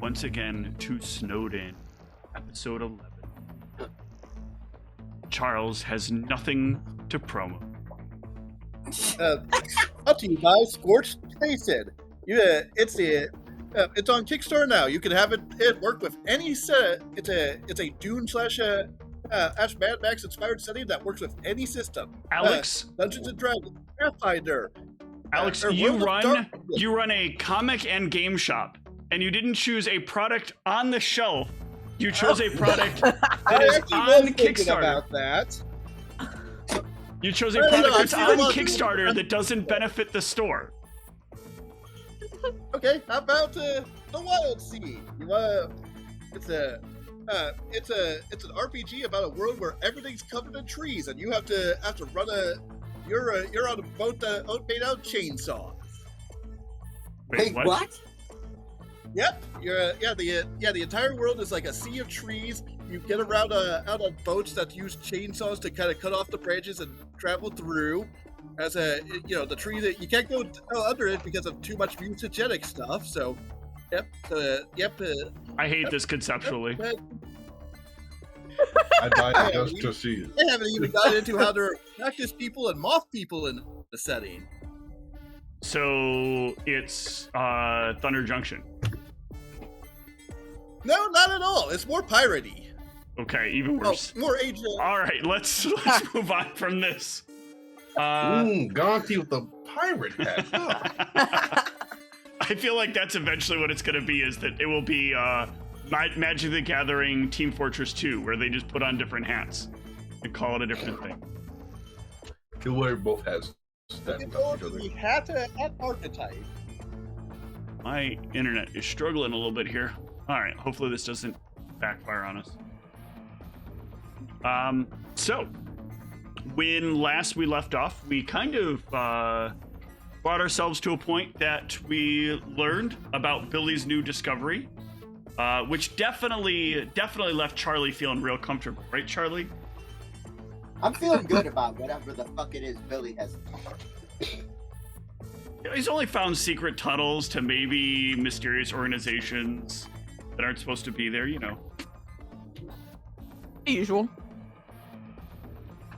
once again to Snowden, episode 11. Charles has nothing to promo. Up to you by Scorched Faced. It's on Kickstarter now. You can have it work with any set. It's a Dune slash Mad Max inspired setting that works with any system. Alex, Dungeons and Dragons, Pathfinder. Alex, you run a comic and game shop, and you didn't choose a product on the shelf. You chose a product that is on Kickstarter. About that. You chose a product that's on Kickstarter that doesn't benefit the store. Okay, how about the Wild Seed? It's an RPG about a world where everything's covered in trees, and you have to run you're on a boat made out of chainsaws. Wait, what? Yep. The entire world is like a sea of trees. You get around out on boats that use chainsaws to kind of cut off the branches and travel through. As the tree that you can't go under it because of too much mutagenic stuff. So, I hate this conceptually. I died just to see it. They haven't even gotten into how there are cactus people and moth people in the setting. So it's Thunder Junction. No, not at all. It's more piratey. Okay, even worse. More Age of... All right, let's move on from this. Gonti with the pirate hat. Oh. I feel like that's eventually what it's going to be, is that it will be Magic the Gathering Team Fortress 2, where they just put on different hats and call it a different thing. You'll wear both hats. The hat archetype. My internet is struggling a little bit here. All right, hopefully this doesn't backfire on us. So, when last we left off, we kind of brought ourselves to a point that we learned about Billy's new discovery, which definitely left Charlie feeling real comfortable, right, Charlie? I'm feeling good about whatever the fuck it is Billy has. He's only found secret tunnels to maybe mysterious organizations that aren't supposed to be there, you know. Usual.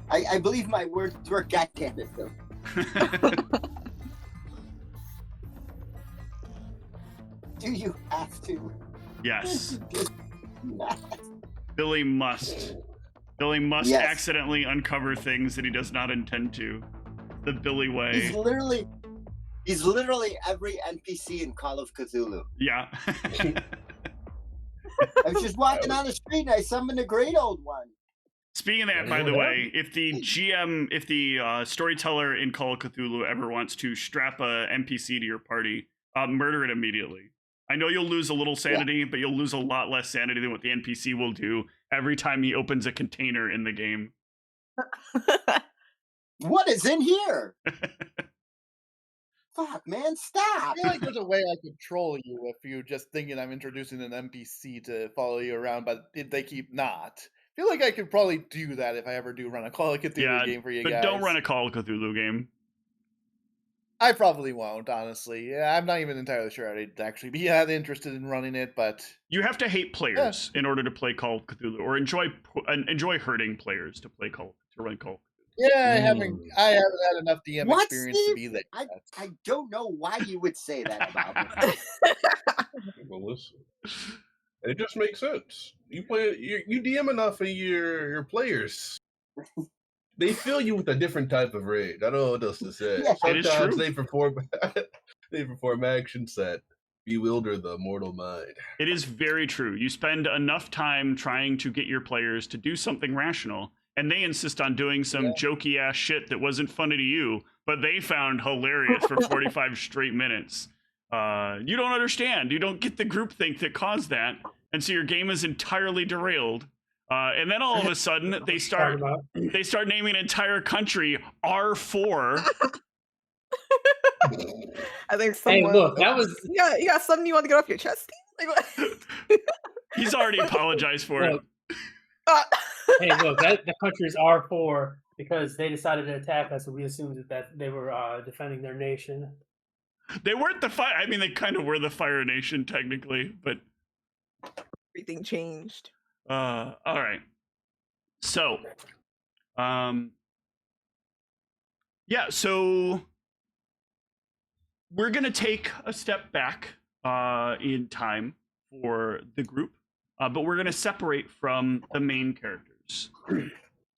I believe my words were goddammit though. Do you have to? Yes. Not. Billy must Yes. accidentally uncover things that he does not intend to. The Billy way. He's literally every NPC in Call of Cthulhu. Yeah. I was just walking on the street and I summoned a great old one. Speaking of that, by the way, if the storyteller in Call of Cthulhu ever wants to strap a NPC to your party, murder it immediately. I know you'll lose a little sanity, but you'll lose a lot less sanity than what the NPC will do every time he opens a container in the game. What is in here? Fuck, man, stop! I feel like there's a way I could troll you if you're just thinking I'm introducing an NPC to follow you around, but they keep not. I feel like I could probably do that if I ever do run a Call of Cthulhu game for you guys. But don't run a Call of Cthulhu game. I probably won't, honestly. Yeah, I'm not even entirely sure I'd actually be that interested in running it, but... You have to hate players in order to play Call of Cthulhu, or enjoy hurting players to run Call of Cthulhu. Yeah, I haven't had enough DM experience to be there. I don't know why you would say that about me. Well, listen. It just makes sense. You DM enough of your players. They fill you with a different type of rage. I don't know what else to say. Yeah, sometimes they perform actions that bewilder the mortal mind. It is very true. You spend enough time trying to get your players to do something rational, and they insist on doing some jokey ass shit that wasn't funny to you, but they found hilarious for 45 straight minutes. You don't understand. You don't get the groupthink that caused that, and so your game is entirely derailed. And then all of a sudden, they start naming an entire country R4. I think Hey, look, that was... You got something you want to get off your chest? Like, what? He's already apologized for it. Hey, look, the country's R4 because they decided to attack us, and we assumed that they were defending their nation. They weren't the fire. I mean, they kind of were the Fire Nation technically, but Everything changed. All right. So, yeah. So we're gonna take a step back in time for the group, but we're gonna separate from the main characters.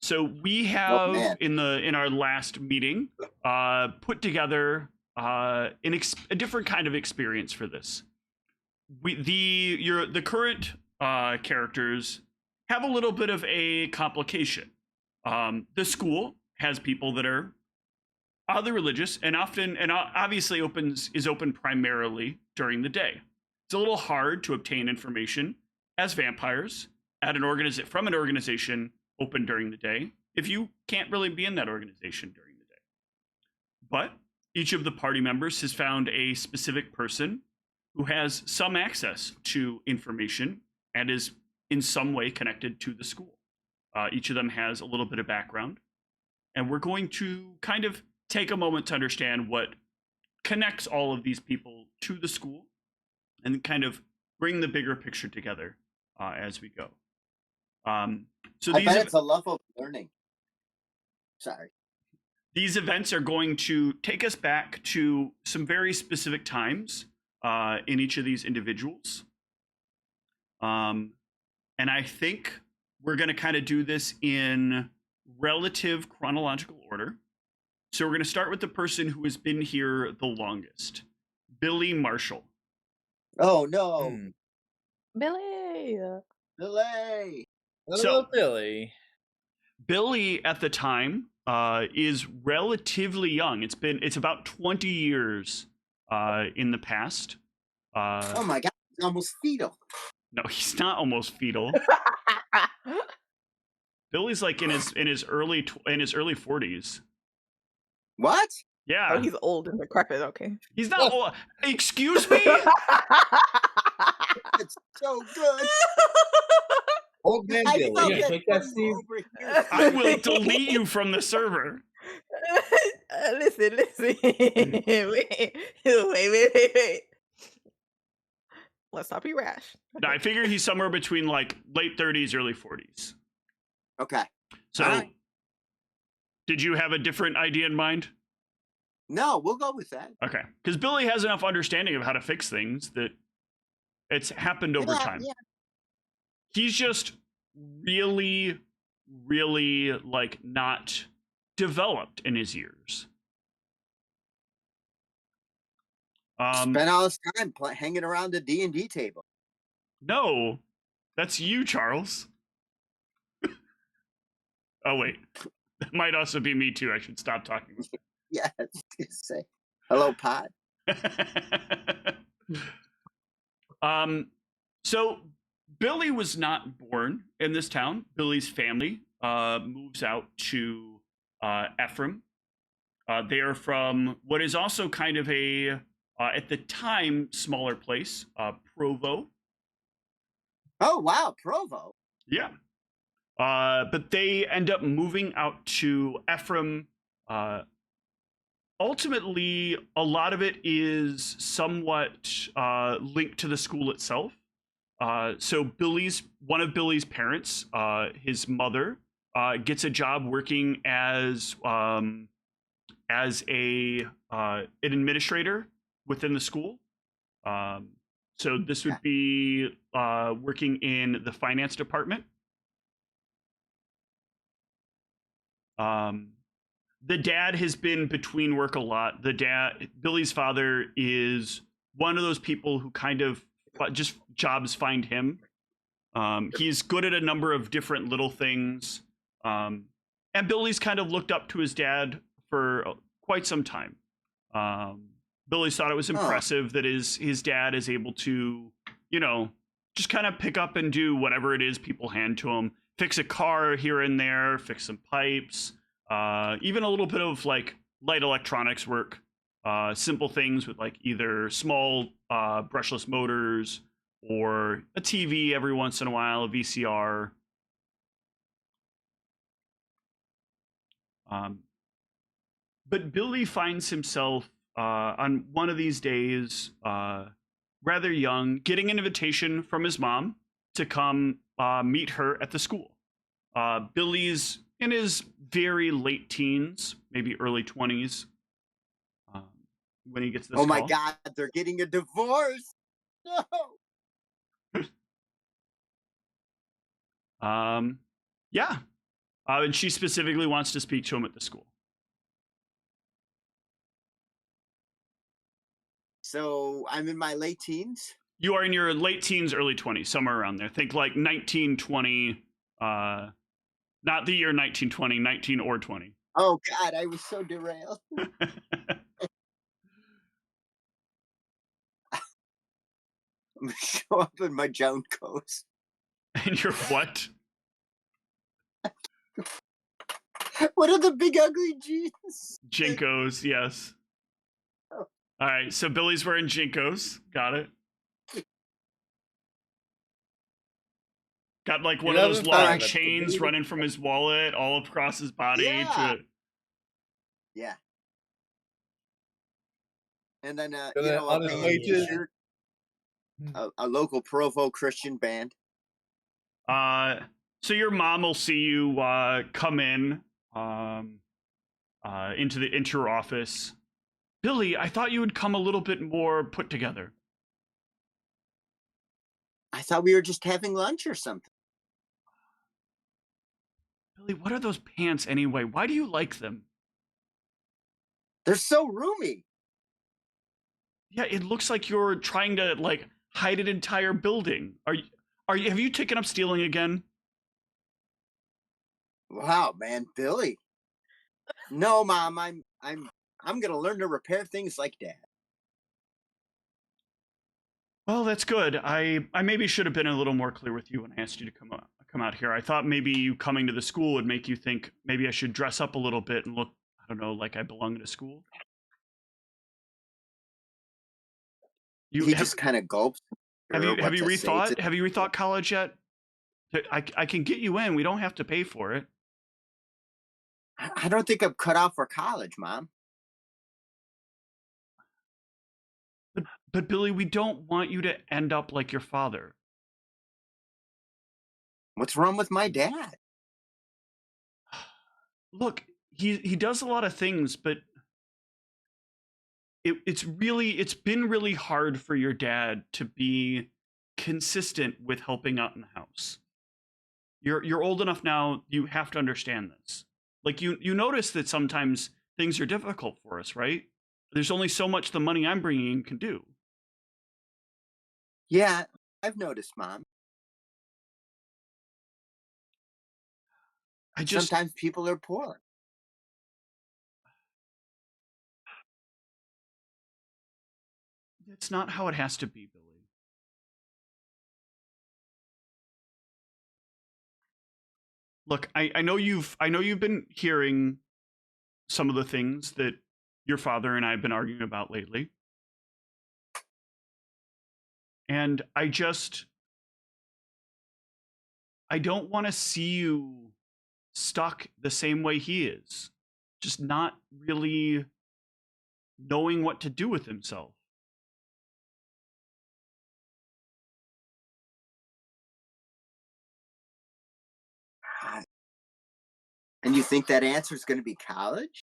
So we have man. in our last meeting put together a different kind of experience for this. The current characters have a little bit of a complication. The school has people that are oddly religious and obviously is open primarily during the day. It's a little hard to obtain information as vampires from an organization open during the day if you can't really be in that organization during the day. But each of the party members has found a specific person who has some access to information and is in some way connected to the school. Each of them has a little bit of background, and we're going to kind of take a moment to understand what connects all of these people to the school and kind of bring the bigger picture together as we go. So I bet it's a love of learning. Sorry. These events are going to take us back to some very specific times in each of these individuals. And I think we're going to kind of do this in relative chronological order. So we're going to start with the person who has been here the longest, Billy Marshall. Oh, no. Billy. Delay. So- Billy. Billy at the time is relatively young. It's about 20 years in the past. Oh my God, he's almost fetal. No, he's not almost fetal. Billy's like in his early 40s. What? Yeah, Oh, he's old and decrepit. Okay. he's not. Old. Excuse me. It's so good. Old man I Billy. felt Yeah, that take that, from Steve. over here. I will delete you from the server. Listen. Wait. Let's not be rash. No, I figure he's somewhere between like late 30s, early 40s. Okay. So, Alright. did you have a different idea in mind? No, we'll go with that. Okay, because Billy has enough understanding of how to fix things that it's happened over time. Yeah. He's just really, really like not developed in his years. Spent all his time hanging around the D&D table. No, that's you, Charles. Oh wait, that might also be me too. I should stop talking. Yeah, I was gonna say. Hello, Pod. So Billy was not born in this town. Billy's family moves out to Ephraim. They are from what is also kind of a, at the time, smaller place, Provo. Oh, wow, Provo. Yeah. But they end up moving out to Ephraim. Ultimately, a lot of it is somewhat linked to the school itself. So one of Billy's parents, his mother, gets a job working as an administrator within the school. So this would be working in the finance department. The dad has been between work a lot. Billy's father, is one of those people who kind of just jobs find him. He's good at a number of different little things. And Billy's kind of looked up to his dad for quite some time. Billy's thought it was impressive that his dad is able to, just kind of pick up and do whatever it is people hand to him. Fix a car here and there, fix some pipes, even a little bit of like light electronics work, simple things with like either small brushless motors or a TV every once in a while, a VCR. But Billy finds himself on one of these days, rather young, getting an invitation from his mom to come meet her at the school. Billy's in his very late teens, maybe early 20s, when he gets this Oh my call. God, they're getting a divorce. No. Yeah. And she specifically wants to speak to him at the school. So I'm in my late teens. You are in your late teens, early 20s, somewhere around there. Think like 1920, not the year 1920, 19 or 20. Oh God, I was so derailed. I'm gonna show up in my Jones. And you're what? What are the big ugly jeans? Jinkos, yes. Oh. All right, so Billy's wearing Jinkos. Got it. Got like one of those haven't long found it. chains running from his wallet all across his body. Yeah. Yeah. And then And then on his way to- a local Provo Christian band. So your mom will see you come in into her office. Billy, I thought you would come a little bit more put together. I thought we were just having lunch or something. Billy, what are those pants anyway? Why do you like them? They're so roomy. Yeah, it looks like you're trying to like hide an entire building. Have you taken up stealing again? Wow, man, Billy. No, Mom, I'm gonna learn to repair things like Dad. Well, that's good. I maybe should have been a little more clear with you when I asked you to come out here. I thought maybe you coming to the school would make you think maybe I should dress up a little bit and look, I don't know, like I belong in a school. He just kind of gulps. Have you rethought? Have you rethought college yet? I can get you in. We don't have to pay for it. I don't think I'm cut out for college, Mom. But Billy, we don't want you to end up like your father. What's wrong with my dad? Look, he does a lot of things, but it's been really hard for your dad to be consistent with helping out in the house. You're old enough now, you have to understand this. Like you notice that sometimes things are difficult for us, right? There's only so much the money I'm bringing in can do. Yeah, I've noticed, Mom. Sometimes people are poor. It's not how it has to be, Billy. Look, I know you've been hearing some of the things that your father and I have been arguing about lately. And I don't want to see you stuck the same way he is. Just not really knowing what to do with himself. And you think that answer is going to be college?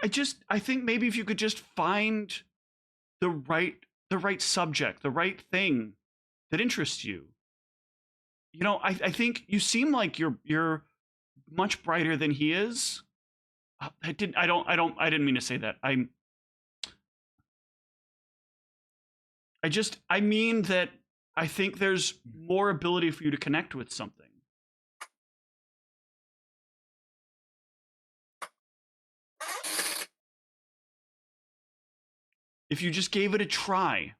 I think maybe if you could just find the right subject, the right thing that interests you. You know, I think you seem like you're much brighter than he is. I didn't mean to say that. I mean that I think there's more ability for you to connect with something. If you just gave it a try.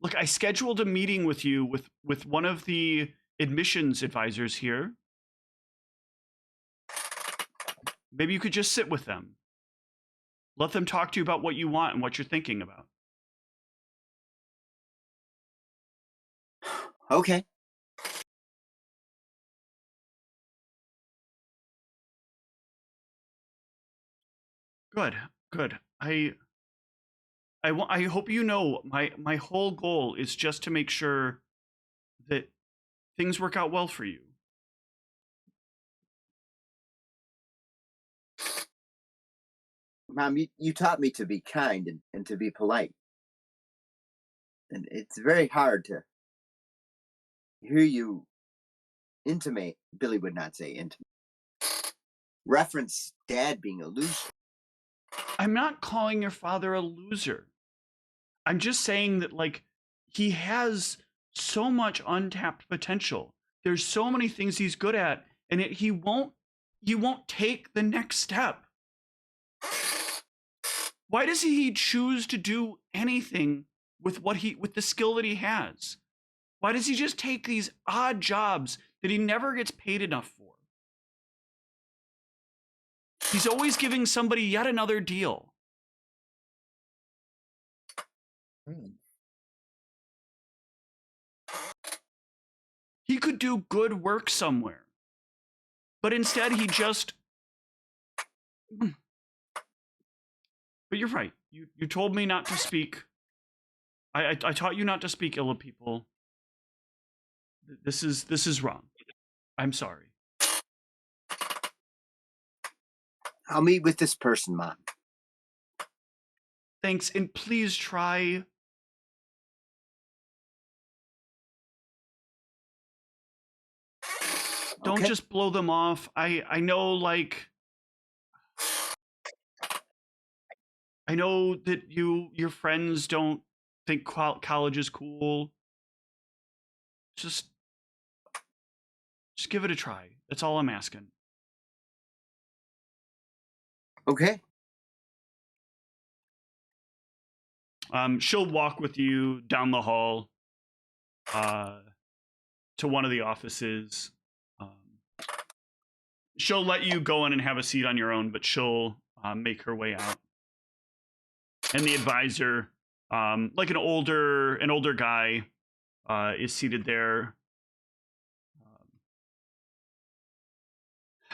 Look, I scheduled a meeting with you with one of the admissions advisors here. Maybe you could just sit with them. Let them talk to you about what you want and what you're thinking about. Okay. Good, good. I hope you know my whole goal is just to make sure that things work out well for you. Mom, you taught me to be kind and to be polite. And it's very hard to hear you intimate, Billy would not say intimate, reference Dad being a loser. I'm not calling your father a loser. I'm just saying that, like, he has so much untapped potential. There's so many things he's good at, and he won't take the next step. Why does he choose to do anything with with the skill that he has? Why does he just take these odd jobs that he never gets paid enough for? He's always giving somebody yet another deal. He could do good work somewhere. But instead he just... But you're right. You told me not to speak. I taught you not to speak ill of people. This is wrong. I'm sorry. I'll meet with this person, Mom. Thanks, and please try... Don't Okay. just blow them off. I know, like... I know that your friends don't think college is cool. Just give it a try. That's all I'm asking. Okay. She'll walk with you down the hall to one of the offices. She'll let you go in and have a seat on your own, but she'll make her way out. And the advisor, like an older guy, is seated there.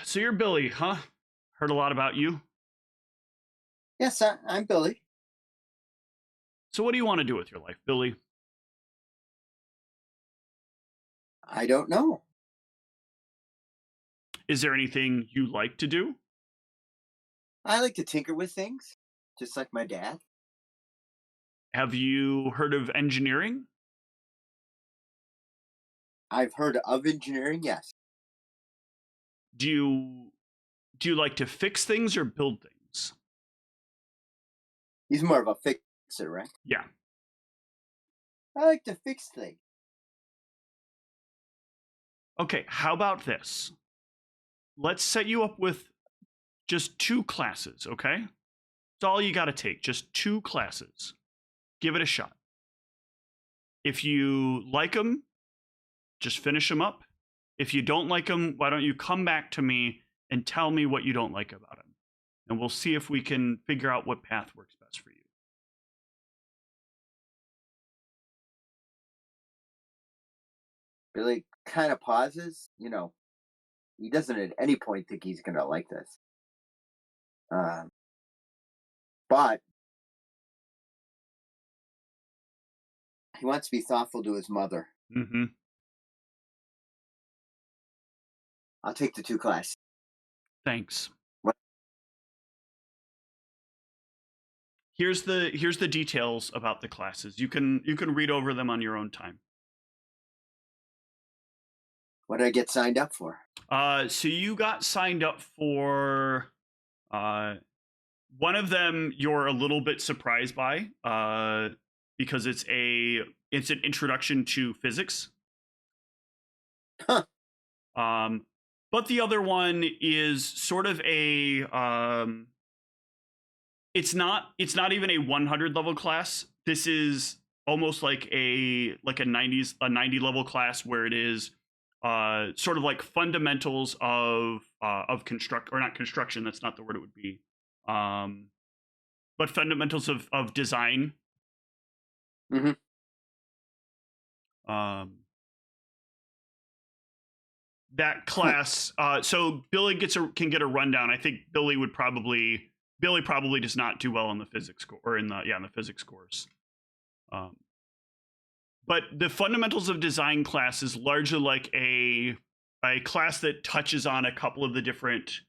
So you're Billy, huh? Heard a lot about you. Yes, I'm Billy. So what do you want to do with your life, Billy? I don't know. Is there anything you like to do? I like to tinker with things, just like my dad. Have you heard of engineering? I've heard of engineering, yes. Do you like to fix things or build things? He's more of a fixer, right? Yeah. I like to fix things. Okay, how about this? Let's set you up with just 2 classes, okay? That's all you got to take, just 2 classes. Give it a shot. If you like them, just finish them up. If you don't like them, why don't you come back to me and tell me what you don't like about them? And we'll see if we can figure out what path works best for you. Billy kind of pauses. You know, he doesn't at any point think he's going to like this. But he wants to be thoughtful to his mother. Mm-hmm. I'll take the 2 classes. Thanks. What? Here's the details about the classes. You can read over them on your own time. What did I get signed up for? So you got signed up for one of them you're a little bit surprised by because it's an introduction to physics. Huh. But the other one is sort of a it's not even a 100 level class. This is almost like a 90 level class where it is sort of like fundamentals of not construction, that's not the word it would be. But fundamentals of design. Mm-hmm. That class, so Billy can get a rundown. I think Billy would probably Billy probably does not do well in the physics or in the physics course. But the fundamentals of design class is largely like a class that touches on a couple of the different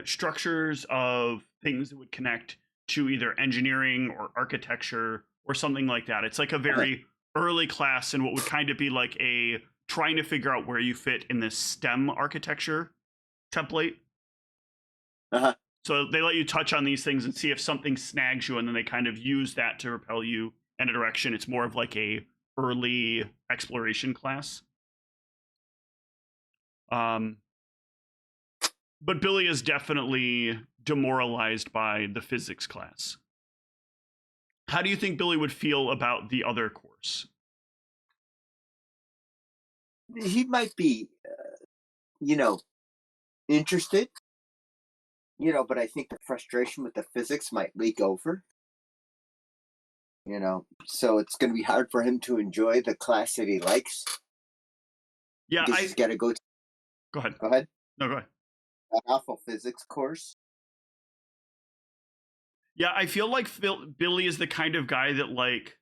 structures of things that would connect to either engineering or architecture or something like that. It's like a very early class and what would kind of be like a trying to figure out where you fit in this STEM architecture template. Uh-huh. So they let you touch on these things and see if something snags you, and then they kind of use that to propel you in a direction. It's more of like a early exploration class. But Billy is definitely demoralized by the physics class. How do you think Billy would feel about the other course? He might be, interested, but I think the frustration with the physics might leak over. So it's going to be hard for him to enjoy the class that he likes. Yeah, he's got to go. Go ahead. Go ahead. No, go ahead. That awful physics course. Yeah, I feel like Billy is the kind of guy that like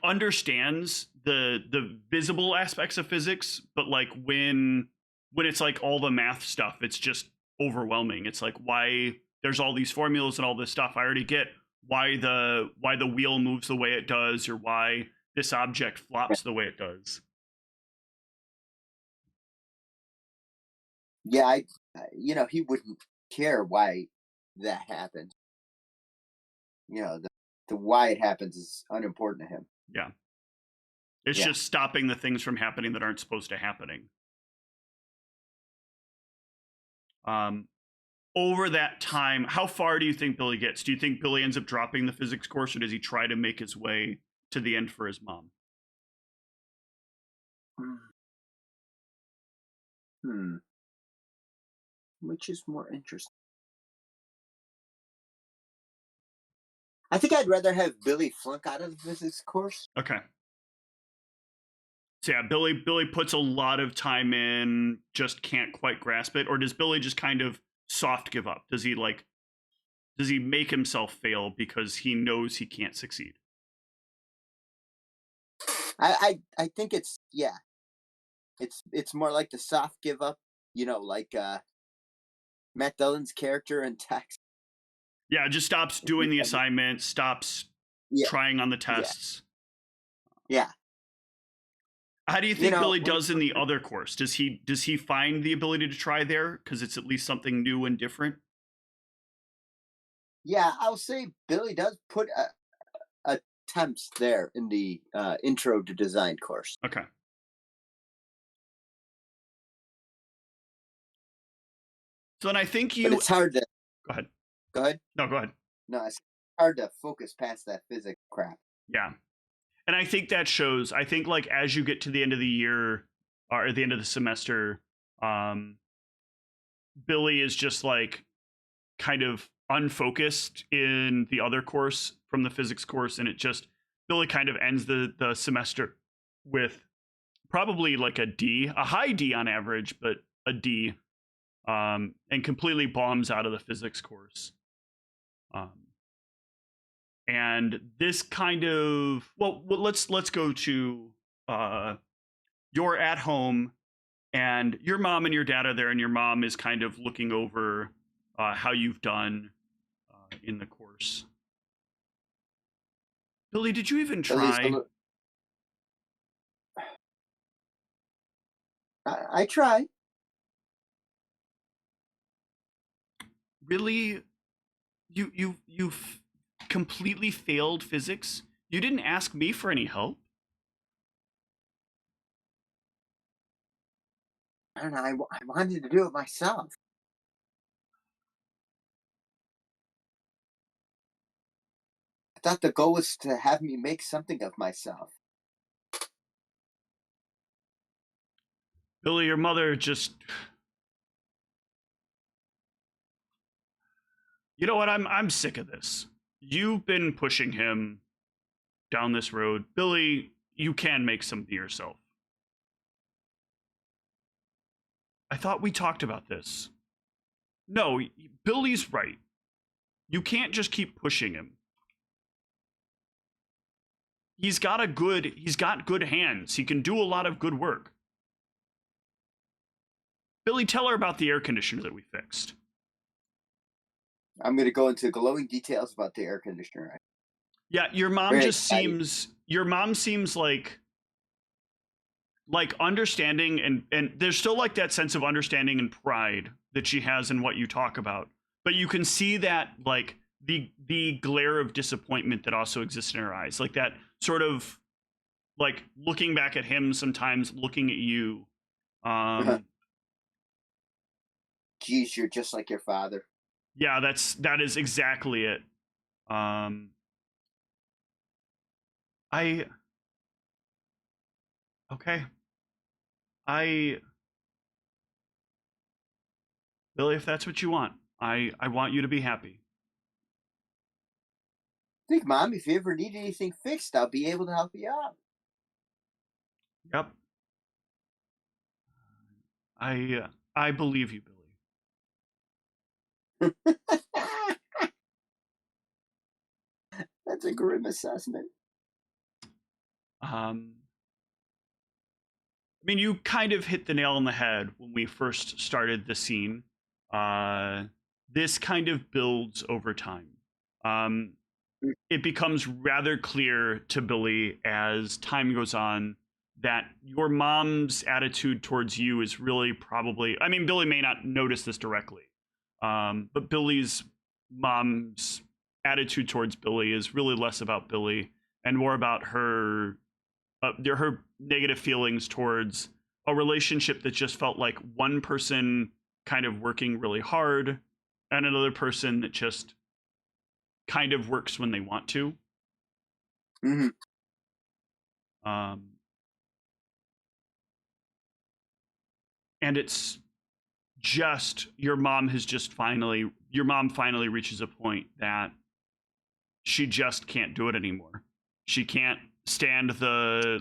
understands the visible aspects of physics, but like when it's like all the math stuff, it's just overwhelming. It's like why there's all these formulas and all this stuff. I already get why the wheel moves the way it does, or why this object flops the way it does. Yeah, he wouldn't care why that happened. The why it happens is unimportant to him. Yeah. It's just stopping the things from happening that aren't supposed to happening. Over that time, how far do you think Billy gets? Do you think Billy ends up dropping the physics course, or does he try to make his way to the end for his mom? Which is more interesting? I think I'd rather have Billy flunk out of the physics course. Okay. So yeah, Billy puts a lot of time in, just can't quite grasp it. Or does Billy just kind of soft give up? Does he make himself fail because he knows he can't succeed? I think it's more like the soft give up, like Matt Dillon's character in Text. Yeah, just stops doing the assignment, stops trying on the tests. Yeah. How do you think Billy does in the other course? Does he find the ability to try there because it's at least something new and different? Yeah, I'll say Billy does put attempts there in the intro to design course. Okay. So then I think But it's hard to. Go ahead. Go ahead. No, go ahead. No, it's hard to focus past that physics crap. Yeah. And I think that shows. I think like as you get to the end of the year or the end of the semester, Billy is just like kind of unfocused in the other course from the physics course, and Billy kind of ends the semester with probably like a D, a high D on average, but a D, and completely bombs out of the physics course. And this kind of let's go to you're at home and your mom and your dad are there, and your mom is kind of looking over how you've done in the course. Billy, did you even try? I try. Really? You've completely failed physics? You didn't ask me for any help? And I wanted to do it myself. I thought the goal was to have me make something of myself. Billy, your mother just... You know what? I'm sick of this. You've been pushing him down this road. Billy, you can make something yourself. I thought we talked about this. No, Billy's right. you can't just keep pushing him. He's got good hands. He can do a lot of good work. Billy, tell her about the air conditioner that we fixed. I'm going to go into glowing details about the air conditioner. Yeah, your mom Very just exciting. seems like understanding, and there's still like that sense of understanding and pride that she has in what you talk about. But you can see that like the glare of disappointment that also exists in her eyes, like that sort of like looking back at him sometimes, looking at you. Geez, you're just like your father. Yeah, that is exactly it. Okay. Billy, if that's what you want, I want you to be happy. Think, Mom, if you ever need anything fixed, I'll be able to help you out. Yep. I believe you, Billy. That's a grim assessment. I mean, you kind of hit the nail on the head when we first started the scene. This kind of builds over time. It becomes rather clear to Billy as time goes on that your mom's attitude towards you is really probably, I mean, Billy may not notice this directly, but Billy's mom's attitude towards Billy is really less about Billy and more about her negative feelings towards a relationship that just felt like one person kind of working really hard and another person that just kind of works when they want to. Mm-hmm. And it's just your mom finally reaches a point that she just can't do it anymore. She can't stand the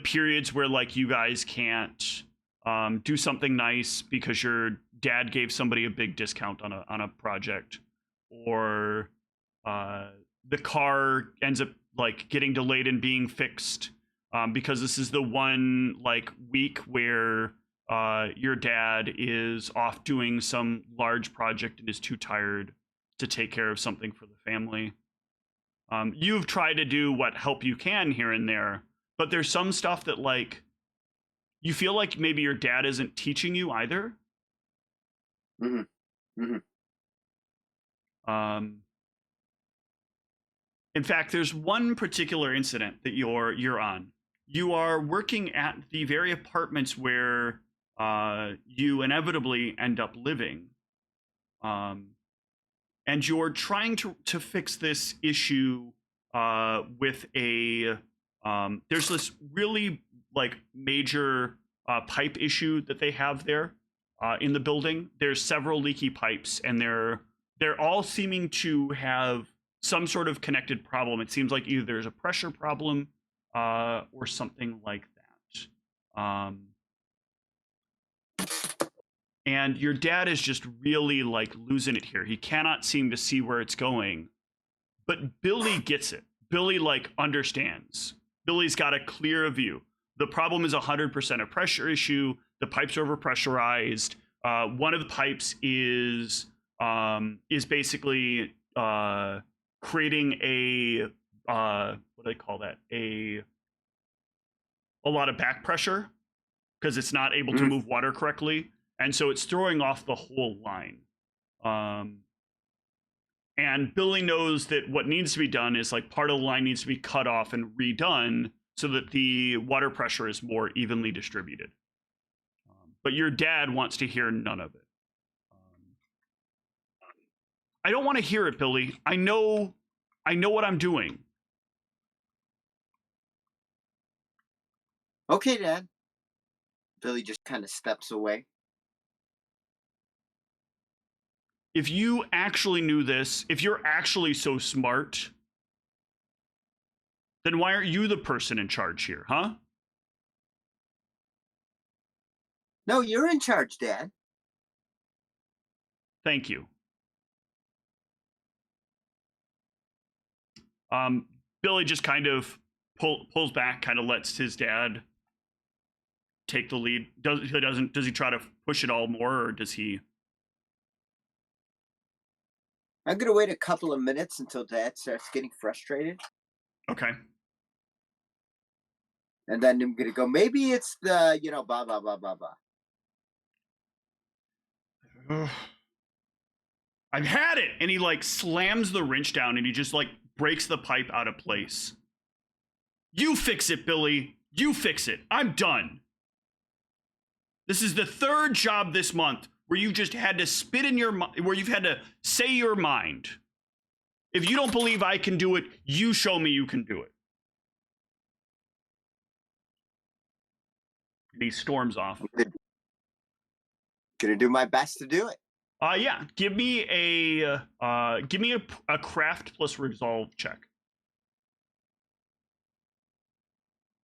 periods where like you guys can't do something nice because your dad gave somebody a big discount on a project, or the car ends up like getting delayed and being fixed because this is the one like week where your dad is off doing some large project and is too tired to take care of something for the family. You've tried to do what help you can here and there, but there's some stuff that like you feel like maybe your dad isn't teaching you either. Mm-hmm. Mm-hmm. In fact, there's one particular incident that you're on. You are working at the very apartments where you inevitably end up living, and you're trying to fix this issue with a. There's this really like major pipe issue that they have there in the building. There's several leaky pipes, and they're all seeming to have some sort of connected problem. It seems like either there's a pressure problem or something like that. And your dad is just really like losing it here. He cannot seem to see where it's going. But Billy gets it. Billy like understands. Billy's got a clear view. The problem is 100% a pressure issue. The pipes are overpressurized. One of the pipes is basically creating a what do they call that? A lot of back pressure because it's not able to move water correctly, and so it's throwing off the whole line. And Billy knows that what needs to be done is like part of the line needs to be cut off and redone so that the water pressure is more evenly distributed. But your dad wants to hear none of it. I don't want to hear it, Billy. I know what I'm doing. Okay, Dad. Billy just kind of steps away. If you actually knew this, if you're actually so smart, then why aren't you the person in charge here, huh? No, you're in charge, Dad. Thank you. Billy just kind of pulls back, kind of lets his dad take the lead. Does he try to push it all more, or does he? I'm gonna wait a couple of minutes until Dad starts getting frustrated, Okay. and then I'm gonna go. Maybe it's the blah blah blah blah blah. I've had it, and he like slams the wrench down, and he just like breaks the pipe out of place. You fix it, Billy. You fix it. I'm done. This is the third job this month where you just had to spit in your where you've had to say your mind. If you don't believe I can do it, you show me you can do it. And he storms off. Gonna do my best to do it. Yeah. Give me a craft plus resolve check.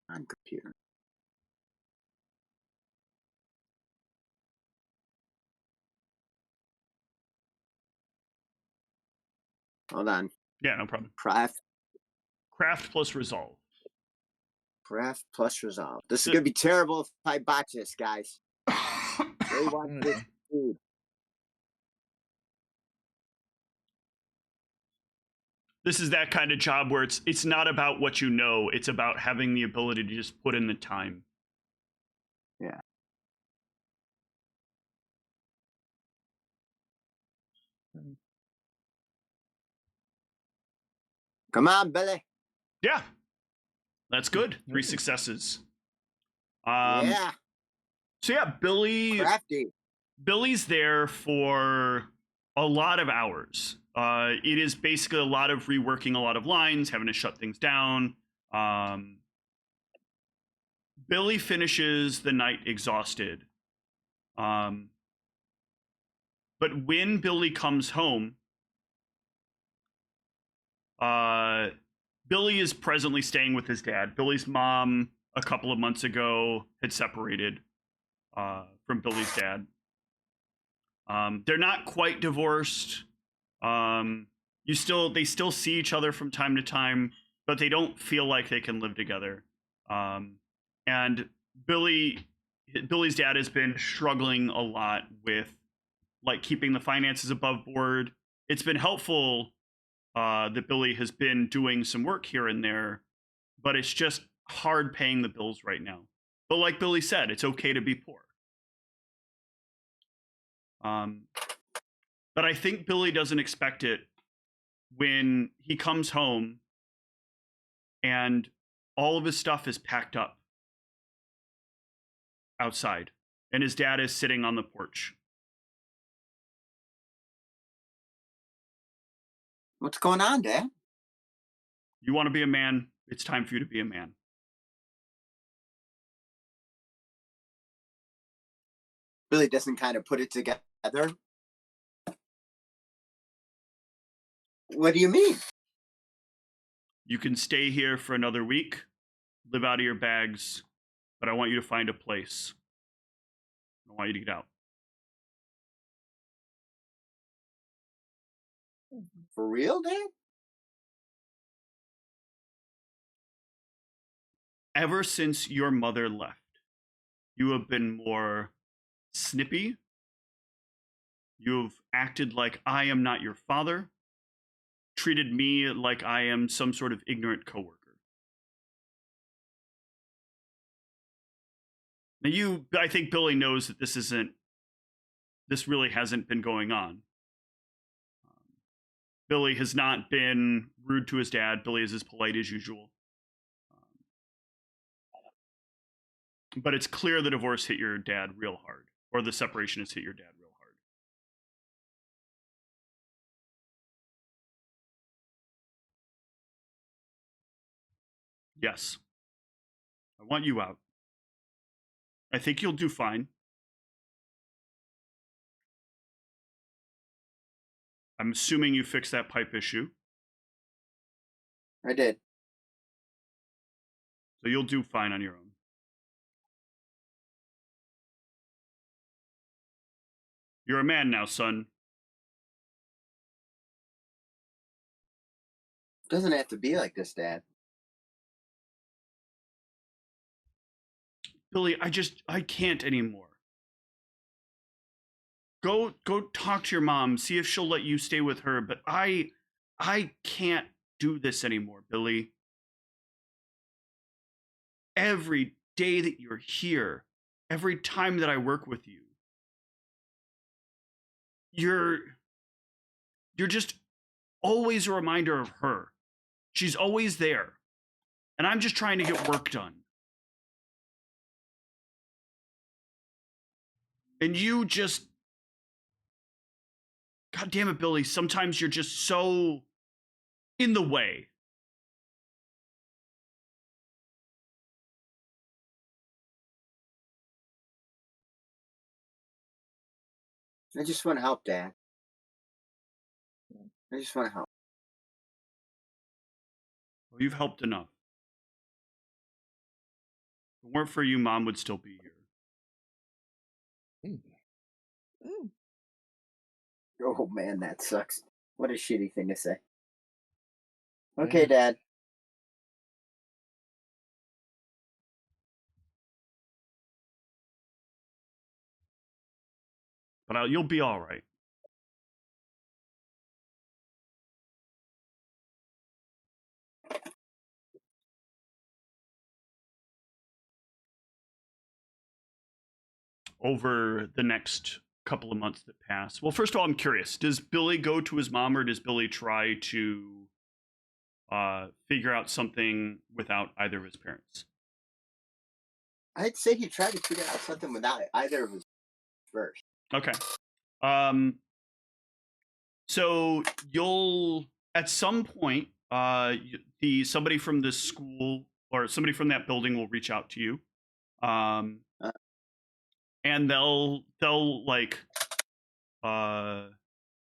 On computer. Hold on. Yeah, no problem. Craft Plus resolve. Craft plus resolve. This is gonna be terrible if I botch this, guys. They want this food. This is that kind of job where it's not about what you know, it's about having the ability to just put in the time. Yeah. Come on, Billy. Yeah. That's good. 3 successes. Yeah. So yeah, Crafty. Billy's there for a lot of hours. It is basically a lot of reworking a lot of lines, having to shut things down. Billy finishes the night exhausted. But when Billy comes home, Billy is presently staying with his dad. Billy's mom, a couple of months ago, had separated from Billy's dad. They're not quite divorced. They still see each other from time to time, but they don't feel like they can live together. And Billy's dad has been struggling a lot with like keeping the finances above board. It's been helpful that Billy has been doing some work here and there, but it's just hard paying the bills right now. But like Billy said, it's okay to be poor. But I think Billy doesn't expect it when he comes home and all of his stuff is packed up outside and his dad is sitting on the porch. What's going on, Dad? You want to be a man? It's time for you to be a man. Billy doesn't kind of put it together. What do you mean? You can stay here for another week, live out of your bags, but I want you to find a place. I want you to get out. For real, Dad? Ever since your mother left, you have been more snippy. You've acted like I am not your father, treated me like I am some sort of ignorant coworker. Now I think Billy knows that this really hasn't been going on. Billy has not been rude to his dad. Billy is as polite as usual. But it's clear the divorce hit your dad real hard, or the separation has hit your dad real hard. Yes. I want you out. I think you'll do fine. I'm assuming you fixed that pipe issue. I did. So you'll do fine on your own. You're a man now, son. Doesn't have to be like this, Dad. Billy, I can't anymore. Go talk to your mom, see if she'll let you stay with her, but I can't do this anymore, Billy. Every day that you're here, every time that I work with you, you're just always a reminder of her. She's always there. And I'm just trying to get work done. And you just, God damn it, Billy, sometimes you're just so in the way. I just want to help, Dad. I just want to help. Well, you've helped enough. If it weren't for you, Mom would still be here. Oh man, that sucks. What a shitty thing to say. Okay, Dad. But you'll be all right. Over the next couple of months that pass. Well, first of all, I'm curious. Does Billy go to his mom, or does Billy try to figure out something without either of his parents? I'd say he tried to figure out something without either of his first. Okay. So you'll at some point, somebody from this school or somebody from that building will reach out to you, and they'll like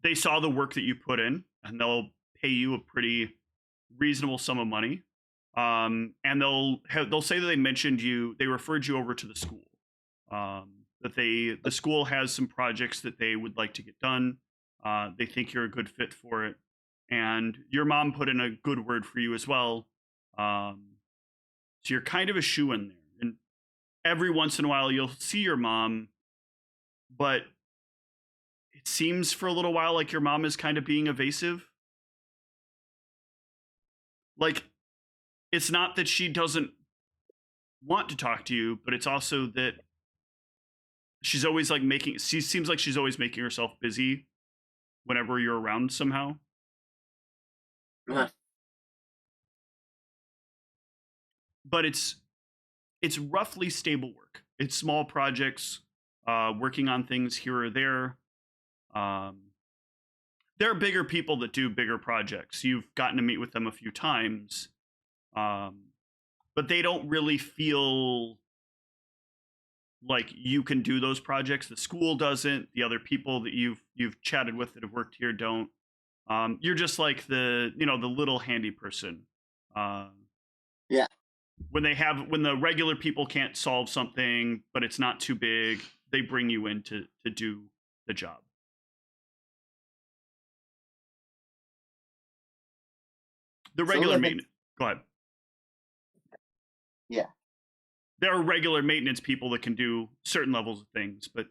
they saw the work that you put in, and they'll pay you a pretty reasonable sum of money, and they'll say that they mentioned you, they referred you over to the school, that the school has some projects that they would like to get done. They think you're a good fit for it, and your mom put in a good word for you as well. So you're kind of a shoo-in there. And every once in a while you'll see your mom, but it seems for a little while like your mom is kind of being evasive. Like, it's not that she doesn't want to talk to you, but it's also that she's always like she seems like she's always making herself busy whenever you're around somehow. Uh-huh. But it's roughly stable work. It's small projects, working on things here or there. There are bigger people that do bigger projects. You've gotten to meet with them a few times, but they don't really feel like you can do those projects. The school doesn't. The other people that you've chatted with that have worked here don't. You're just like the little handy person. Yeah. When the regular people can't solve something, but it's not too big, they bring you in to do the job. The regular maintenance. Go ahead. Yeah. There are regular maintenance people that can do certain levels of things, but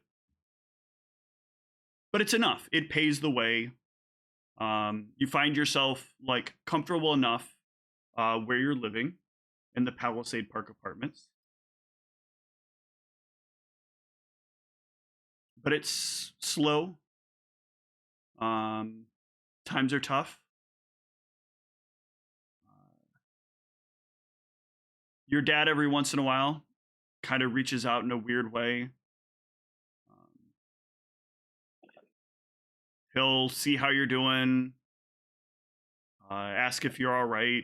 it's enough. It pays the way. You find yourself like comfortable enough where you're living in the Palisade Park apartments. But it's slow. Times are tough. Your dad, every once in a while, kind of reaches out in a weird way. He'll see how you're doing, ask if you're all right.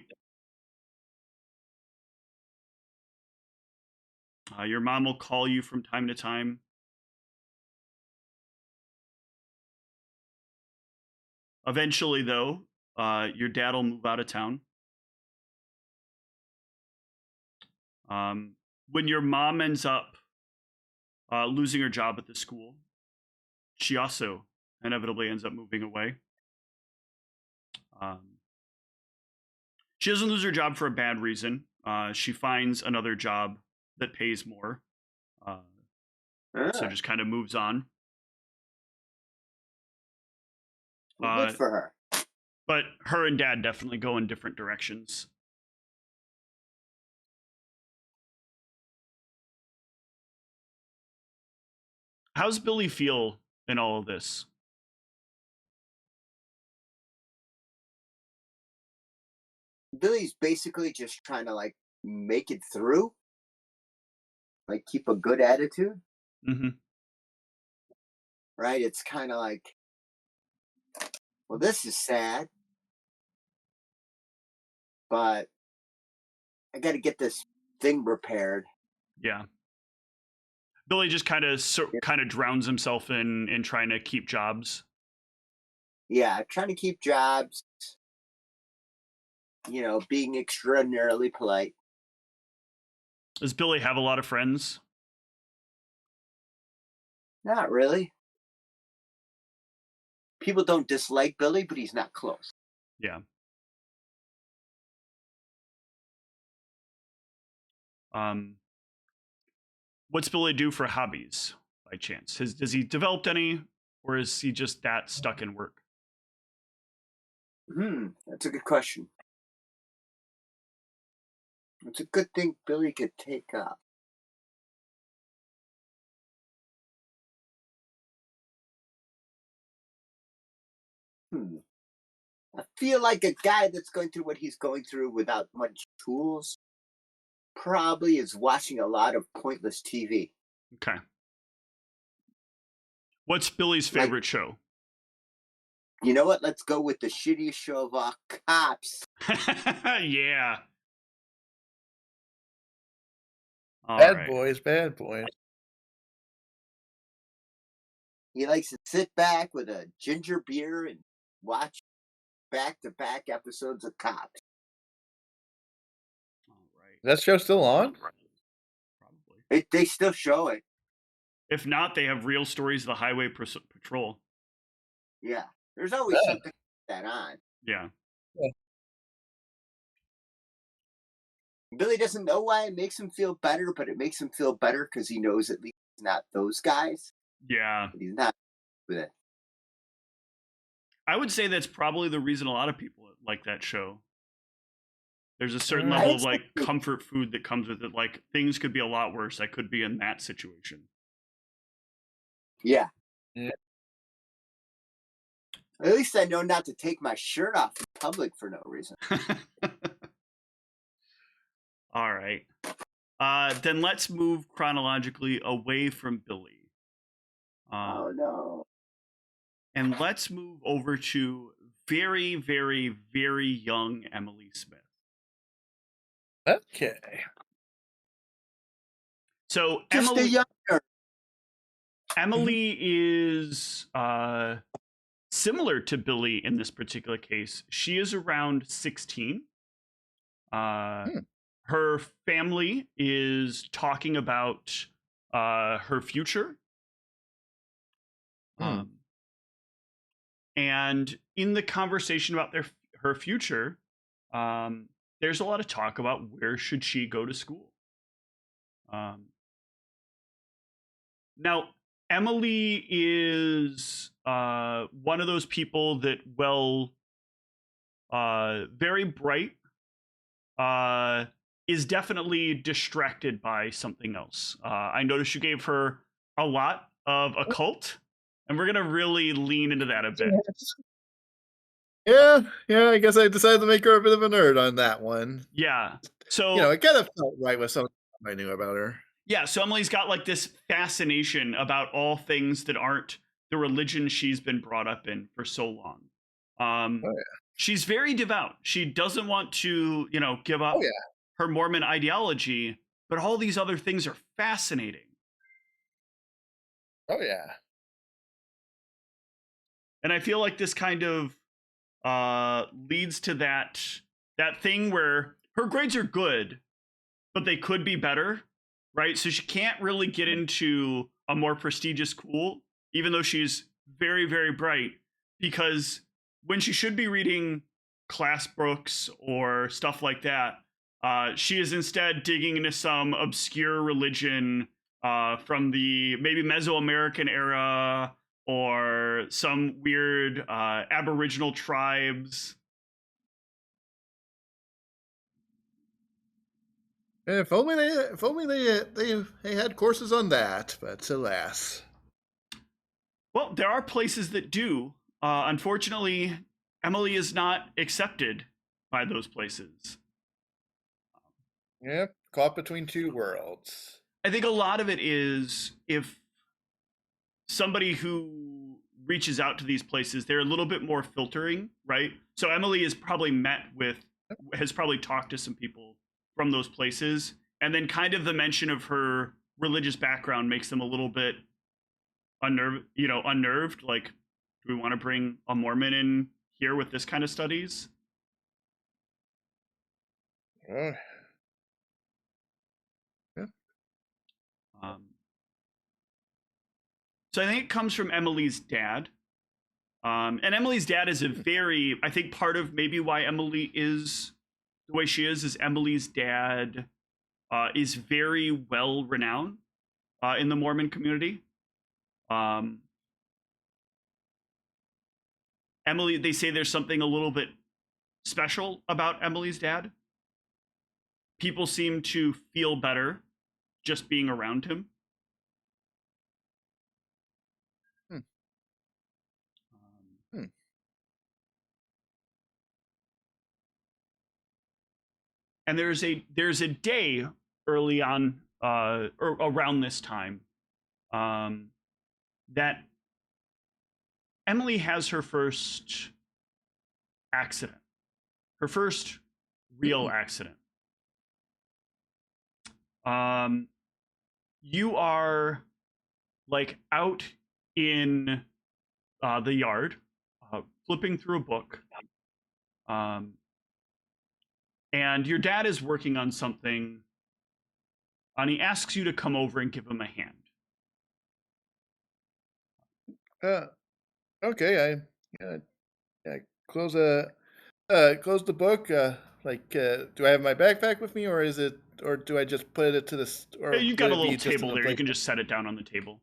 Your mom will call you from time to time. Eventually, though, your dad will move out of town. When your mom ends up losing her job at the school, she also inevitably ends up moving away. She doesn't lose her job for a bad reason. She finds another job that pays more. So just kind of moves on. Good for her. But her and Dad definitely go in different directions. How's Billy feel in all of this? Billy's basically just trying to like make it through, like keep a good attitude. Mm-hmm. Right? It's kind of like, well, this is sad, but I got to get this thing repaired. Yeah. Billy just kind of drowns himself in trying to keep jobs. Yeah, trying to keep jobs. You know, being extraordinarily polite. Does Billy have a lot of friends? Not really. People don't dislike Billy, but he's not close. Yeah. What's Billy do for hobbies, by chance? Has he developed any, or is he just that stuck in work? That's a good question. It's a good thing Billy could take up. I feel like a guy that's going through what he's going through without much tools probably is watching a lot of pointless TV. Okay. What's Billy's favorite show? You know what? Let's go with the shittiest show of all, Cops. Yeah. Bad boys. He likes to sit back with a ginger beer and watch back-to-back episodes of Cops. All right. Is that show still on? Probably. They still show it. If not, they have Real Stories of the Highway Patrol. Yeah. There's always something like that on. Yeah. Billy doesn't know why it makes him feel better, but it makes him feel better because he knows at least he's not those guys. Yeah. But he's not with it. I would say that's probably the reason a lot of people like that show. There's a certain level of like comfort food that comes with it. Like things could be a lot worse. I could be in that situation. Yeah. At least I know not to take my shirt off in public for no reason. All right. Then let's move chronologically away from Billy. Oh, no. And let's move over to very, very, very young Emily Smith. Okay. So Just a young nerd. Emily is similar to Billy in this particular case. She is around 16. Her family is talking about her future. And in the conversation about her future, there's a lot of talk about where should she go to school. Now, Emily is one of those people that, very bright, is definitely distracted by something else. I noticed you gave her a lot of occult, and we're going to really lean into that a bit. Yeah, I guess I decided to make her a bit of a nerd on that one. Yeah. So, it kind of felt right with something I knew about her. Yeah, so Emily's got like this fascination about all things that aren't the religion she's been brought up in for so long. She's very devout. She doesn't want to, give up her Mormon ideology, but all these other things are fascinating. Oh, yeah. And I feel like this kind of leads to that thing where her grades are good, but they could be better, right? So she can't really get into a more prestigious school, even though she's very, very bright, because when she should be reading class books or stuff like that. She is instead digging into some obscure religion from the maybe Mesoamerican era or some weird Aboriginal tribes. If only they had courses on that, but alas. Well, there are places that do. Unfortunately, Emily is not accepted by those places. Yep, caught between two worlds. I think a lot of it is if somebody who reaches out to these places, they're a little bit more filtering, right? So Emily has probably has probably talked to some people from those places, and then kind of the mention of her religious background makes them a little bit unnerved. Like, do we want to bring a Mormon in here with this kind of studies? Yeah. So I think it comes from Emily's dad. And Emily's dad is I think part of maybe why Emily is the way she is Emily's dad is very well renowned in the Mormon community. Emily, they say there's something a little bit special about Emily's dad. People seem to feel better just being around him. And there's a day early on or around this time that Emily has her first accident, her first real accident. You are like out in the yard, flipping through a book, and your dad is working on something, and he asks you to come over and give him a hand. Okay, I close the book. Do I have my backpack with me, or do I just put it to this? Or You've got a little table there. You can just set it down on the table.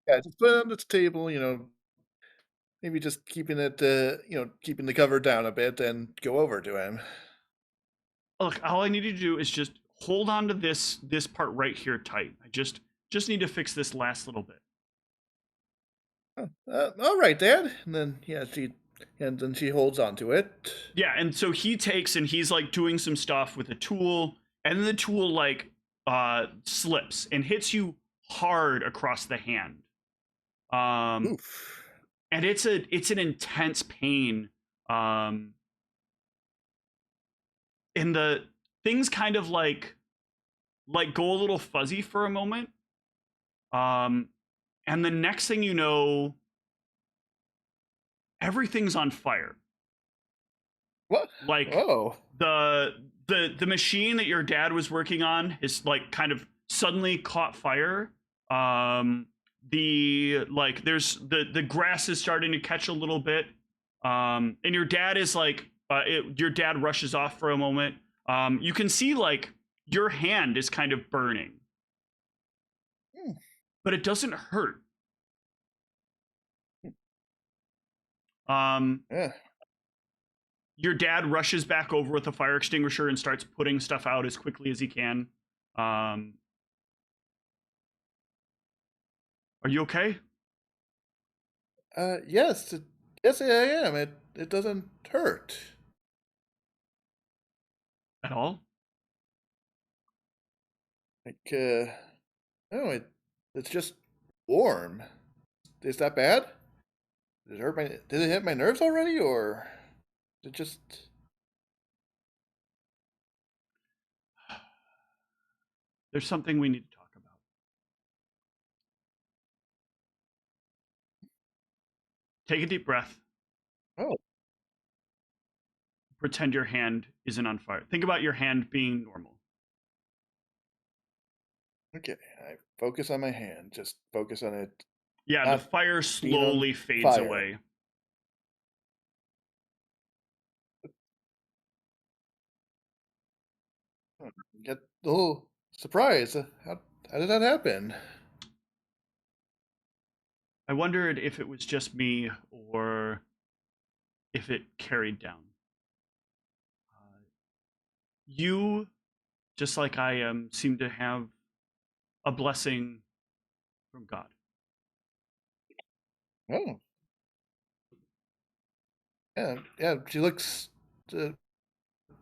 Yeah, just put it on this table. Maybe just keeping it, keeping the cover down a bit, and go over to him. Look, all I need you to do is just hold on to this part right here tight. I just need to fix this last little bit. All right, Dad. And then she holds on to it. Yeah, and so he takes and he's like doing some stuff with a tool, and the tool like slips and hits you hard across the hand. Oof. And it's an intense pain. And the things kind of like go a little fuzzy for a moment. And the next thing you know, everything's on fire. What? Like, oh, the machine that your dad was working on is like kind of suddenly caught fire. There's the grass is starting to catch a little bit. And your dad is like, your dad rushes off for a moment. You can see like your hand is kind of burning, but it doesn't hurt. yeah. Your dad rushes back over with a fire extinguisher and starts putting stuff out as quickly as he can. Are you okay? Yes, I am. It doesn't hurt At all? No, it's just warm. Is that bad? Did it hit my nerves already, or it just? There's something we need to talk about. Take a deep breath. Oh. Pretend your hand isn't on fire. Think about your hand being normal. Okay, I focus on my hand. Just focus on it. Yeah, the fire slowly fades away. Get a little surprised. How did that happen? I wondered if it was just me or if it carried down. You, just like I am, seem to have a blessing from God. Oh, yeah. She looks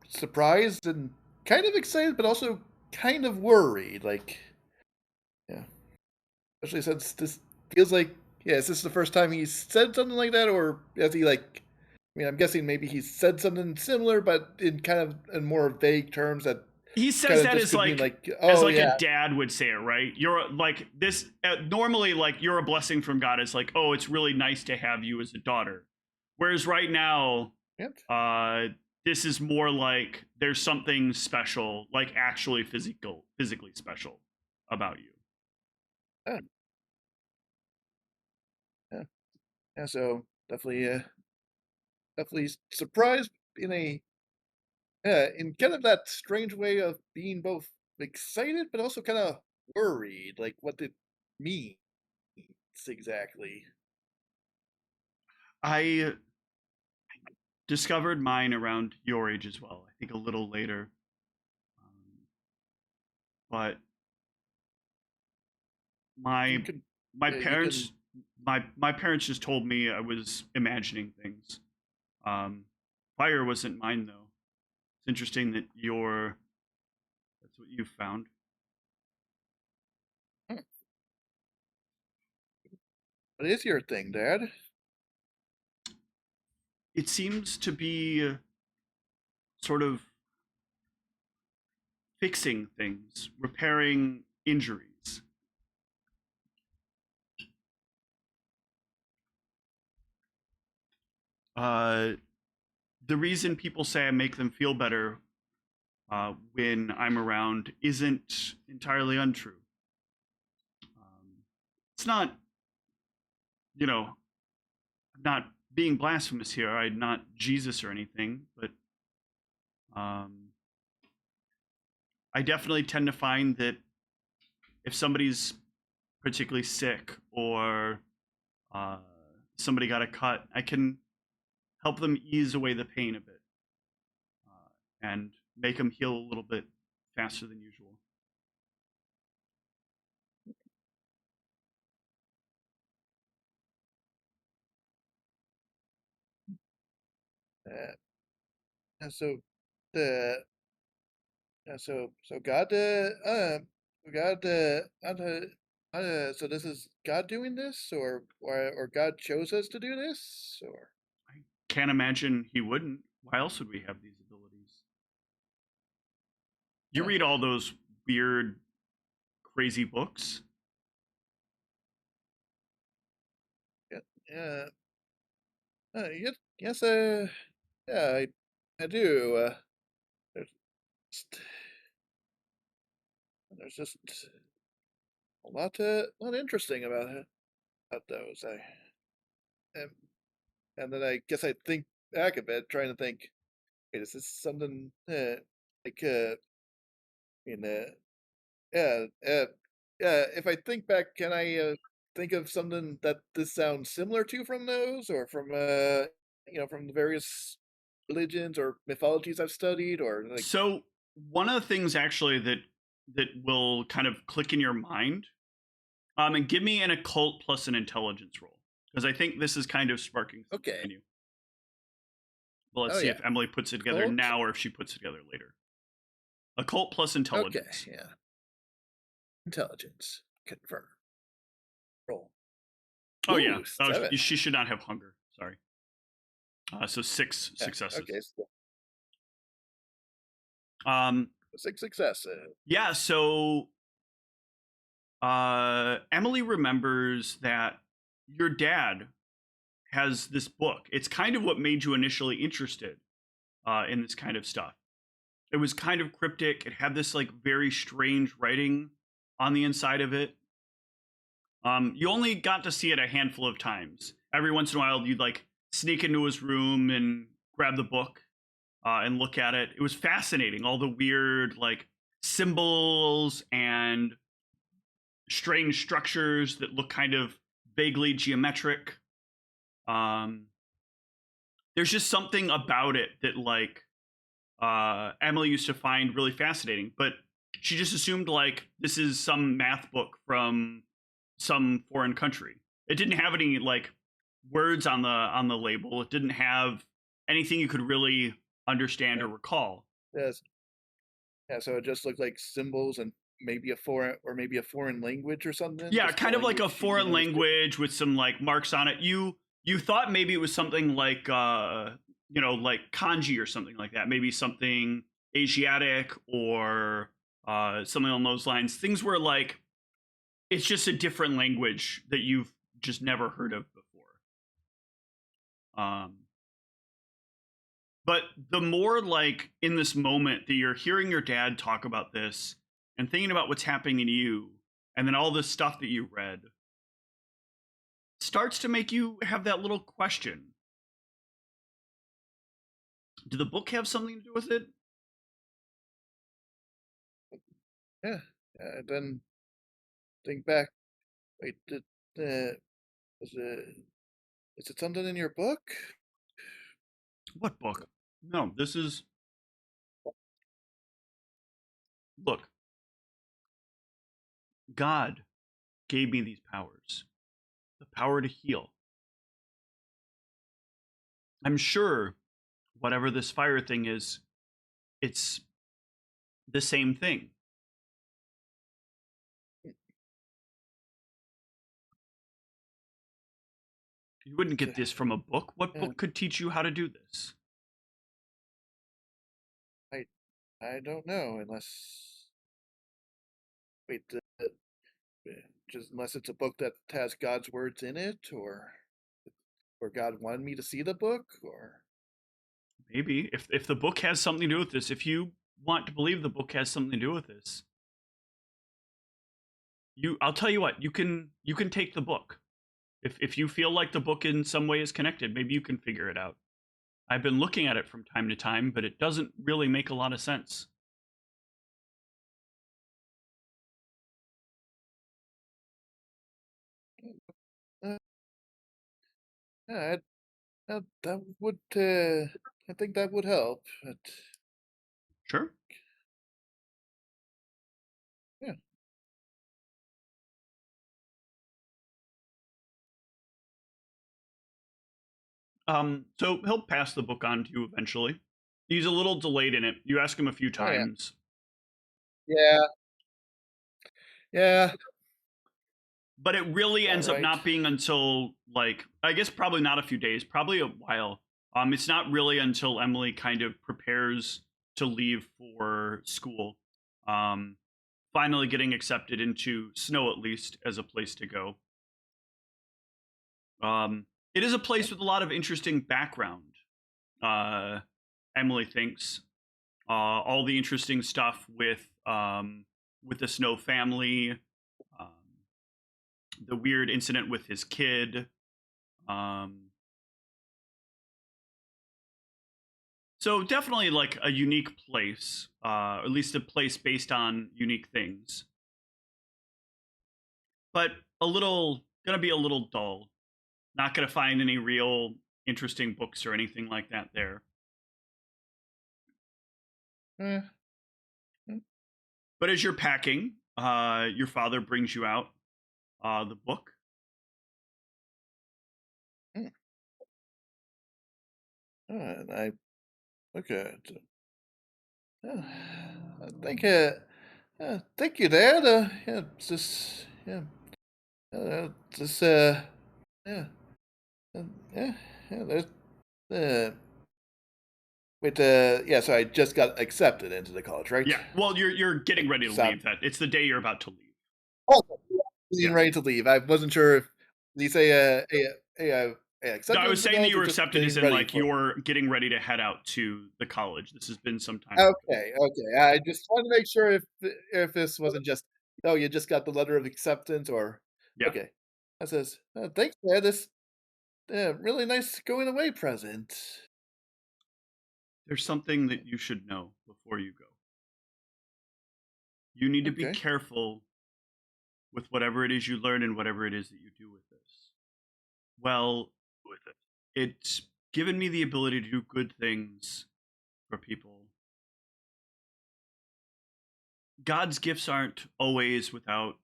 surprised and kind of excited, but also kind of worried. Like, yeah, especially since this feels like, yeah, is this the first time he's said something like that, or has he like? I mean, I'm guessing maybe he's said something similar, but in kind of in more vague terms that He says kind of that just as could mean like, like, as oh like yeah, a dad would say it, right? You're like this normally, like you're a blessing from God. It's like, oh, it's really nice to have you as a daughter. Whereas right now, yeah. this is more like there's something special, like actually physically special about you. Yeah, yeah, yeah. So definitely surprised in a in kind of that strange way of being both excited but also kind of worried, like what it means exactly. I discovered mine around your age as well. I think a little later, but You my can, my you parents can. my parents just told me I was imagining things. Um, Fire wasn't mine though. It's interesting that that's what you found. Hmm, what is your thing, Dad? It seems to be sort of fixing things, repairing injuries. Uh, the reason people say I make them feel better when I'm around isn't entirely untrue. It's not, you know, I'm not being blasphemous here. I'm not Jesus or anything, but I definitely tend to find that if somebody's particularly sick or uh, somebody got a cut, I can help them ease away the pain a bit and make them heal a little bit faster than usual. Uh, and so the so God God so this is God doing this, or God chose us to do this, or I can't imagine he wouldn't. Why else would we have these abilities? You uh, read all those weird, crazy books. yeah, yeah, yes, yes, yeah, I do. There's just, there's just a lot interesting about those. And, and then I guess I think back a bit, trying to think, wait, is this something like in yeah, yeah? If I think back, can I think of something that this sounds similar to from those, or from from the various religions or mythologies I've studied, or like So one of the things actually that will kind of click in your mind, and give me an occult plus an intelligence roll because I think this is kind of sparking something okay, in you. Well, let's oh see yeah, if Emily puts it together cult, now or if she puts it together later. Occult plus okay, intelligence. yeah, intelligence, confirm, roll. Oh yeah, Ooh, 7. she should not have hunger. Sorry. So 6 Yeah, successes. okay, so Um, 6 successes. yeah. So Emily remembers that your dad has this book. It's kind of what made you initially interested in this kind of stuff. It was kind of cryptic. It had this like very strange writing on the inside of it. You only got to see it a handful of times. Every once in a while, you'd like sneak into his room and grab the book. and look at it. It was fascinating. All the weird like symbols and strange structures that look kind of vaguely geometric. There's just something about it that like Emily used to find really fascinating, but she just assumed like this is some math book from some foreign country. It didn't have any like words on the label. It didn't have anything you could really understand or recall. Yes. Yeah, so it just looked like symbols and maybe a foreign language or something. Yeah, just kind of like a language she foreign didn't understand. language with some like marks on it. You thought maybe it was something like like kanji or something like that. Maybe something Asiatic or something along those lines. Things where like it's just a different language that you've just never heard of before. But the more like in this moment that you're hearing your dad talk about this and thinking about what's happening to you, and then all this stuff that you read starts to make you have that little question. Did the book have something to do with it? Yeah. Then think back. Wait, is it something in your book? What book? No, this is. Look, God gave me these powers, the power to heal. I'm sure whatever this fire thing is, it's the same thing. You wouldn't get this from a book. What book could teach you how to do this? I don't know, unless wait, just unless it's a book that has God's words in it, or God wanted me to see the book, or Maybe if the book has something to do with this, if you want to believe the book has something to do with this, I'll tell you what, you can take the book. If you feel like the book in some way is connected, maybe you can figure it out. I've been looking at it from time to time, but it doesn't really make a lot of sense. yeah, that would I think that would help. But Sure. yeah. So he'll pass the book on to you eventually. He's a little delayed in it. You ask him a few times. Yeah. Yeah. But it really ends up Right. not being until like I guess probably not a few days, probably a while. It's not really until Emily kind of prepares to leave for school. Finally getting accepted into Snow at least as a place to go. It is a place with a lot of interesting background. Emily thinks all the interesting stuff with the Snow family, the weird incident with his kid. So definitely like a unique place, or at least a place based on unique things. But gonna be a little dull. Not gonna find any real interesting books or anything like that there. But as you're packing, your father brings you out the book. And I look at it. Thank you, Dad. Yeah, it's just just yeah, yeah, yeah. There's wait, yeah. So I just got accepted into the college, right? Yeah. Well, you're getting ready to leave. That it's the day you're about to leave. Oh, getting ready to leave. I wasn't sure if did you say accepted. No, I was saying that you were just accepted as in getting like ready for it? you're getting ready to head out to the college. This has been some time. Okay. I just wanted to make sure if this wasn't just you just got the letter of acceptance or Yeah. okay. That says thanks, Dad. This really nice going away present. There's something that you should know before you go. You need to be Okay. careful with whatever it is you learn and whatever it is that you do with this. Well, it's given me the ability to do good things for people. God's gifts aren't always without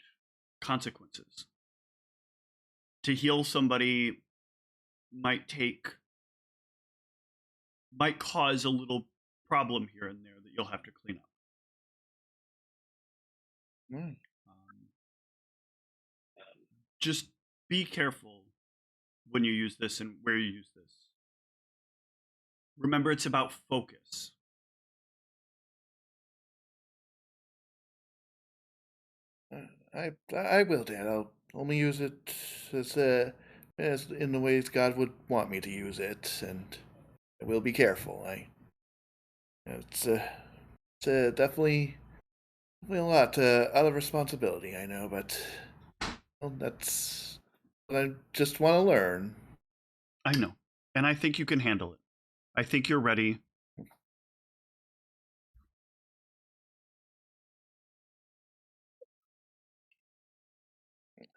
consequences. To heal somebody might cause a little problem here and there that you'll have to clean up. Mm. Just be careful when you use this and where you use this. Remember, it's about focus. I will, Dad. I'll only use it as in the ways God would want me to use it, and I will be careful. It's definitely a lot of responsibility, I know, but well, that's what I just want to learn. I know, and I think you can handle it. I think you're ready.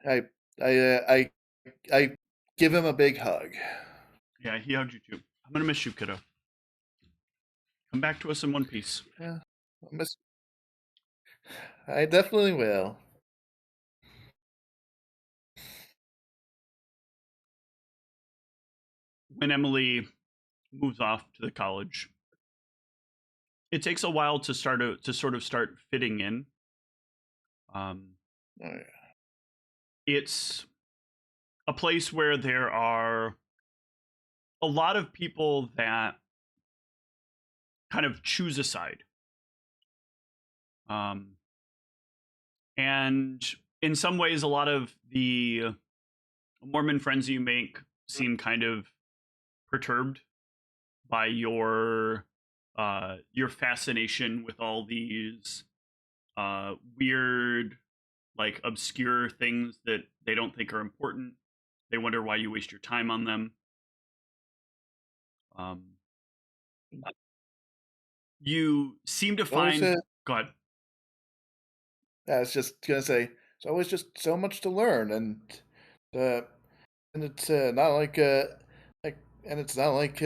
I give him a big hug. Yeah, he hugged you too. I'm gonna miss you, kiddo. Come back to us in one piece. Yeah, I definitely will. When Emily moves off to the college, it takes a while to sort of start fitting in. Oh, yeah. It's a place where there are a lot of people that kind of choose a side. And in some ways, a lot of the Mormon friends you make seem kind of perturbed by your fascination with all these weird, like, obscure things that they don't think are important. They wonder why you waste your time on them. You seem to find... Go ahead. I was just gonna say, it's always just so much to learn, and it's not like it's not like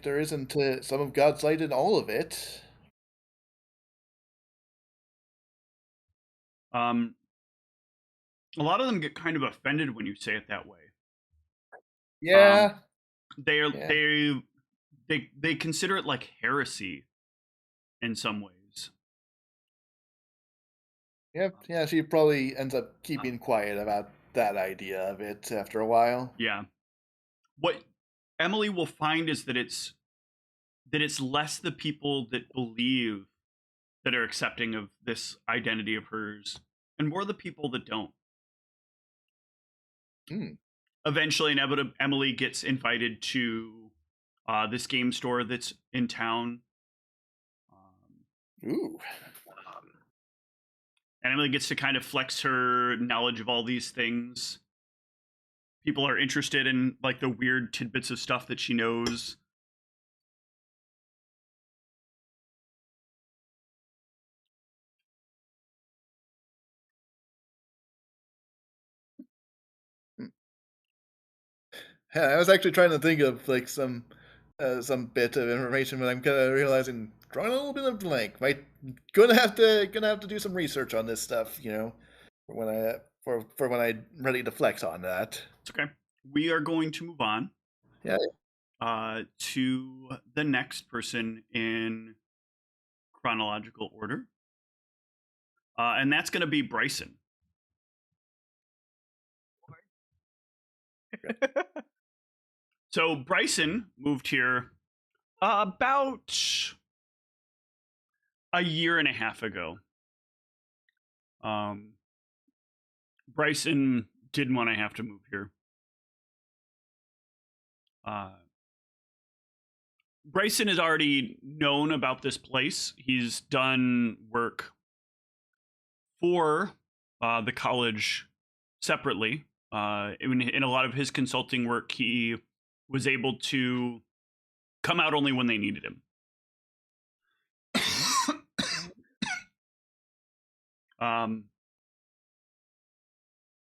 there isn't some of God's light in all of it. A lot of them get kind of offended when you say it that way. Yeah. They consider it like heresy in some ways. Yep. Yeah, she probably ends up keeping quiet about that idea of it after a while. Yeah. What Emily will find is that it's less the people that believe that are accepting of this identity of hers, and more the people that don't. Eventually, Emily gets invited to this game store that's in town. Ooh. And Emily gets to kind of flex her knowledge of all these things. People are interested in, like, the weird tidbits of stuff that she knows. Yeah, I was actually trying to think of like some bit of information, but I'm kind of realizing drawing a little bit of blank. Gonna have to do some research on this stuff, for when I'm ready to flex on that. It's okay. We are going to move on. Yeah. To the next person in chronological order, and that's going to be Bryson. So Bryson moved here about a year and a half ago. Bryson didn't want to have to move here. Bryson is already known about this place. He's done work for the college separately. In a lot of his consulting work, he was able to come out only when they needed him.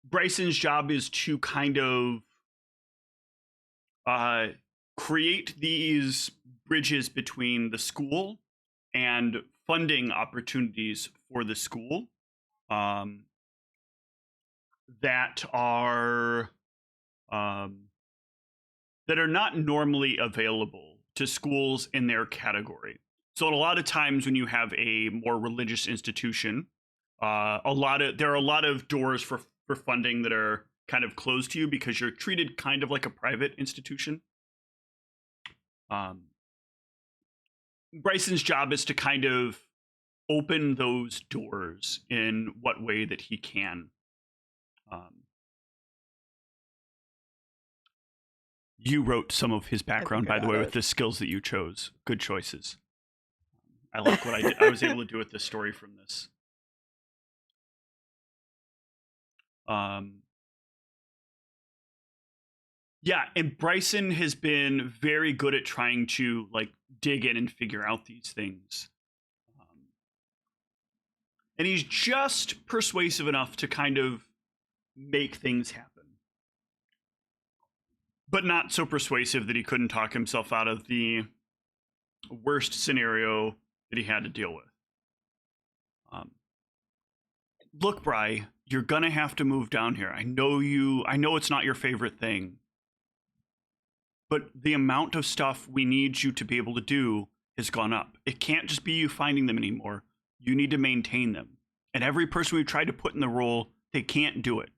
Bryson's job is to kind of create these bridges between the school and funding opportunities for the school that are not normally available to schools in their category. So a lot of times when you have a more religious institution, there are a lot of doors for funding that are kind of closed to you because you're treated kind of like a private institution. Bryson's job is to kind of open those doors in what way that he can. You wrote some of his background, by the way, with the skills that you chose. Good choices. I like what I was able to do with the story from this. Yeah, and Bryson has been very good at trying to like dig in and figure out these things. And he's just persuasive enough to kind of make things happen. But not so persuasive that he couldn't talk himself out of the worst scenario that he had to deal with. Look, Bry, you're gonna have to move down here. I know it's not your favorite thing. But the amount of stuff we need you to be able to do has gone up. It can't just be you finding them anymore. You need to maintain them. And every person we've tried to put in the role, they can't do it.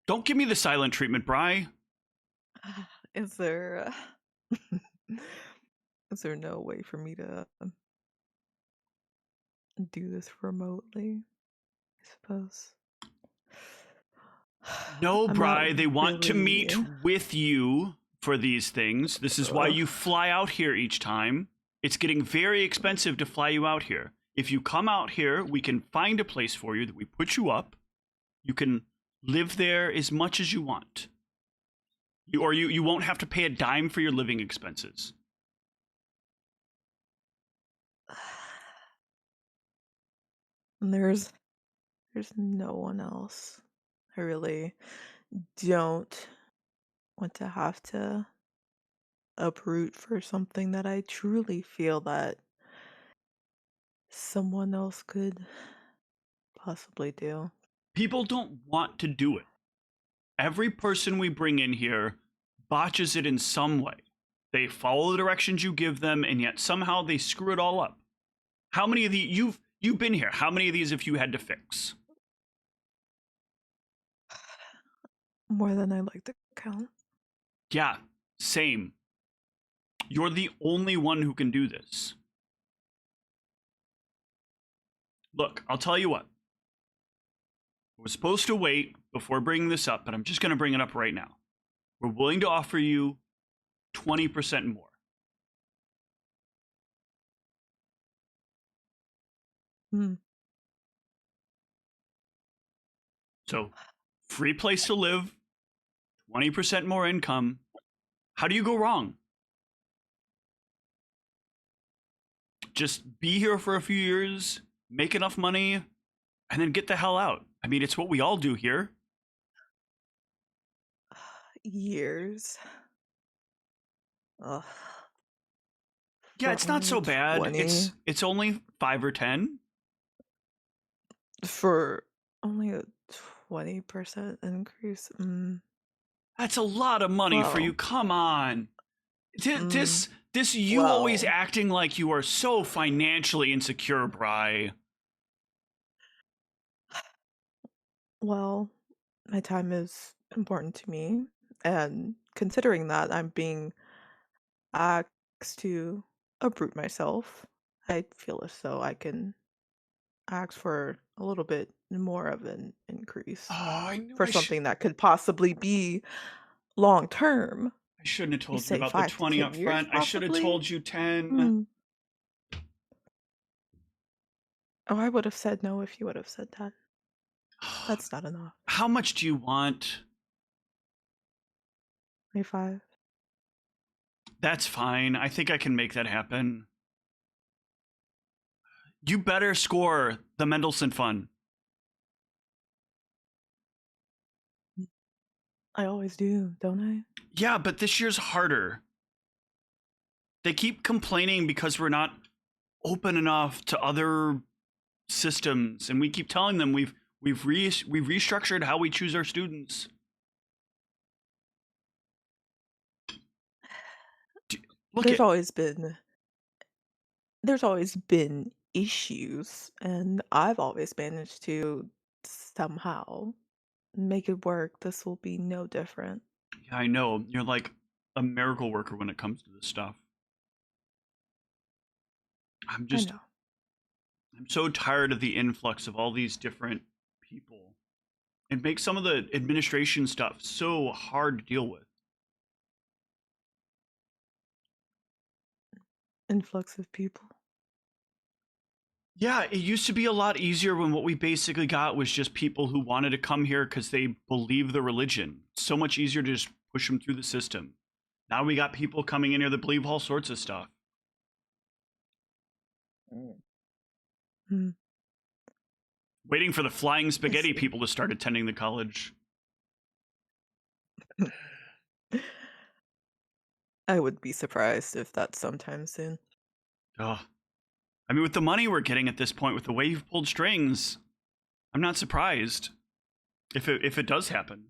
Don't give me the silent treatment, Bry. Is there is there no way for me to do this remotely? I suppose. No, I'm Bry, not they want to meet really- with you for these things. This is why you fly out here each time. It's getting very expensive to fly you out here. If you come out here, we can find a place for you that we put you up. You can live there as much as you want. You won't have to pay a dime for your living expenses. And there's no one else. I really don't want to have to uproot for something that I truly feel that someone else could possibly do. People don't want to do it. Every person we bring in here botches it in some way. They follow the directions you give them, and yet somehow they screw it all up. How many of these you've been here? How many of these have you had to fix? More than I like to count. Yeah, same. You're the only one who can do this. Look, I'll tell you what. I was supposed to wait before bringing this up, but I'm just going to bring it up right now. We're willing to offer you 20% more. So, free place to live, 20% more income. How do you go wrong? Just be here for a few years, make enough money, and then get the hell out. I mean, it's what we all do here. Years. Ugh. Yeah, it's not so bad. 20? It's only 5 or 10. For only a 20% increase. That's a lot of money for Well. you. Come on. This you always Well. acting like you are so financially insecure, Bry. Well, my time is important to me, and considering that I'm being asked to uproot myself, I feel as though I can ask for a little bit more of an increase Oh, I knew for something that could possibly be long term. I shouldn't have told you say about the 5 to 20 10 up years, front. I should have possibly? told you 10. Oh, I would have said no if you would have said that. That's not enough. How much do you want? 25. That's fine. I think I can make that happen. You better score the Mendelssohn Fund. I always do, don't I? Yeah, but this year's harder. They keep complaining because we're not open enough to other systems, and we keep telling them we've restructured how we choose our students. Look, There's always been issues, and I've always managed to somehow make it work. This will be no different. yeah, I know you're like a miracle worker when it comes to this stuff. I'm I know. so tired of the influx of all these different people. It makes some of the administration stuff so hard to deal with. Influx of people. Yeah, it used to be a lot easier when what we basically got was just people who wanted to come here because they believe the religion. So much easier to just push them through the system. Now we got people coming in here that believe all sorts of stuff. Hmm. Waiting for the flying spaghetti see. people to start attending the college. I would be surprised if that's sometime soon. Ugh. I mean, with the money we're getting at this point, with the way you've pulled strings, I'm not surprised if it does happen.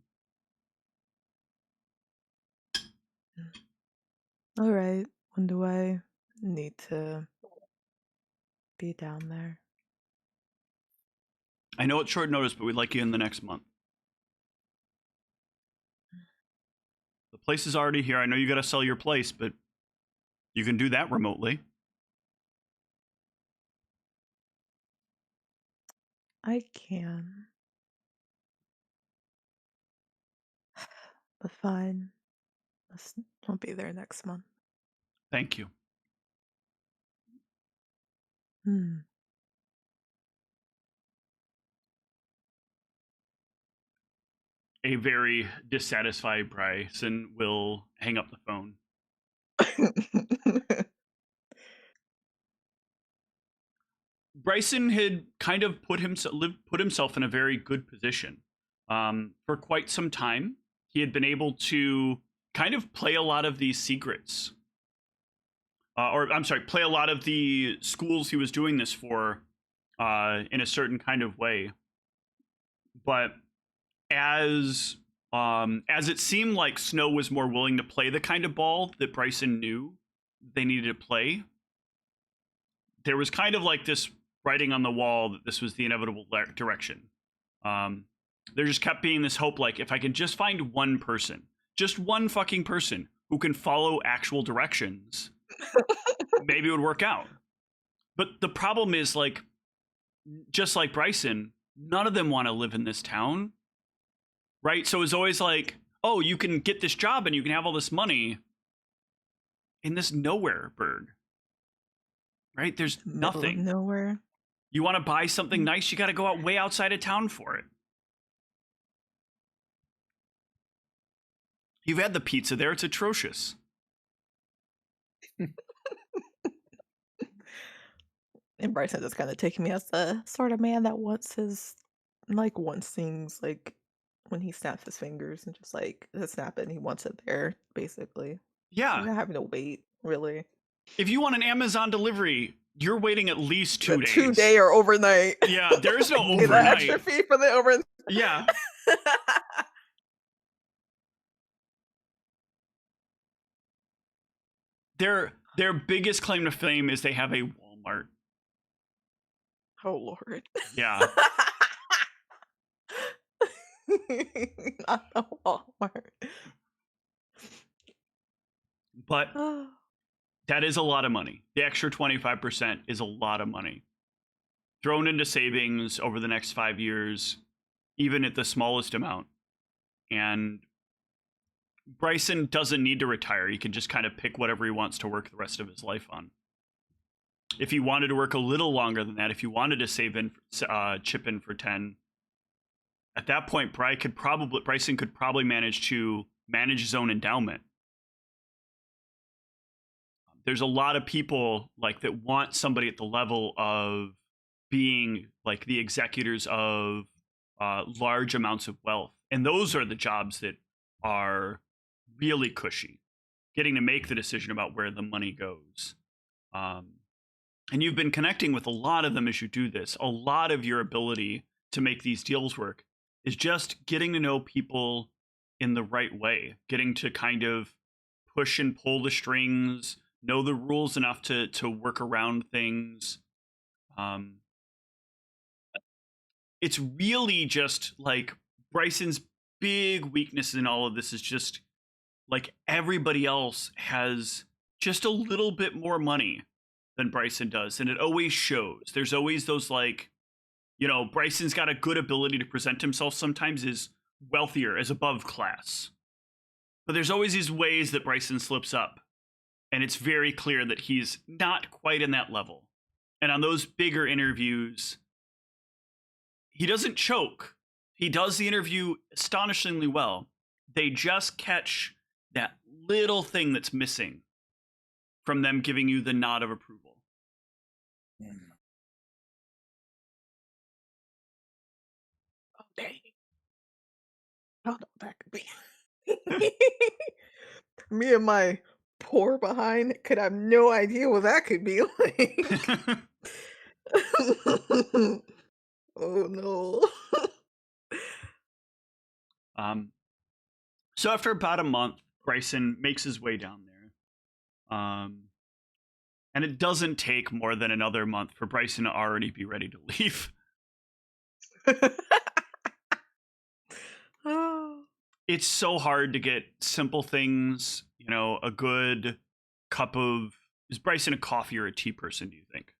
All right. When do I need to be down there? I know it's short notice, but we'd like you in the next month. The place is already here. I know you got to sell your place, but you can do that remotely. I can. But fine. I'll be there next month. Thank you. Hmm. A very dissatisfied Bryson will hang up the phone. Bryson had kind of put himself in a very good position. For quite some time, he had been able to kind of play a lot of these secrets. Play a lot of the schools he was doing this for in a certain kind of way. But as it seemed like Snow was more willing to play the kind of ball that Bryson knew they needed to play, there was kind of like this writing on the wall that this was the inevitable direction. There just kept being this hope, like, if I can just find one person, just one fucking person who can follow actual directions, maybe it would work out. But the problem is, like, just like Bryson, none of them want to live in this town, right? So it's always like, oh, you can get this job and you can have all this money in this nowhere burg, right? There's nothing. Nowhere. You want to buy something nice, you got to go out way outside of town for it. You've had the pizza there. It's atrocious. And Bryson is kind of taking me as the sort of man that wants things like when he snaps his fingers and just like snap it and he wants it there, basically. Yeah. You're not having to wait, really. If you want an Amazon delivery, you're waiting at least 2 days. 2-day or overnight. Yeah, there is no Pay the overnight. extra fee for the overnight. Yeah. Their biggest claim to fame is they have a Walmart. Oh Lord. Yeah. Not the Walmart. But that is a lot of money. The extra 25% is a lot of money. Thrown into savings over the next 5 years, even at the smallest amount. And Bryson doesn't need to retire. He can just kind of pick whatever he wants to work the rest of his life on. If he wanted to work a little longer than that, if he wanted to save in, chip in for 10, at that point, Bryson could probably manage to manage his own endowment. There's a lot of people like that want somebody at the level of being like the executors of large amounts of wealth. And those are the jobs that are really cushy, getting to make the decision about where the money goes. And you've been connecting with a lot of them as you do this. A lot of your ability to make these deals work is just getting to know people in the right way, getting to kind of push and pull the strings, know the rules enough to work around things. It's really just like Bryson's big weakness in all of this is just like everybody else has just a little bit more money than Bryson does, and it always shows. There's always those like, you know, Bryson's got a good ability to present himself sometimes as wealthier, as above class. But there's always these ways that Bryson slips up, and it's very clear that he's not quite in that level. And on those bigger interviews, he doesn't choke. He does the interview astonishingly well. They just catch that little thing that's missing from them giving you the nod of approval. Oh, dang. I don't know what that could be. Me and my poor behind could have no idea what that could be like. Oh no. So after about a month, Bryson makes his way down there. And it doesn't take more than another month for Bryson to already be ready to leave. Oh. It's so hard to get simple things, you know, a good cup of... Is Bryson a coffee or a tea person, do you think?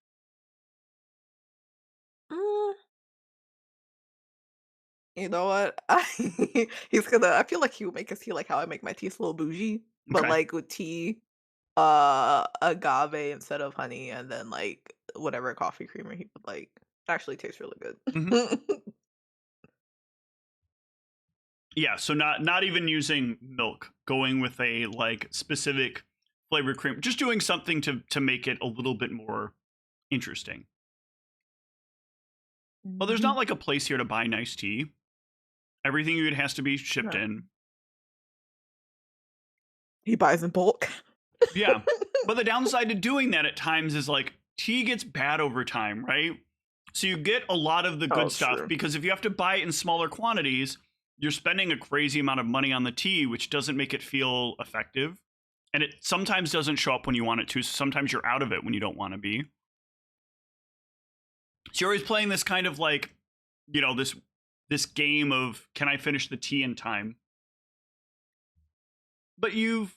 You know what? I feel like he would make us feel like how I make my tea a little bougie, but Okay. like with tea, agave instead of honey, and then like whatever coffee creamer he would like. Actually tastes really good. Yeah, so not even using milk, going with a like specific flavored cream, just doing something to make it a little bit more interesting. Well, there's not like a place here to buy nice tea. Everything you get has to be shipped in. He buys in bulk. Yeah, but the downside to doing that at times is like tea gets bad over time, right? So you get a lot of the good stuff True. because if you have to buy it in smaller quantities, you're spending a crazy amount of money on the tea, which doesn't make it feel effective. And it sometimes doesn't show up when you want it to. So sometimes you're out of it when you don't want to be. So you're always playing this kind of like, you know, this game of, can I finish the tea in time? But you've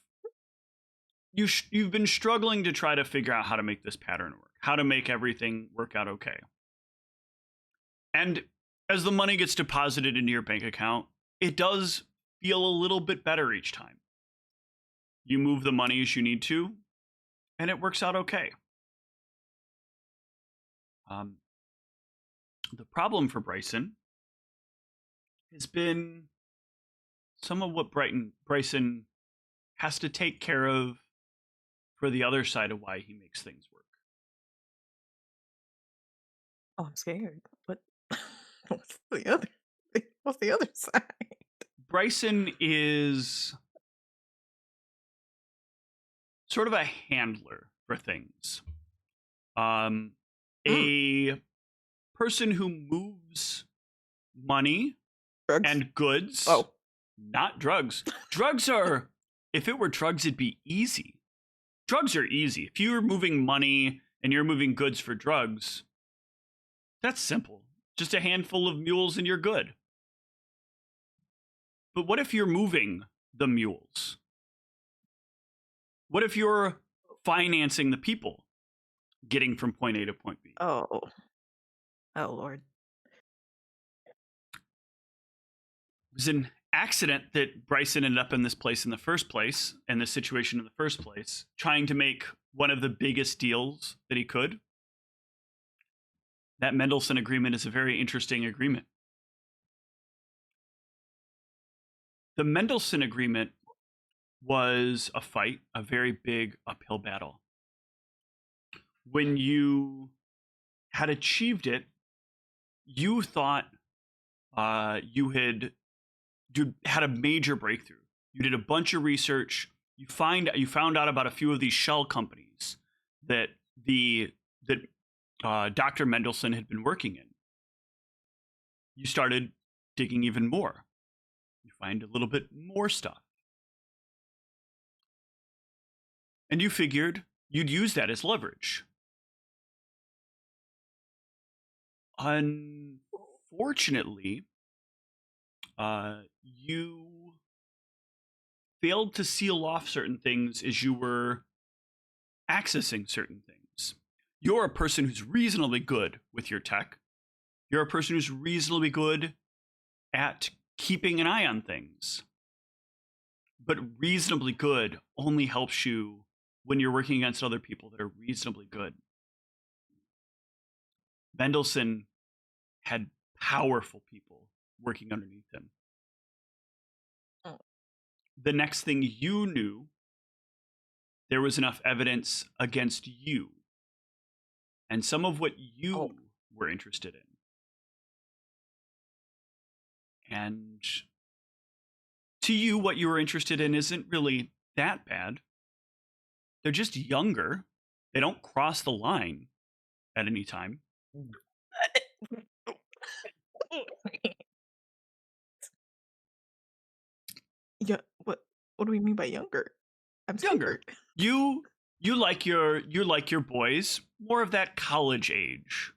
been struggling to try to figure out how to make this pattern work, how to make everything work out okay. And as the money gets deposited into your bank account, it does feel a little bit better each time. You move the money as you need to, and it works out okay. The problem for Bryson has been some of what Bryson has to take care of for the other side of why he makes things work. Oh, I'm scared. What's the other side? Bryson is sort of a handler for things. A person who moves money Drugs? and goods. Oh. Not drugs. Drugs are, if it were drugs, it'd be easy. Drugs are easy. If you're moving money and you're moving goods for drugs, that's simple. Just a handful of mules and you're good. But what if you're moving the mules? What if you're financing the people getting from point A to point B? Oh. Oh, Lord. It was an accident that Bryson ended up in this place in the first place, and this situation in the first place, trying to make one of the biggest deals that he could. That Mendelsohn agreement is a very interesting agreement. The Mendelssohn Agreement was a fight, a very big uphill battle. When you had achieved it, you thought you had a major breakthrough. You did a bunch of research. You found out about a few of these shell companies that Dr. Mendelssohn had been working in. You started digging even more. You find a little bit more stuff. And you figured you'd use that as leverage. Unfortunately, you failed to seal off certain things as you were accessing certain things. You're a person who's reasonably good with your tech. You're a person who's reasonably good at keeping an eye on things. But reasonably good only helps you when you're working against other people that are reasonably good. Mendelssohn had powerful people working underneath him. Oh. The next thing you knew, there was enough evidence against you and some of what you were interested in. And to you, what you were interested in isn't really that bad. They're just younger. They don't cross the line at any time. Yeah, what do we mean by younger? I'm Younger. scared. You like your boys more of that college age.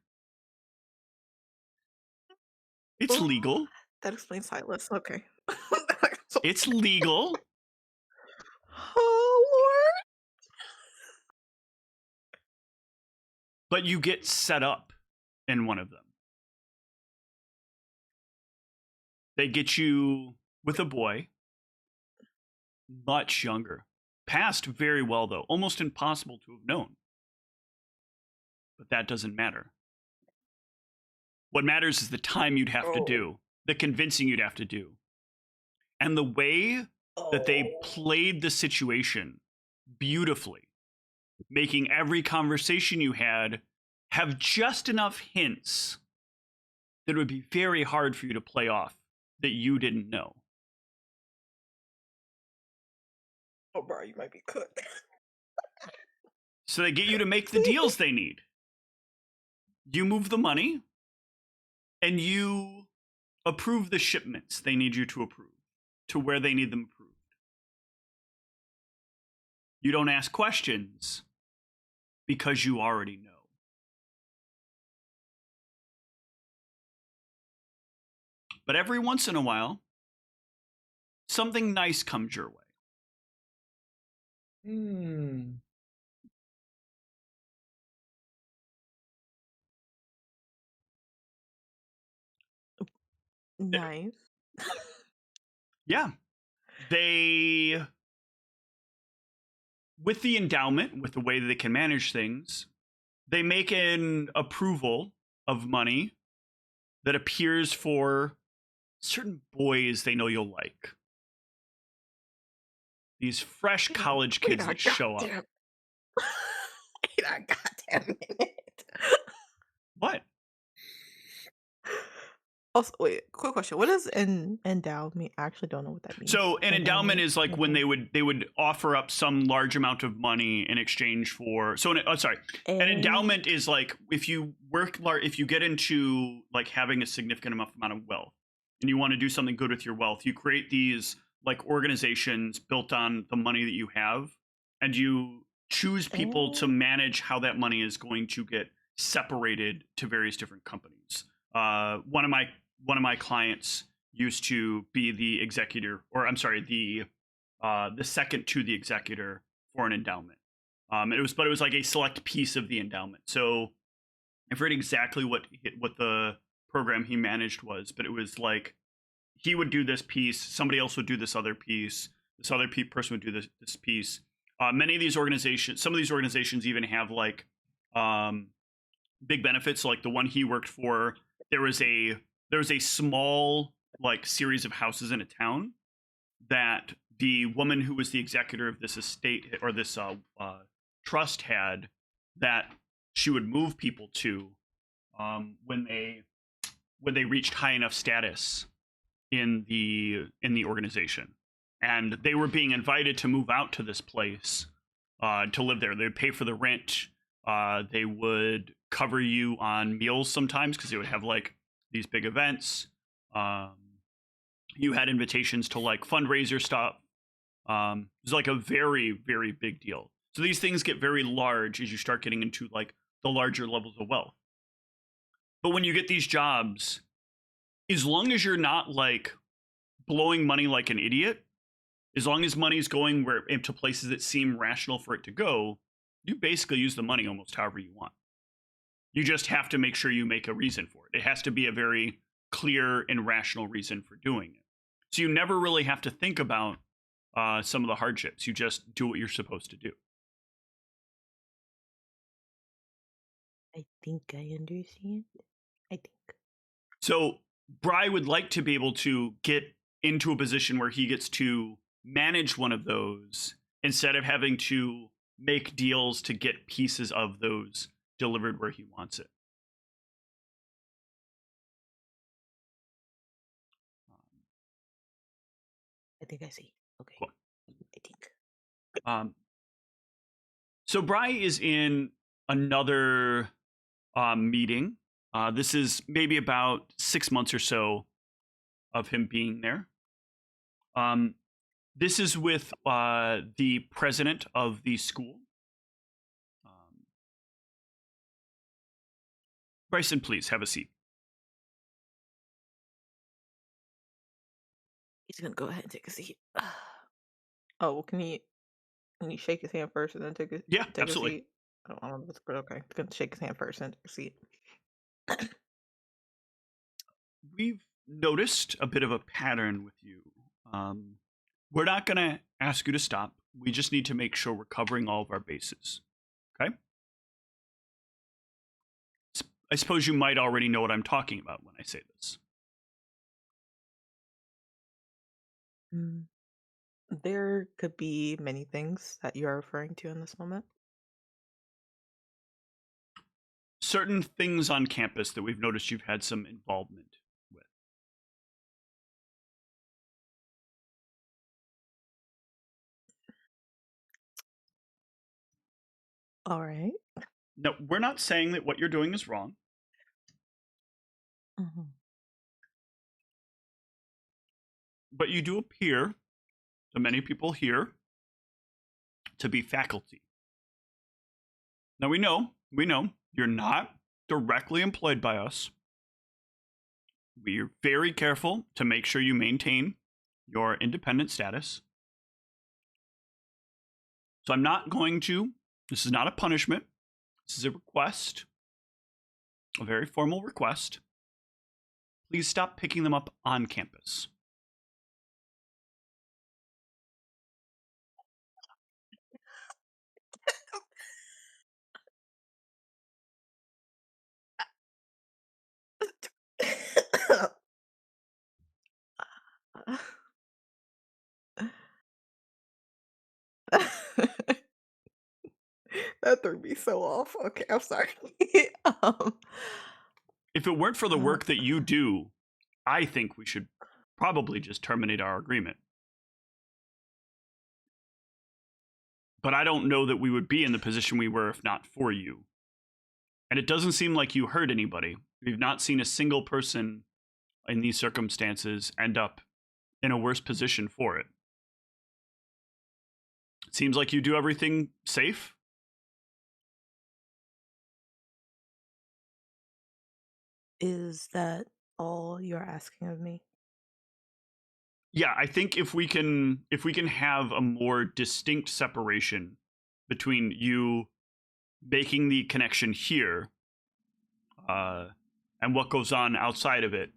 It's Oh, legal. that explains Silas. Okay. It's legal. Oh But you get set up in one of them. They get you with a boy, much younger. Passed very well, though. Almost impossible to have known. But that doesn't matter. What matters is the time you'd have to do, the convincing you'd have to do. And the way that they played the situation beautifully, making every conversation you had have just enough hints that it would be very hard for you to play off that you didn't know. Oh, bro, you might be cooked. So they get you to make the deals they need. You move the money, and you approve the shipments they need you to approve to where they need them approved. You don't ask questions because you already know. But every once in a while, something nice comes your way. Nice. Yeah. They, with the endowment, with the way that they can manage things, they make an approval of money that appears for certain boys they know you'll like. These fresh college kids that show up. Wait a goddamn minute. What? Also, wait, quick question. What does endow mean? I actually don't know what that means. So an endowment is like when they would offer up some large amount of money in exchange for. So an endowment is like if you get into like having a significant amount of wealth and you want to do something good with your wealth, you create these like organizations built on the money that you have, and you choose people to manage how that money is going to get separated to various different companies. One of my clients used to be the executor, or I'm sorry, the second to the executor for an endowment. It was like a select piece of the endowment. So I forget exactly what the program he managed was, but it was like he would do this piece, somebody else would do this other piece, this other person would do this piece. Many of these organizations, some of these organizations even have like big benefits. Like the one he worked for, there was a small like series of houses in a town that the woman who was the executor of this estate or this trust had, that she would move people to when they reached high enough status in the organization, and they were being invited to move out to this place to live there. They'd pay for the rent. They would cover you on meals sometimes because they would have like these big events. You had invitations to like fundraiser stuff. It was like a very, very big deal. So these things get very large as you start getting into like the larger levels of wealth. But when you get these jobs, as long as you're not like blowing money like an idiot, as long as money's going into places that seem rational for it to go, you basically use the money almost however you want. You just have to make sure you make a reason for it. It has to be a very clear and rational reason for doing it. So you never really have to think about some of the hardships. You just do what you're supposed to do. I think I understand. I think. So Bry would like to be able to get into a position where he gets to manage one of those instead of having to make deals to get pieces of those delivered where he wants it. I think I see. Okay. Cool. I think. So Bry is in another meeting. This is maybe about 6 months or so of him being there. This is with the president of the school. Bryson, please have a seat. He's gonna go ahead and take a seat. Oh, well, can you shake his hand first and then take a Absolutely. seat? I don't know what's good. Okay, gonna shake his hand first and take a seat. We've noticed a bit of a pattern with you. We're not going to ask you to stop. We just need to make sure we're covering all of our bases. Okay? I suppose you might already know what I'm talking about when I say this. There could be many things that you are referring to in this moment. Certain things on campus that we've noticed you've had some involvement with. All right. No, we're not saying that what you're doing is wrong. Mm-hmm. But you do appear to many people here to be faculty. Now we know you're not directly employed by us. We're very careful to make sure you maintain your independent status. So I'm not going to, this is not a punishment. This is a request, a very formal request. Please stop picking them up on campus. That threw me so off. Okay, I'm sorry. If it weren't for the work that you do, I think we should probably just terminate our agreement. But I don't know that we would be in the position we were if not for you. And it doesn't seem like you hurt anybody. We've not seen a single person in these circumstances end up in a worse position for it. It seems like you do everything safe. Is that all you're asking of me? Yeah, I think if we can have a more distinct separation between you making the connection here and what goes on outside of it,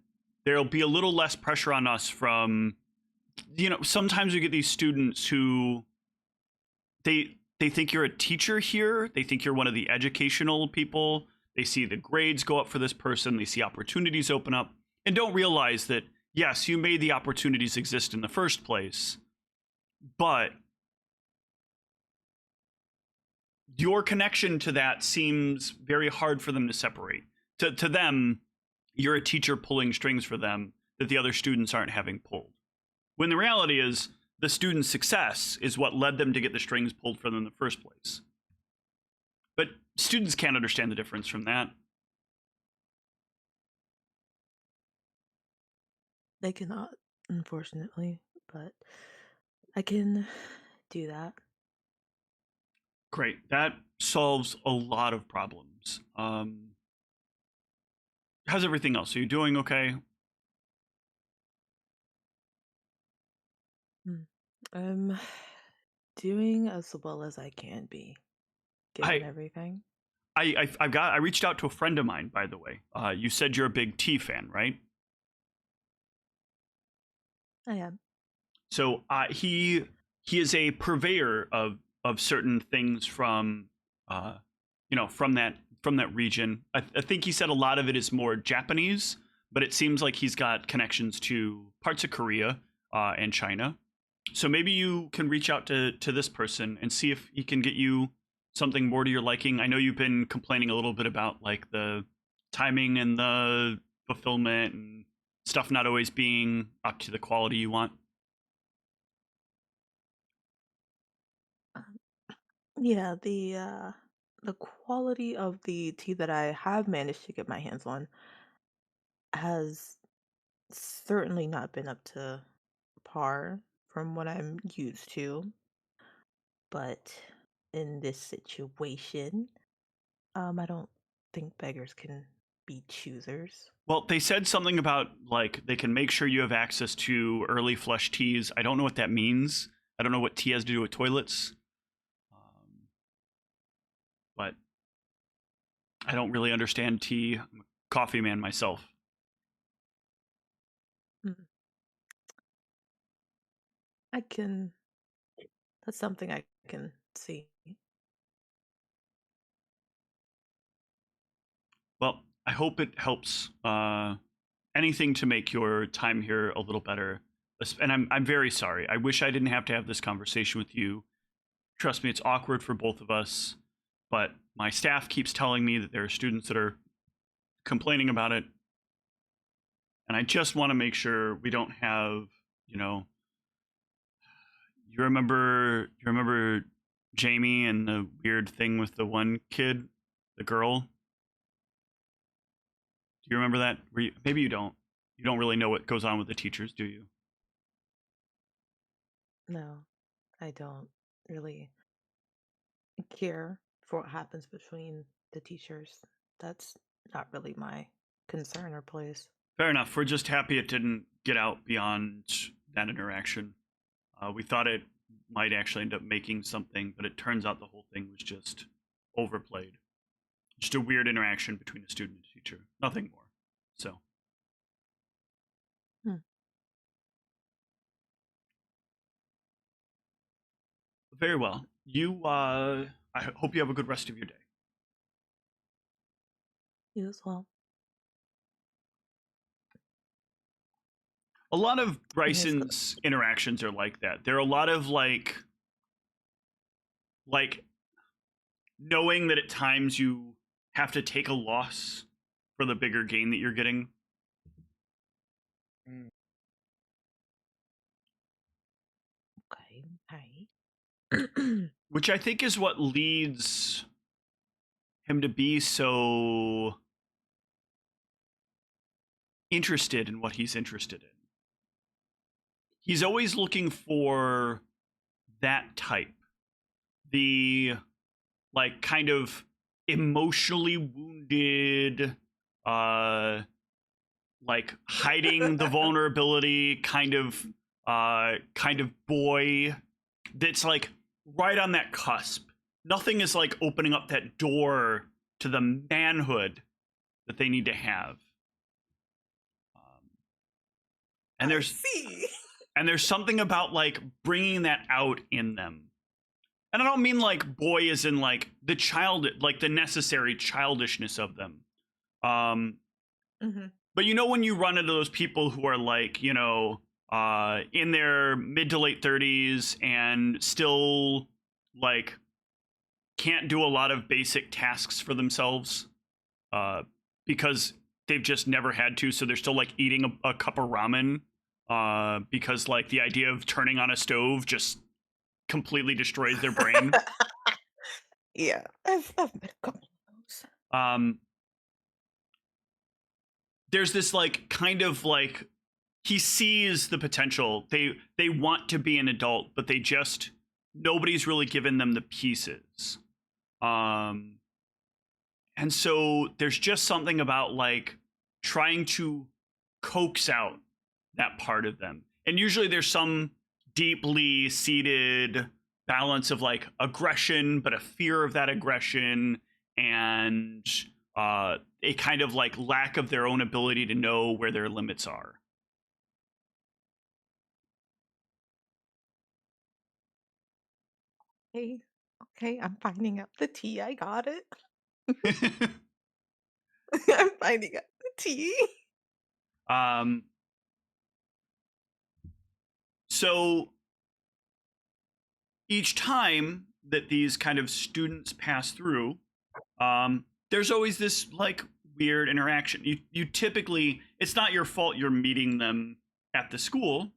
there'll be a little less pressure on us from, sometimes we get these students who they think you're a teacher here, they think you're one of the educational people, they see the grades go up for this person, they see opportunities open up, and don't realize that yes, you made the opportunities exist in the first place, but your connection to that seems very hard for them to separate. To them, you're a teacher pulling strings for them that the other students aren't having pulled. When the reality is, the student's success is what led them to get the strings pulled for them in the first place. But students can't understand the difference from that. They cannot, unfortunately, but I can do that. Great. That solves a lot of problems. How's everything else? Are you doing okay? I'm doing as well as I can be, given everything. I reached out to a friend of mine, by the way. You said you're a big tea fan, right? I am. So he is a purveyor of certain things from from that region. I think he said a lot of it is more Japanese, but it seems like he's got connections to parts of Korea and China. So maybe you can reach out to this person and see if he can get you something more to your liking. I know you've been complaining a little bit about like the timing and the fulfillment and stuff not always being up to the quality you want. Yeah, the quality of the tea that I have managed to get my hands on has certainly not been up to par from what I'm used to. But in this situation, I don't think beggars can be choosers. Well, they said something about like they can make sure you have access to early flush teas. I don't know what that means. I don't know what tea has to do with toilets. But I don't really understand tea. I'm a coffee man myself. That's something I can see. Well, I hope it helps. Anything to make your time here a little better. And I'm very sorry. I wish I didn't have to have this conversation with you. Trust me, it's awkward for both of us. But my staff keeps telling me that there are students that are complaining about it. And I just want to make sure we don't have, you remember Jamie and the weird thing with the one kid, the girl? Do you remember that? Maybe you don't. You don't really know what goes on with the teachers, do you? No, I don't really care for what happens between the teachers. That's not really my concern or place. Fair enough. We're just happy it didn't get out beyond that interaction. We thought it might actually end up making something, but it turns out the whole thing was just overplayed. Just a weird interaction between a student and a teacher. Nothing more. So. Very well. I hope you have a good rest of your day. You as well. A lot of Bryson's interactions are like that. There are a lot of like knowing that at times you have to take a loss for the bigger gain that you're getting. Okay. Which I think is what leads him to be so interested in what he's interested in. He's always looking for that type. The like kind of emotionally wounded, like hiding the vulnerability kind of boy that's like right on that cusp. Nothing is like opening up that door to the manhood that they need to have. And there's something about like bringing that out in them. And I don't mean like boy as in like the child, like the necessary childishness of them. But you know when you run into those people who are like, you know, in their mid to late 30s and still like can't do a lot of basic tasks for themselves because they've just never had to, so they're still like eating a cup of ramen because like the idea of turning on a stove just completely destroys their brain. Yeah, I've met a couple of those. There's this like kind of like he sees the potential. They want to be an adult, but they just nobody's really given them the pieces. And so there's just something about like trying to coax out that part of them. And usually there's some deeply seated balance of like aggression, but a fear of that aggression and a kind of like lack of their own ability to know where their limits are. Okay, I'm finding out the tea. I got it. I'm finding out the tea. So each time that these kind of students pass through, there's always this like weird interaction. You typically, it's not your fault you're meeting them at the school.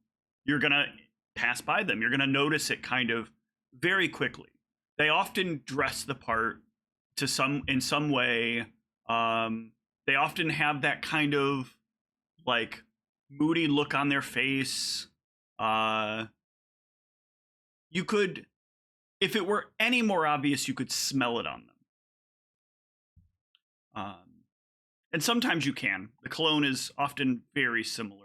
You're gonna pass by them. You're gonna notice it kind of very quickly. They often dress the part in some way. They often have that kind of like moody look on their face. You could, if it were any more obvious, you could smell it on them. And sometimes you can. The cologne is often very similar.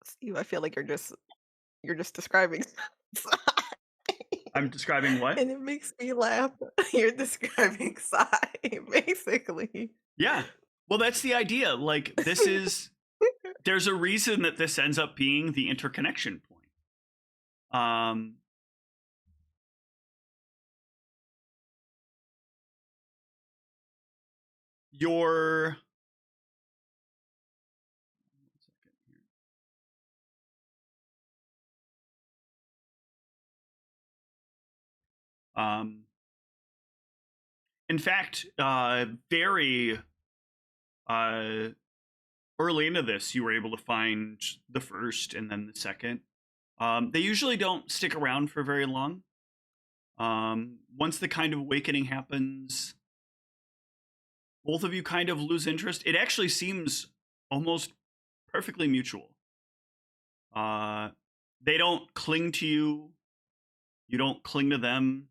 Steve, I feel like you're just describing I'm describing what? and it makes me laugh. You're describing Psy, basically. Yeah. Well, that's the idea. Like, this is, there's a reason that this ends up being the interconnection point. Your in fact, very early into this, you were able to find the first and then the second. They usually don't stick around for very long. Once the kind of awakening happens, both of you kind of lose interest. It actually seems almost perfectly mutual. They don't cling to you. You don't cling to them.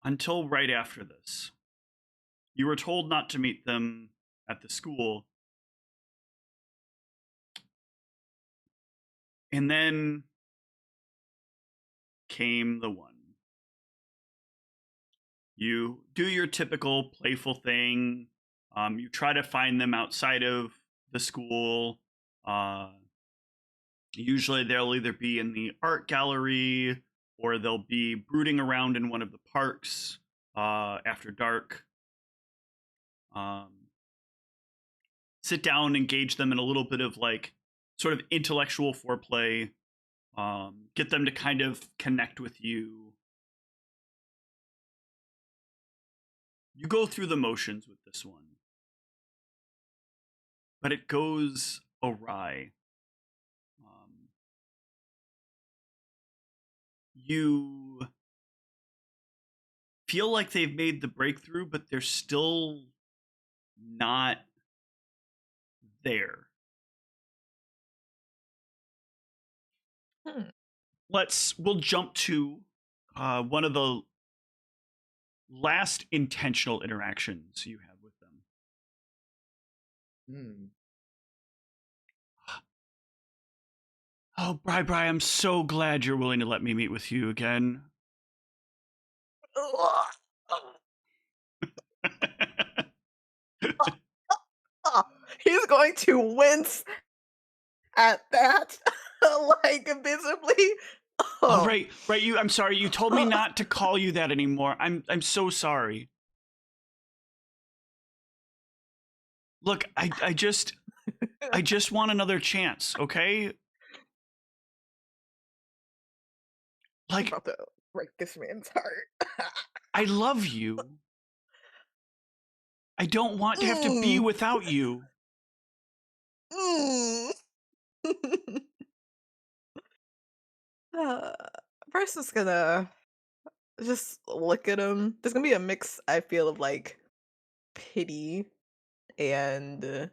Until right after this. You were told not to meet them at the school. And then came the one. You do your typical playful thing. You try to find them outside of the school. Usually they'll either be in the art gallery or they'll be brooding around in one of the parks after dark. Sit down, engage them in a little bit of like sort of intellectual foreplay. Get them to kind of connect with you. You go through the motions with this one, but it goes awry. You feel like they've made the breakthrough, but they're still not there. We'll jump to one of the last intentional interactions you have with them. Oh, Bri, I'm so glad you're willing to let me meet with you again. He's going to wince at that, like visibly. Oh, right. I'm sorry. You told me not to call you that anymore. I'm so sorry. Look, I just want another chance, okay? I'm Like, about to break this man's heart. I love you. I don't want to have to be without you. First is gonna just look at him. There's gonna be a mix, I feel, of like pity and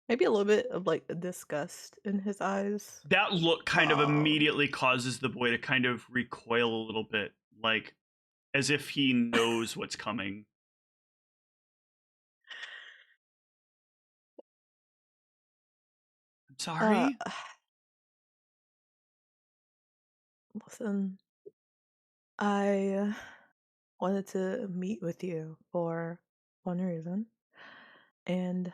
maybe a little bit of like disgust in his eyes. That look kind of immediately causes the boy to kind of recoil a little bit, like as if he knows what's coming. I'm sorry. Listen, I wanted to meet with you for one reason, and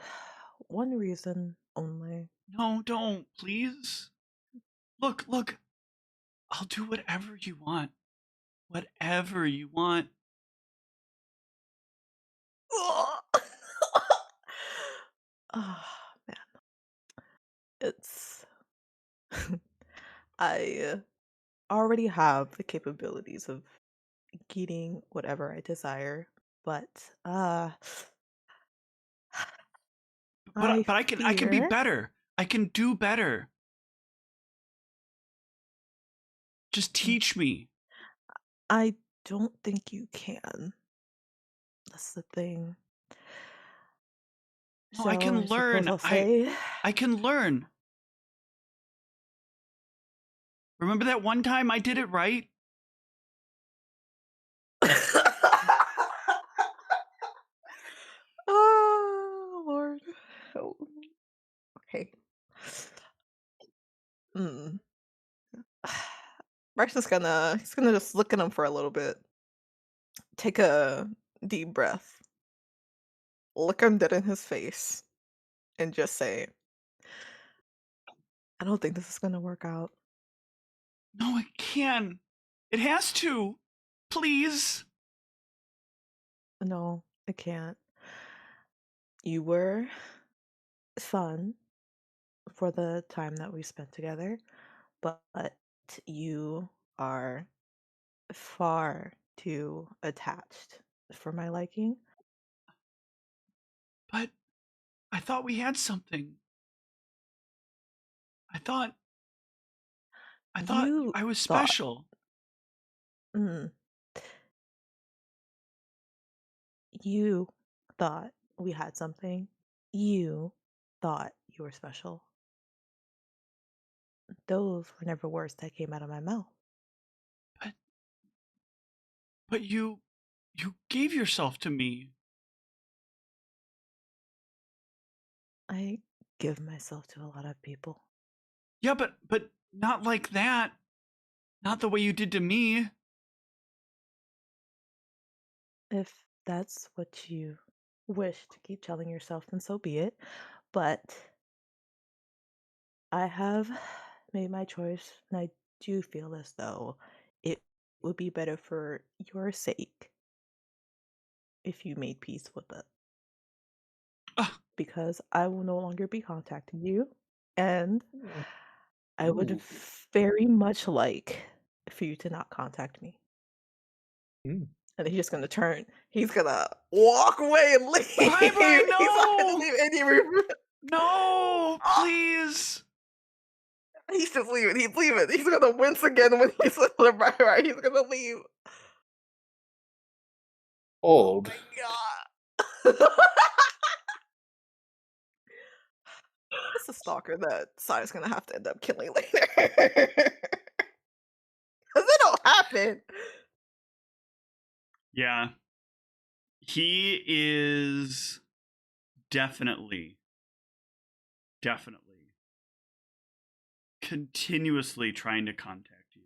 one reason only. No, don't, please. Look. I'll do whatever you want. Whatever you want. Oh, man. It's I already have the capabilities of getting whatever I desire, but But I can be fear better. I can do better. Just teach me. I don't think you can. That's the thing. No, I can suppose learn. I'll say I can learn. Remember that one time I did it right? Oh, Lord. Oh, okay. Marsha's he's gonna just look at him for a little bit. Take a deep breath. Look him dead in his face. And just say, I don't think this is gonna work out. No, it can. It has to. Please. No, it can't. You were fun for the time that we spent together, but you are far too attached for my liking. But I thought we had something. I thought You I was thought, special. mm, you thought we had something. You thought you were special. Those were never words that came out of my mouth. But you gave yourself to me. I give myself to a lot of people. Yeah, but not like that. Not the way you did to me. If that's what you wish to keep telling yourself, then so be it. But I have made my choice, and I do feel as though it would be better for your sake if you made peace with it. Because I will no longer be contacting you, and I would very much like for you to not contact me. And he's just gonna turn. He's gonna walk away and leave. Bye, He's not gonna no! leave any room. No, please. He's just leaving. He's leaving. He's gonna wince again when he's on the right. He's gonna leave. Old. God. It's a stalker that Sai's gonna have to end up killing later. Cause it don't happen. Yeah. He is definitely continuously trying to contact you.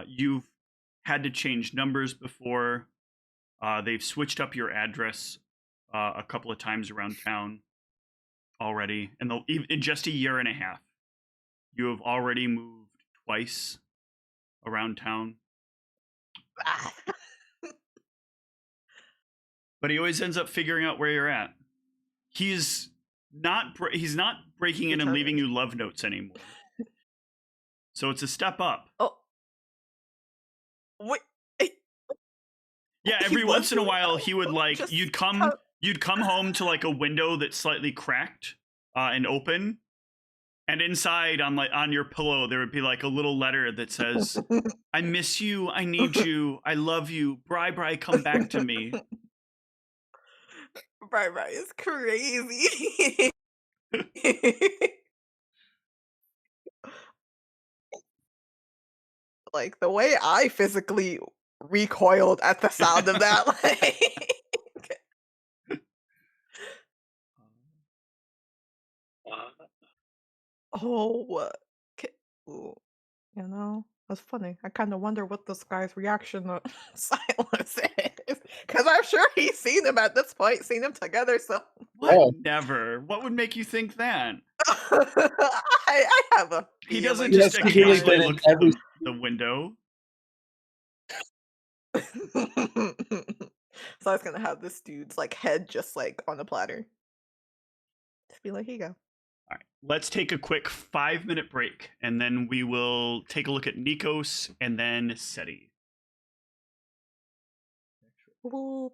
You've had to change numbers before. They've switched up your address a couple of times around town already. And in just a year and a half, you have already moved twice around town. But he always ends up figuring out where you're at. He's not breaking in and leaving you love notes anymore. So it's a step up. Oh. Wait. Yeah, every once in a while he would like you'd come home to like a window that's slightly cracked and open, and inside on your pillow there would be like a little letter that says, "I miss you, I need you, I love you, Bri, come back to me." Bri is crazy. Like the way I physically recoiled at the sound of that, like oh, ooh, that's funny. I kind of wonder what this guy's reaction to silence is, because I'm sure he's seen them at this point, seen them together. So What? Oh. Never. What would make you think that? I have a. He doesn't feeling just that Yes, occasionally been in look through every- the window. So I was gonna have this dude's like head just like on a platter. Just be like, here you go. All right, let's take a quick 5-minute break, and then we will take a look at Nikos and then Seti. Boop.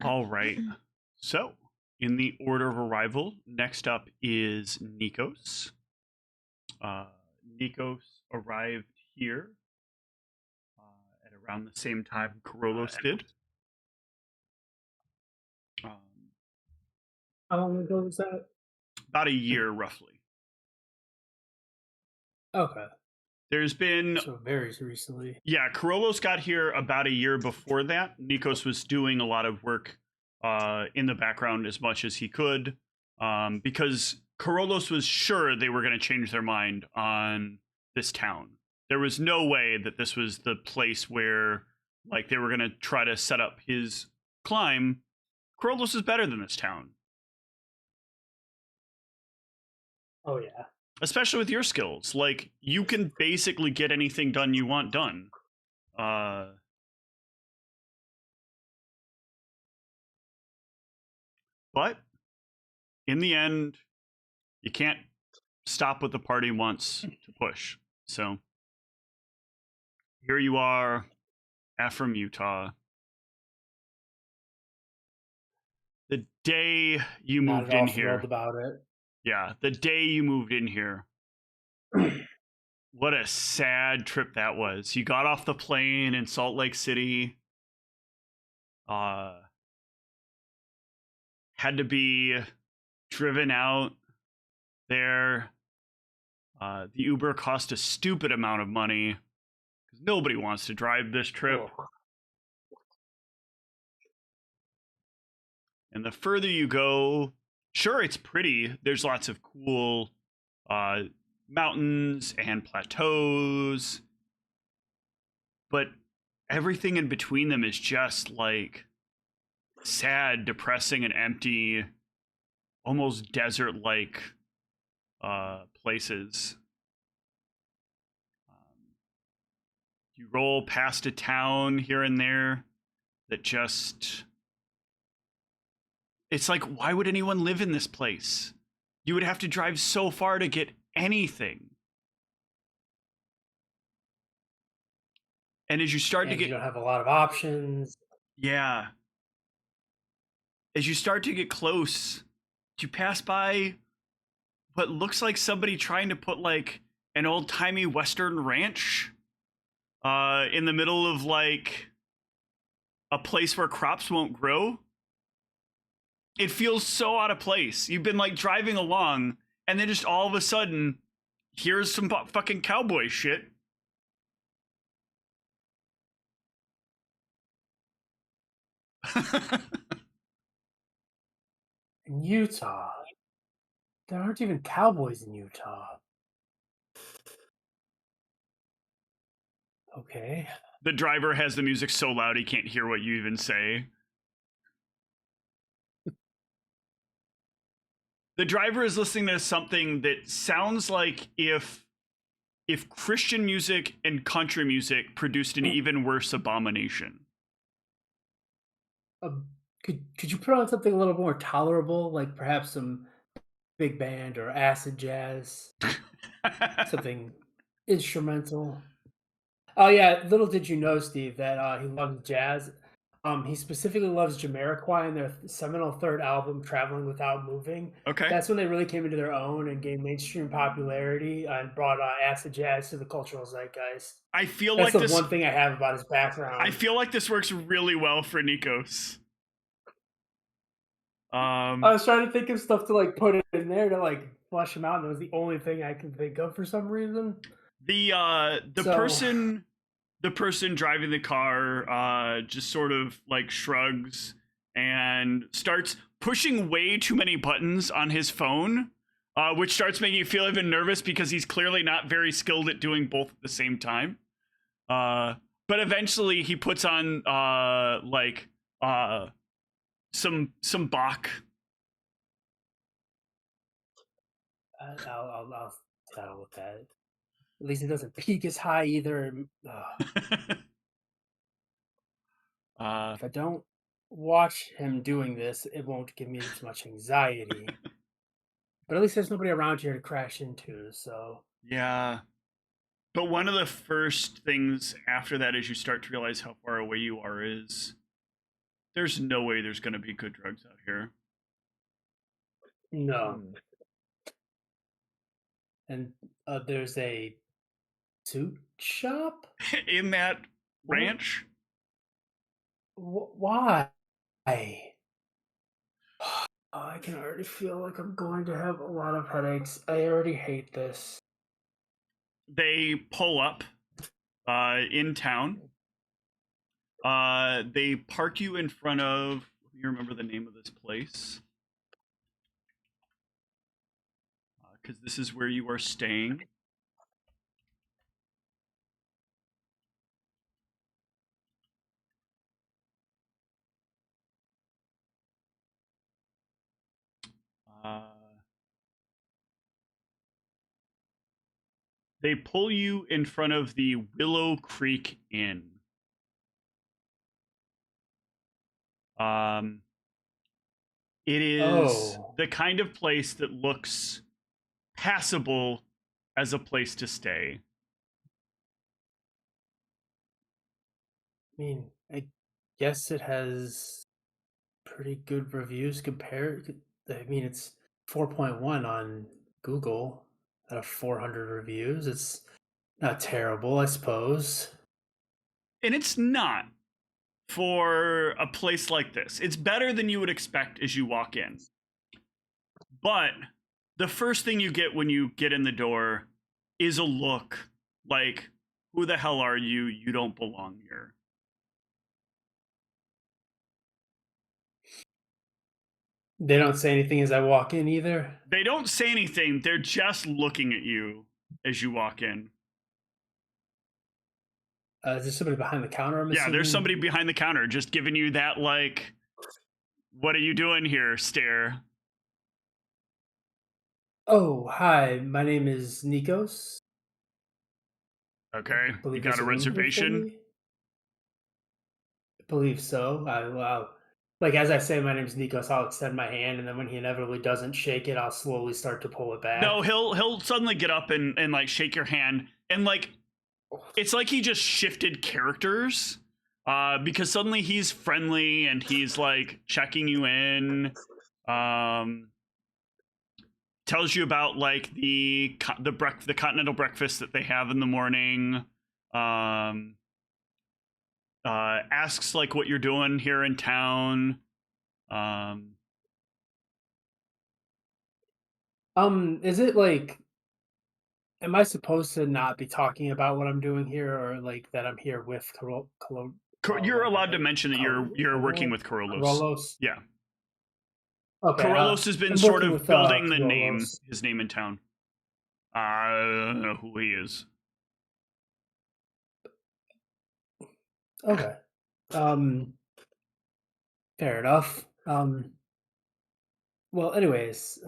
All right. So, in the order of arrival, next up is Nikos. Nikos arrived here at around the same time Korolos did. How long ago was that? About a year, roughly. Okay. There's been... So very recently. Yeah, Korolos got here about a year before that. Nikos was doing a lot of work in the background as much as he could, because Korolos was sure they were going to change their mind on this town. There was no way that this was the place where, like, they were going to try to set up his climb. Korolos is better than this town. Oh, yeah. Especially with your skills. Like, you can basically get anything done you want done. But in the end, you can't stop what the party wants to push. So here you are, Ephraim, Utah. The day you moved in here. About it. Yeah, the day you moved in here. What a sad trip that was. You got off the plane in Salt Lake City. Had to be driven out there. The Uber cost a stupid amount of money because nobody wants to drive this trip. Oh. And the further you go, sure, it's pretty. There's lots of cool mountains and plateaus, but everything in between them is just like sad, depressing, and empty, almost desert-like places. You roll past a town here and there that just... It's like, why would anyone live in this place? You would have to drive so far to get anything. And as you start to get... You don't have a lot of options. Yeah. As you start to get close, you pass by what looks like somebody trying to put like an old-timey Western ranch in the middle of like a place where crops won't grow. It feels so out of place. You've been like driving along and then just all of a sudden, here's some fucking cowboy shit. In Utah. There aren't even cowboys in Utah. Okay. The driver has the music so loud he can't hear what you even say. The driver is listening to something that sounds like if Christian music and country music produced an even worse abomination. Could you put on something a little more tolerable, like perhaps some big band or acid jazz? Something instrumental. Oh yeah, little did you know, Steve, that he loves jazz. He specifically loves Jamiroquai and their seminal third album, Traveling Without Moving. Okay. That's when they really came into their own and gained mainstream popularity and brought acid jazz to the cultural zeitgeist. I feel that's like the one thing I have about his background. I feel like this works really well for Nikos. I was trying to think of stuff to like put in there to like flesh him out, and it was the only thing I could think of for some reason. The person driving the car just sort of like shrugs and starts pushing way too many buttons on his phone, which starts making you feel even nervous because he's clearly not very skilled at doing both at the same time. But eventually he puts on some Bach. I'll look at it. At least it doesn't peak as high either. If I don't watch him doing this, it won't give me as much anxiety. But at least there's nobody around here to crash into, so... Yeah. But one of the first things after that is you start to realize how far away you are is There's no way there's going to be good drugs out here. No. And there's a suit shop? In that ranch? Why? I can already feel like I'm going to have a lot of headaches. I already hate this. They pull up in town. They park you in front of, let me remember the name of this place. Because this is where you are staying. They pull you in front of the Willow Creek Inn. It is the kind of place that looks passable as a place to stay. I mean, I guess it has pretty good reviews compared. I mean, it's 4.1 on Google out of 400 reviews. It's not terrible, I suppose. And it's not for a place like this. It's better than you would expect as you walk in. But the first thing you get when you get in the door is a look like, who the hell are you? You don't belong here. They don't say anything as I walk in either? They don't say anything. They're just looking at you as you walk in. Is there somebody behind the counter? Yeah, there's somebody behind the counter just giving you that, like, what are you doing here stare. Oh, hi. My name is Nikos. Okay, you got a reservation? I believe so. Like, as I say, my name's Nikos, I'll extend my hand, and then when he inevitably doesn't shake it, I'll slowly start to pull it back. No, he'll suddenly get up and like shake your hand, and like it's like he just shifted characters because suddenly he's friendly and he's like checking you in, tells you about like the continental breakfast that they have in the morning, asks like what you're doing here in town. Is it like, am I supposed to not be talking about what I'm doing here, or like that I'm here with You're allowed to mention that you're working with Carolus. Yeah. Okay. Carolus has been sort of building the name, his name in town. I don't know who he is. Okay. Fair enough. Well, anyways,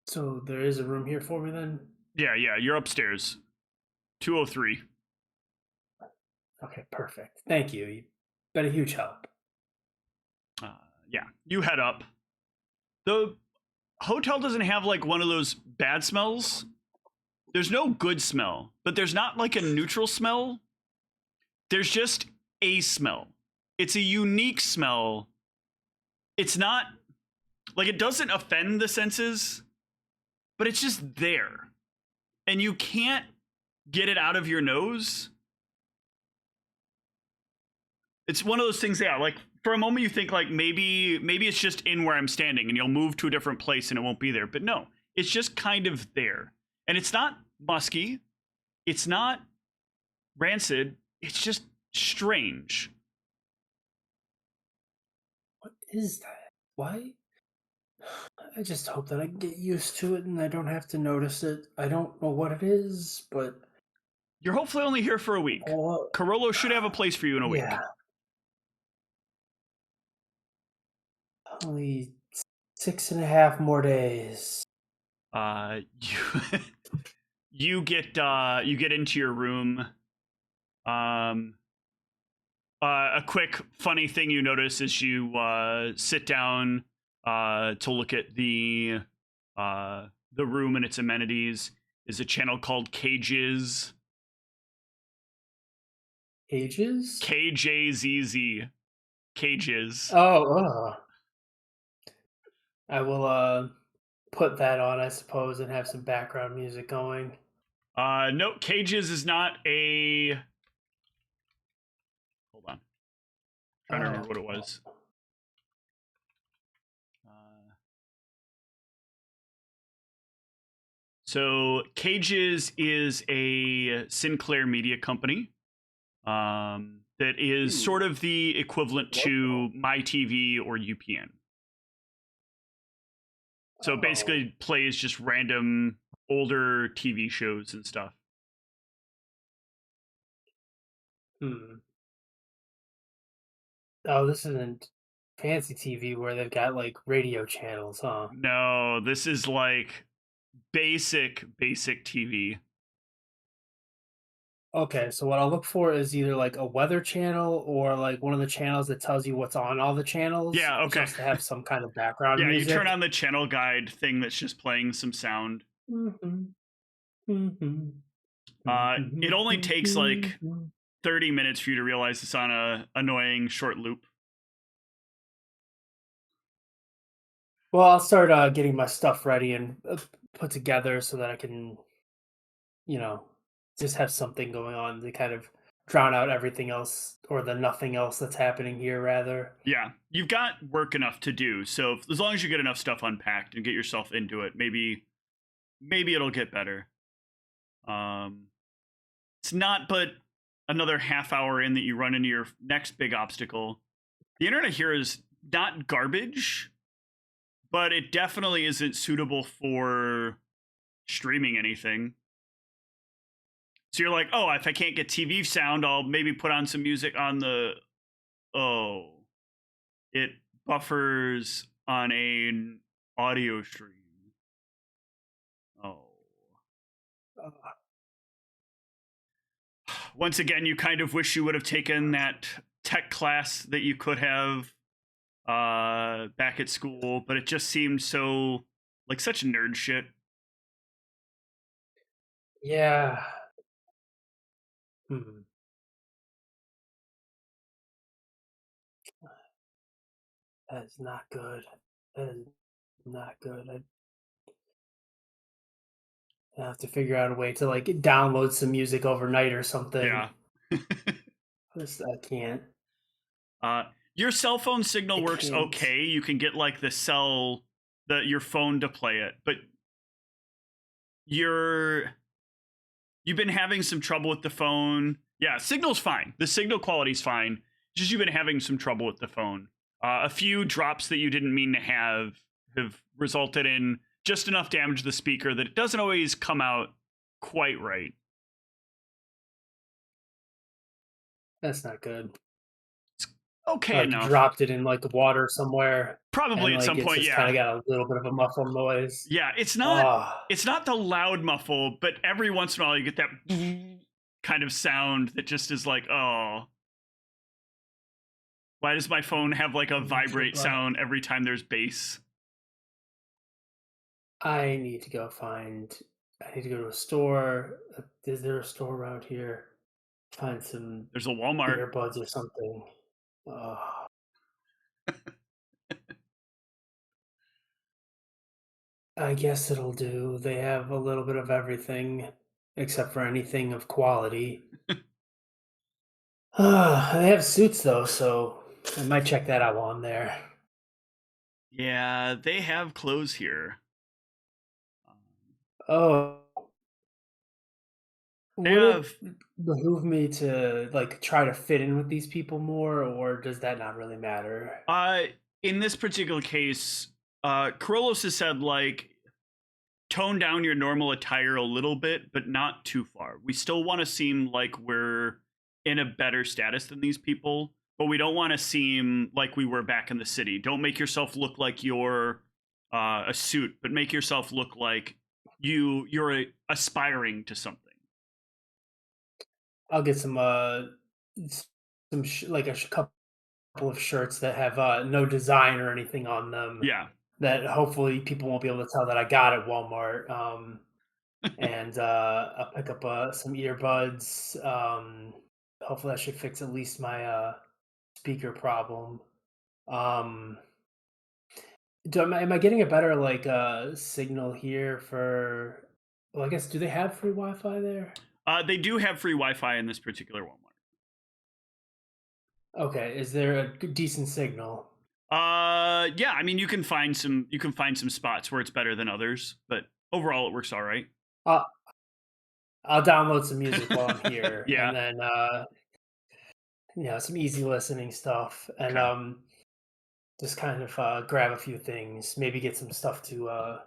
so there is a room here for me then? Yeah, you're upstairs. 203. Okay, perfect. Thank you. You've been a huge help. Yeah, you head up. The hotel doesn't have like one of those bad smells. There's no good smell, but there's not like a neutral smell. There's just a smell. It's a unique smell. It's not like, it doesn't offend the senses, but it's just there. And you can't get it out of your nose. It's one of those things, yeah, like for a moment you think like maybe it's just in where I'm standing and you'll move to a different place and it won't be there. But no, it's just kind of there. And it's not musky. It's not rancid. It's just strange. What is that? Why? I just hope that I can get used to it and I don't have to notice it. I don't know what it is, but... You're hopefully only here for a week. Carolo should have a place for you in a week. Only 6.5 more days. You get into your room. A quick funny thing you notice is you sit down to look at the room and its amenities is a channel called Cages. Cages? KJZZ. Cages. Oh, I will put that on, I suppose, and have some background music going. No, Cages is not a. Hold on. Trying to remember what it was. So Cages is a Sinclair media company that is sort of the equivalent to MyTV or UPN. So it basically plays just random older TV shows and stuff. Oh, this isn't fancy TV where they've got like radio channels, huh? No, this is like basic TV. Okay, so what I'll look for is either like a weather channel or like one of the channels that tells you what's on all the channels. Yeah, okay. Just to have some kind of background Yeah, music. you turn on the channel guide thing that's just playing some sound. It only takes like 30 minutes for you to realize it's on a annoying short loop. Well, I'll start getting my stuff ready and put together so that I can, just have something going on to kind of drown out everything else or the nothing else that's happening here, rather. Yeah, you've got work enough to do. So as long as you get enough stuff unpacked and get yourself into it, maybe it'll get better. It's not but another half hour in that you run into your next big obstacle. The internet here is not garbage, but it definitely isn't suitable for streaming anything. So you're like, oh, if I can't get TV sound, I'll maybe put on some music on the... Oh. It buffers on an audio stream. Oh. Once again, you kind of wish you would have taken that tech class that you could have back at school, but it just seemed so... like such nerd shit. Yeah. That is not good. That is not good. I have to figure out a way to like download some music overnight or something. Yeah. I can't. Your cell phone signal works okay. You can get like your phone to play it, but you've been having some trouble with the phone. Yeah, signal's fine. The signal quality's fine. Just you've been having some trouble with the phone. A few drops that you didn't mean to have resulted in just enough damage to the speaker that it doesn't always come out quite right. That's not good. It's okay enough. Dropped it in like water somewhere. Probably at some point, yeah. Kind of got a little bit of a muffled noise. Yeah, it's not the loud muffle, but every once in a while you get that kind of sound that just is like, oh. Why does my phone have like a vibrate sound every time there's bass? I need to go to a store. Is there a store around here? Find some... There's a Walmart. Earbuds or something. I guess it'll do. They have a little bit of everything, except for anything of quality. They have suits, though, so I might check that out while I'm there. Yeah, they have clothes here. Oh. They Would it behoove me to like try to fit in with these people more, or does that not really matter? In this particular case, Corollos has said like tone down your normal attire a little bit, but not too far. We still want to seem like we're in a better status than these people, but we don't want to seem like we were back in the city. Don't make yourself look like you're a suit, but make yourself look like you're aspiring to something. I'll get some like a couple of shirts that have no design or anything on them. Yeah. That hopefully people won't be able to tell that I got at Walmart. And I'll pick up some earbuds. Hopefully that should fix at least my speaker problem. Um, am I getting a better like signal here for? Well, I guess do they have free Wi-Fi there? They do have free Wi-Fi in this particular Walmart. Okay, is there a decent signal? Yeah, I mean you can find some spots where it's better than others, but overall it works all right. I'll download some music while I'm here, Yeah. and then some easy listening stuff, and Okay. just kind of grab a few things, maybe get some stuff to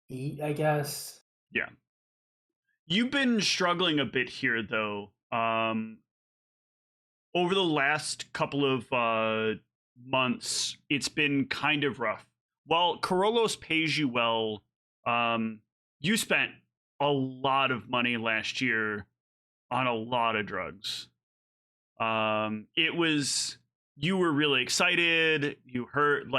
eat, I guess. Yeah. You've been struggling a bit here though. Over the last couple of months, it's been kind of rough. While Corolos pays you well, you spent a lot of money last year on a lot of drugs. You were really excited. You heard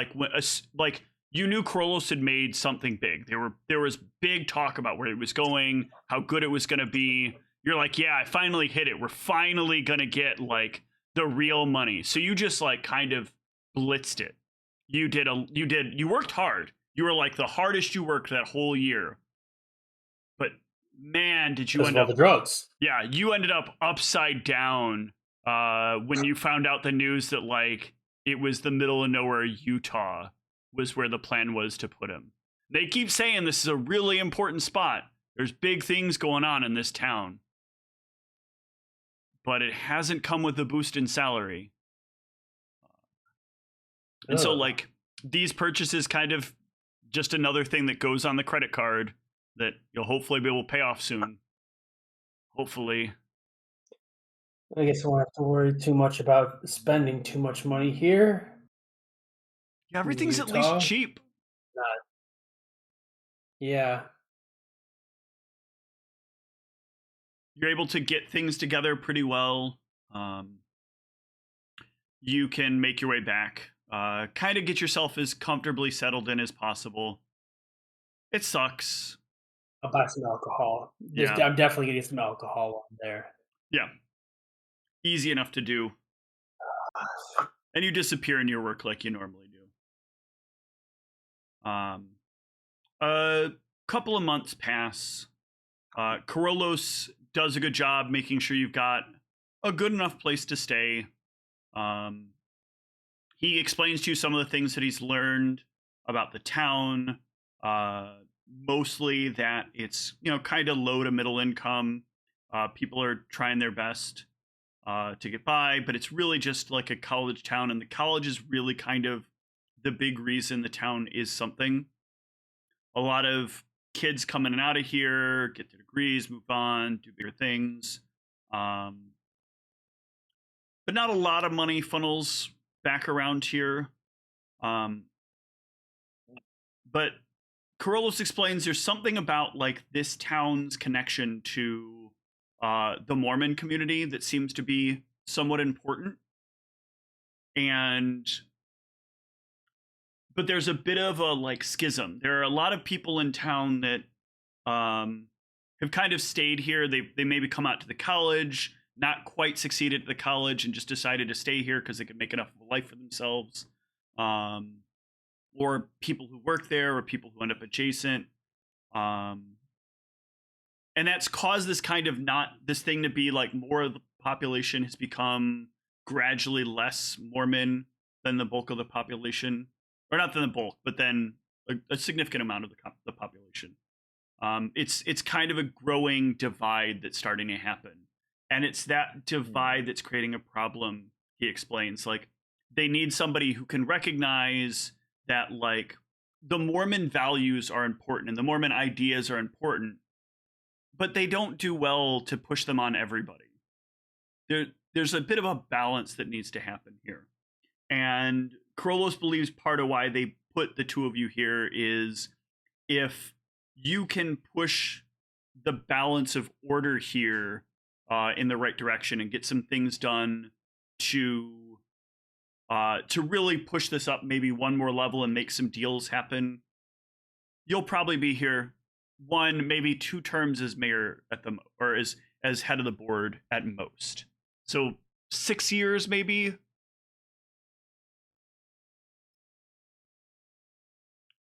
you knew Corolos had made something big. There was big talk about where it was going, how good it was going to be. You're like, yeah, I finally hit it. We're finally going to get like the real money. So you just like kind of blitzed it. You worked hard. You were like the hardest you worked that whole year. But man, did you end up the drugs? Yeah, you ended up upside down when you found out the news that like it was the middle of nowhere Utah was where the plan was to put him. They keep saying this is a really important spot. There's big things going on in this town. But it hasn't come with a boost in salary. And so like these purchases kind of just another thing that goes on the credit card that you'll hopefully be able to pay off soon. Hopefully. I guess I won't have to worry too much about spending too much money here. Yeah, everything's at Utah? least cheap. Yeah. You're able to get things together pretty well. You can make your way back. Kind of get yourself as comfortably settled in as possible. It sucks. I'll buy some alcohol. Yeah. I'm definitely gonna get some alcohol while I'm there. Yeah. Easy enough to do. And you disappear in your work like you normally do. A couple of months pass. Corolos does a good job making sure you've got a good enough place to stay. He explains to you some of the things that he's learned about the town. Mostly that it's, kind of low to middle income. People are trying their best to get by, but it's really just like a college town, and the college is really kind of the big reason the town is something. A lot of kids come in and out of here, get their degrees, move on, do bigger things. But not a lot of money funnels back around here. But Corolos explains there's something about like this town's connection to the Mormon community that seems to be somewhat important. But there's a bit of a like schism. There are a lot of people in town that have kind of stayed here. They maybe come out to the college, not quite succeeded at the college, and just decided to stay here because they could make enough of a life for themselves. Or people who work there, or people who end up adjacent. And that's caused this kind of this thing to be like more of the population has become gradually less Mormon than the bulk of the population. Or not than the bulk, but then a significant amount of the population. It's kind of a growing divide that's starting to happen. And it's that divide that's creating a problem, he explains. Like, they need somebody who can recognize that, like, the Mormon values are important and the Mormon ideas are important, but they don't do well to push them on everybody. There's a bit of a balance that needs to happen here. And Corolos believes part of why they put the two of you here is if you can push the balance of order here in the right direction and get some things done to really push this up maybe one more level and make some deals happen, you'll probably be here 1, maybe 2 terms as mayor or as head of the board at most. So 6 years maybe.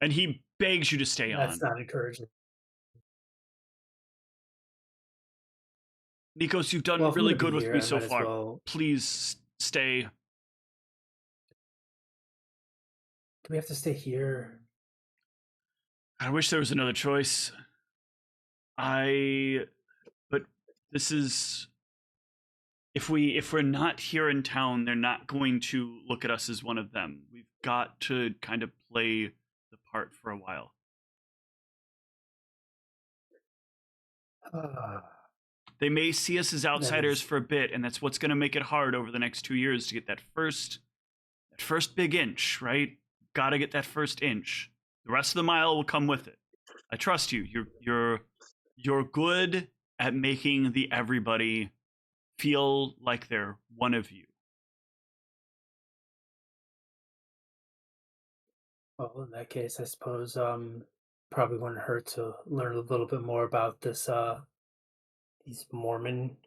And he begs you to stay That's on. not encouraging. Nikos, you've done Well, if I'm really gonna be good with here, me I so might as far. well. Please stay. Do we have to stay here? I wish there was another choice. But this is, if we're not here in town, they're not going to look at us as one of them. We've got to kind of play the part for a while. They may see us as outsiders for a bit, and that's what's going to make it hard over the next 2 years to get that first big inch, right? Got to get that first inch. The rest of the mile will come with it. I trust you. You're good at making the everybody feel like they're one of you. Well, in that case, I suppose probably wouldn't hurt to learn a little bit more about this these Mormon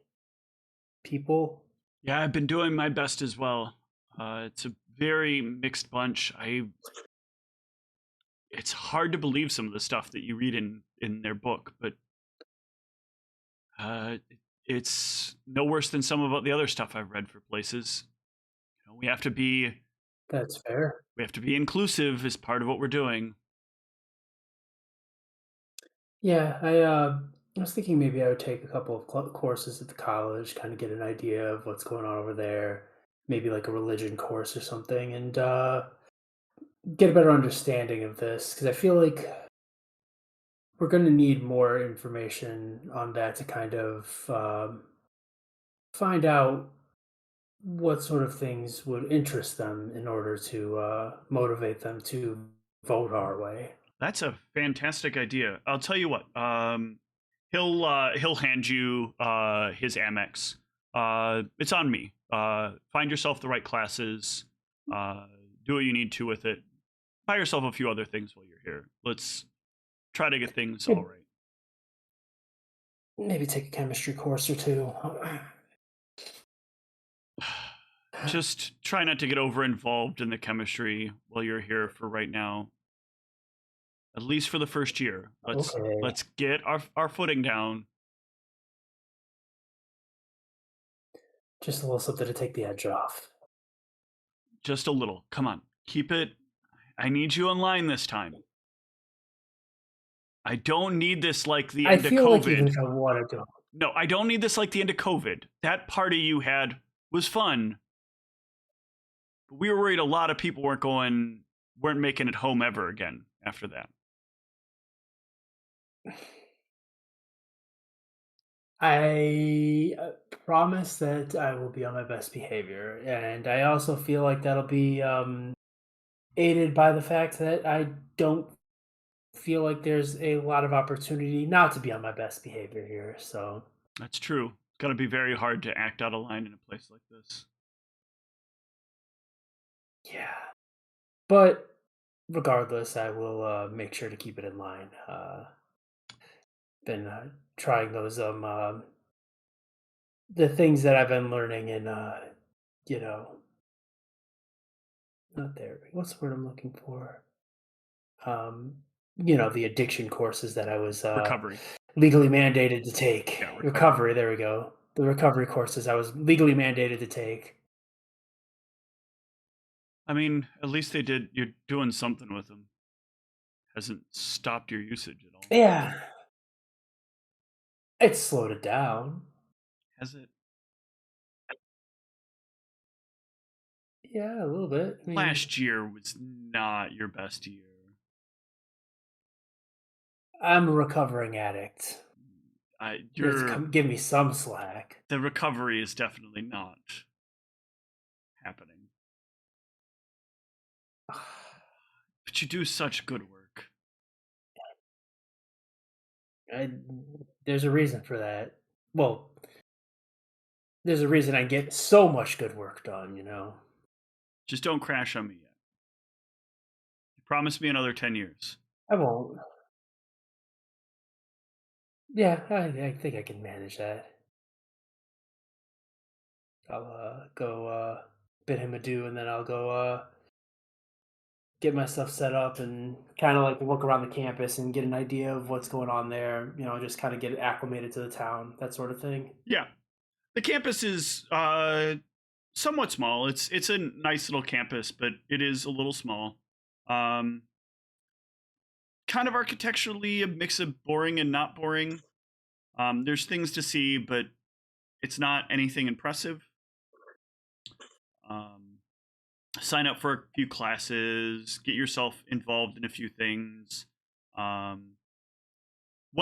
people. Yeah, I've been doing my best as well. It's a very mixed bunch. It's hard to believe some of the stuff that you read in their book, but it's no worse than some of the other stuff I've read for places. You know, we have to be That's fair. inclusive as part of what we're doing. Yeah, I was thinking maybe I would take a couple of courses at the college, kind of get an idea of what's going on over there, maybe like a religion course or something, and get a better understanding of this because I feel like we're going to need more information on that to kind of find out what sort of things would interest them in order to motivate them to vote our way. That's a fantastic idea. I'll tell you what. He'll hand you his Amex. It's on me. Find yourself the right classes. Do what you need to with it. Buy yourself a few other things while you're here. Let's try to get things all right. Maybe take a chemistry course or two. Just try not to get over involved in the chemistry while you're here for right now. At least for the first year. Let's get our footing down. Just a little something to take the edge off. Just a little. Come on. Keep it. I need you in line this time. I don't need this like the end of COVID. Like even if I wanted to. No, I don't need this like the end of COVID. That party you had was fun. But we were worried a lot of people weren't making it home ever again after that. I promise that I will be on my best behavior, and I also feel like that'll be aided by the fact that I don't feel like there's a lot of opportunity not to be on my best behavior here. So that's true. It's got to be very hard to act out of line in a place like this. Yeah, but regardless, I will make sure to keep it in line. Been trying those the things that I've been learning in you know, not therapy. What's the word I'm looking for? You know, the addiction courses that I was recovery legally mandated to take. Yeah, recovery. There we go. The recovery courses I was legally mandated to take. I mean, at least you're doing something with them. Hasn't stopped your usage at all. Yeah. It's slowed it down. Has it? Yeah, a little bit. I mean, last year was not your best year. I'm a recovering addict. You're give me some slack. The recovery is definitely not happening. But you do such good work. There's a reason for that. Well, there's a reason I get so much good work done, you know? Just don't crash on me yet. You promised me another 10 years. I won't. Yeah, I think I can manage that. I'll go bid him adieu, and then I'll go get my stuff set up and kind of like look around the campus and get an idea of what's going on there. Just kind of get acclimated to the town, that sort of thing. Yeah. The campus is somewhat small. It's a nice little campus, but it is a little small. Kind of architecturally a mix of boring and not boring. There's things to see, but it's not anything impressive. Sign up for a few classes, get yourself involved in a few things. One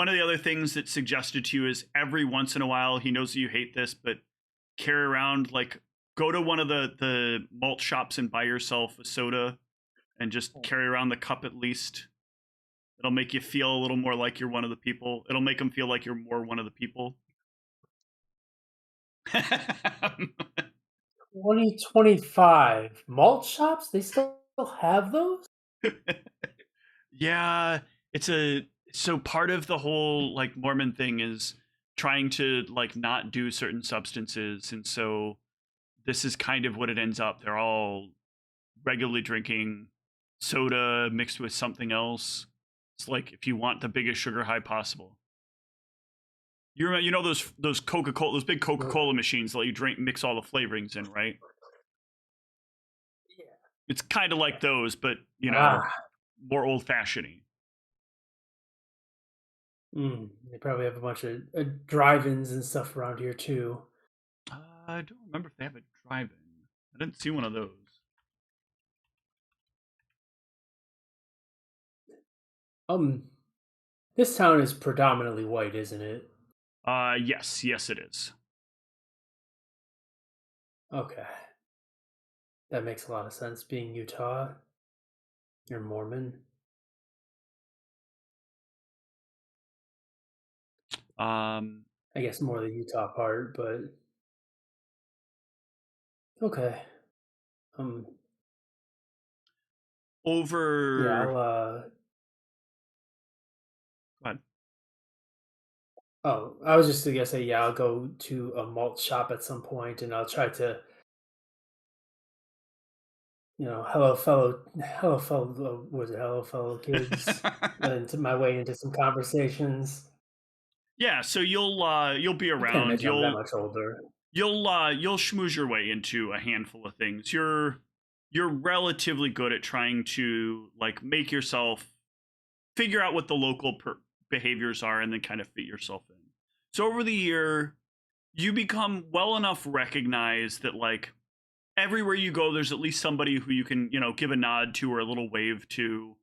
of the other things that's suggested to you is every once in a while, he knows that you hate this, but carry around, like, go to one of the malt shops and buy yourself a soda and just carry around the cup at least. It'll make you feel a little more like you're one of the people. It'll make them feel like you're more one of the people. 2025 malt shops, they still have those? Yeah, so part of the whole like Mormon thing is trying to like not do certain substances, and so this is kind of what it ends up. They're all regularly drinking soda mixed with something else. It's like if you want the biggest sugar high possible. You know those Coca-Cola, those big Coca-Cola machines that let you mix all the flavorings in, right? Yeah. It's kind of like those, but more old-fashioned-y. They probably have a bunch of drive-ins and stuff around here too. I don't remember if they have a drive-in. I didn't see one of those. This town is predominantly white, isn't it? Yes, it is. Okay. That makes a lot of sense. Being Utah, you're Mormon. I guess more the Utah part, but okay. Over. Yeah, I'll. Go ahead. Oh, I was just gonna say, yeah, I'll go to a malt shop at some point, and I'll try to, hello fellow kids, into my way into some conversations. Yeah, so you'll be I can't around. imagine I'm that much older. You'll schmooze your way into a handful of things. You're relatively good at trying to like make yourself figure out what the local behaviors are and then kind of fit yourself in. So over the year, you become well enough recognized that like everywhere you go, there's at least somebody who you can, give a nod to or a little wave to.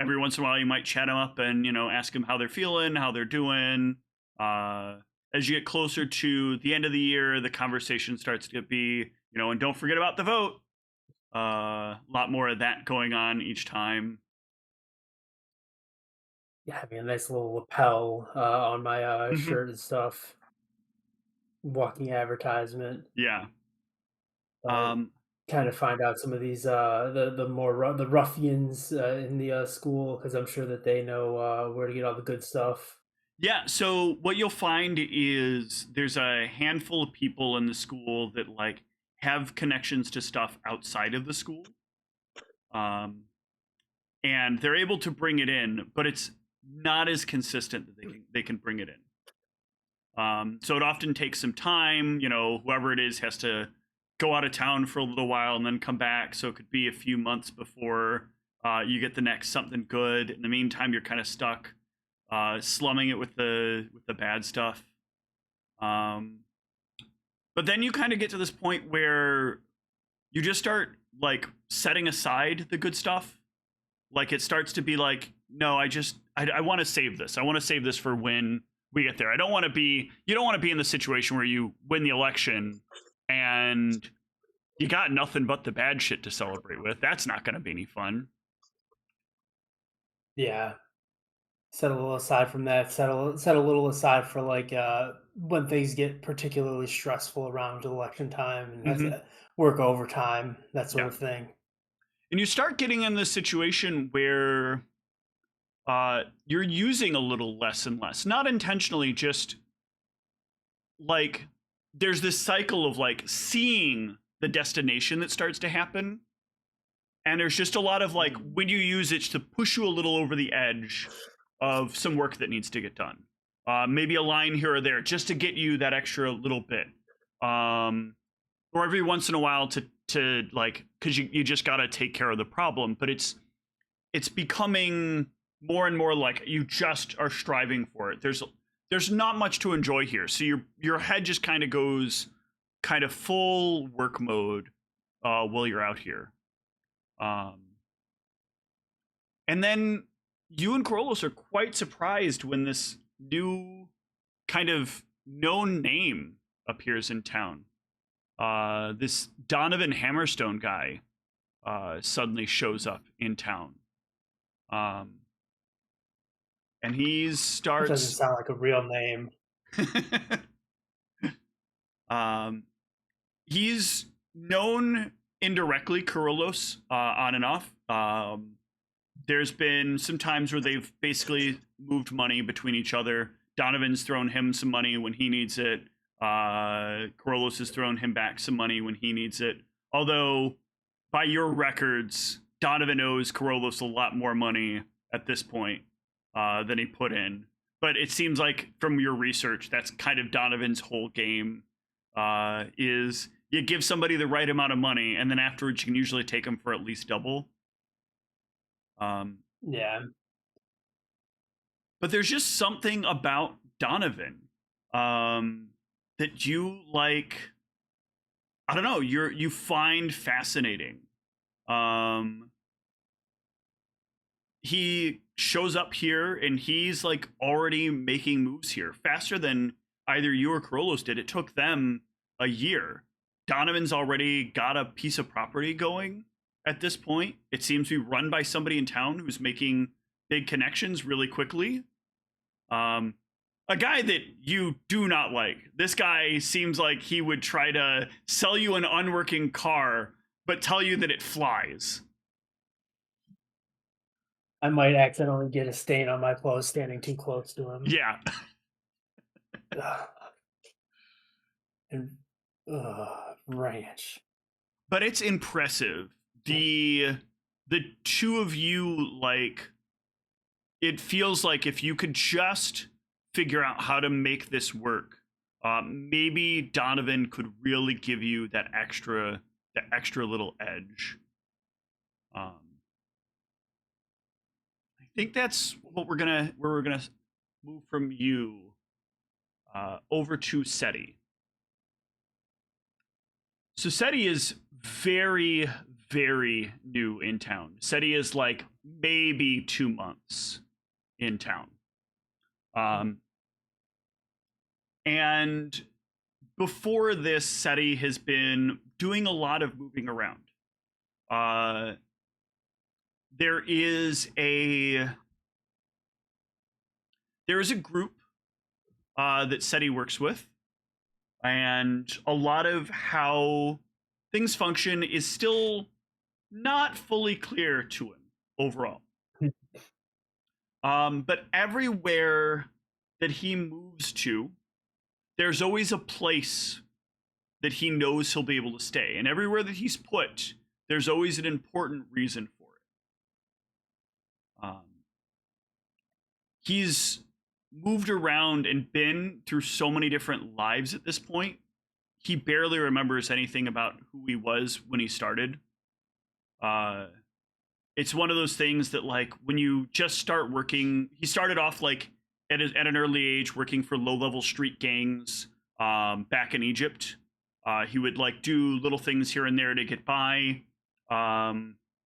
Every once in a while, you might chat them up and, ask them how they're feeling, how they're doing. As you get closer to the end of the year, the conversation starts to be, and don't forget about the vote. A lot more of that going on each time. Yeah, having a nice little lapel on my shirt and stuff. Walking advertisement. Yeah. Kind of find out some of these the ruffians in the school, because I'm sure that they know where to get all the good stuff. Yeah, so what you'll find is there's a handful of people in the school that like have connections to stuff outside of the school. And they're able to bring it in, but it's not as consistent that they can bring it in. So it often takes some time, whoever it is has to go out of town for a little while and then come back. So it could be a few months before you get the next something good. In the meantime, you're kind of stuck slumming it with the bad stuff. But then you kind of get to this point where you just start like setting aside the good stuff. Like it starts to be like, no, I want to save this. I want to save this for when we get there. You don't want to be in the situation where you win the election and you got nothing but the bad shit to celebrate with. That's not going to be any fun. Yeah. Set a little aside from that. Set a little aside for like when things get particularly stressful around election time and have to work overtime, that sort of thing. And you start getting in this situation where you're using a little less and less. Not intentionally, just like there's this cycle of like seeing the destination that starts to happen. And there's just a lot of like, when you use it to push you a little over the edge of some work that needs to get done. Maybe a line here or there just to get you that extra little bit. Or every once in a while to like, because you just got to take care of the problem. But it's becoming more and more like you just are striving for it. There's not much to enjoy here. So your head just kind of goes kind of full work mode while you're out here. And then you and Corollos are quite surprised when this new kind of known name appears in town. This Donovan Hammerstone guy suddenly shows up in town. And he starts... That doesn't sound like a real name. He's known indirectly, Corollos, on and off. There's been some times where they've basically moved money between each other. Donovan's thrown him some money when he needs it. Corollos has thrown him back some money when he needs it. Although, by your records, Donovan owes Corollos a lot more money at this point than he put in. But it seems like from your research, that's kind of Donovan's whole game, is you give somebody the right amount of money, and then afterwards you can usually take them for at least double. Yeah. But there's just something about Donovan that you like, I don't know, you find fascinating. He shows up here and he's like already making moves here faster than either you or Corollos did. It took them a year. Donovan's already got a piece of property going at this point. It seems to be run by somebody in town who's making big connections really quickly. A guy that you do not like. This guy seems like he would try to sell you an unworking car, but tell you that it flies. I might accidentally get a stain on my clothes standing too close to him. Yeah. And ranch. But it's impressive. The two of you, like, it feels like if you could just figure out how to make this work, maybe Donovan could really give you that extra little edge. I think that's what we're gonna move from you over to Seti. So Seti is very, very new in town. Seti is like maybe 2 months in town. And before this, Seti has been doing a lot of moving around. There is a group that Seti works with, and a lot of how things function is still not fully clear to him overall. But everywhere that he moves to, there's always a place that he knows he'll be able to stay. And everywhere that he's put, there's always an important reason for it. He's moved around and been through so many different lives at this point. He barely remembers anything about who he was when he started. It's one of those things that, like, when you just start working, he started off like at an early age working for low-level street gangs back in Egypt. He would like do little things here and there to get by.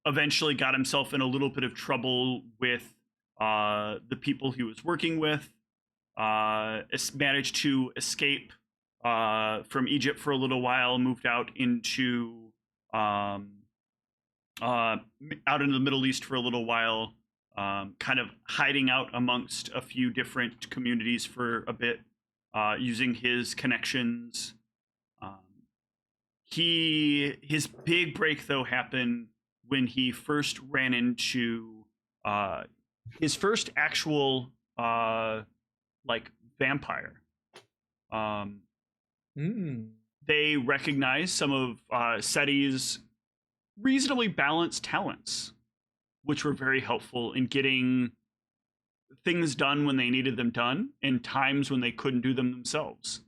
Eventually got himself in a little bit of trouble with the people he was working with. Managed to escape from Egypt for a little while, moved out into the Middle East for a little while, kind of hiding out amongst a few different communities for a bit, using his connections. His big break, though, happened when he first ran into his first actual like vampire. They recognized some of Seti's reasonably balanced talents, which were very helpful in getting things done when they needed them done in times when they couldn't do them themselves.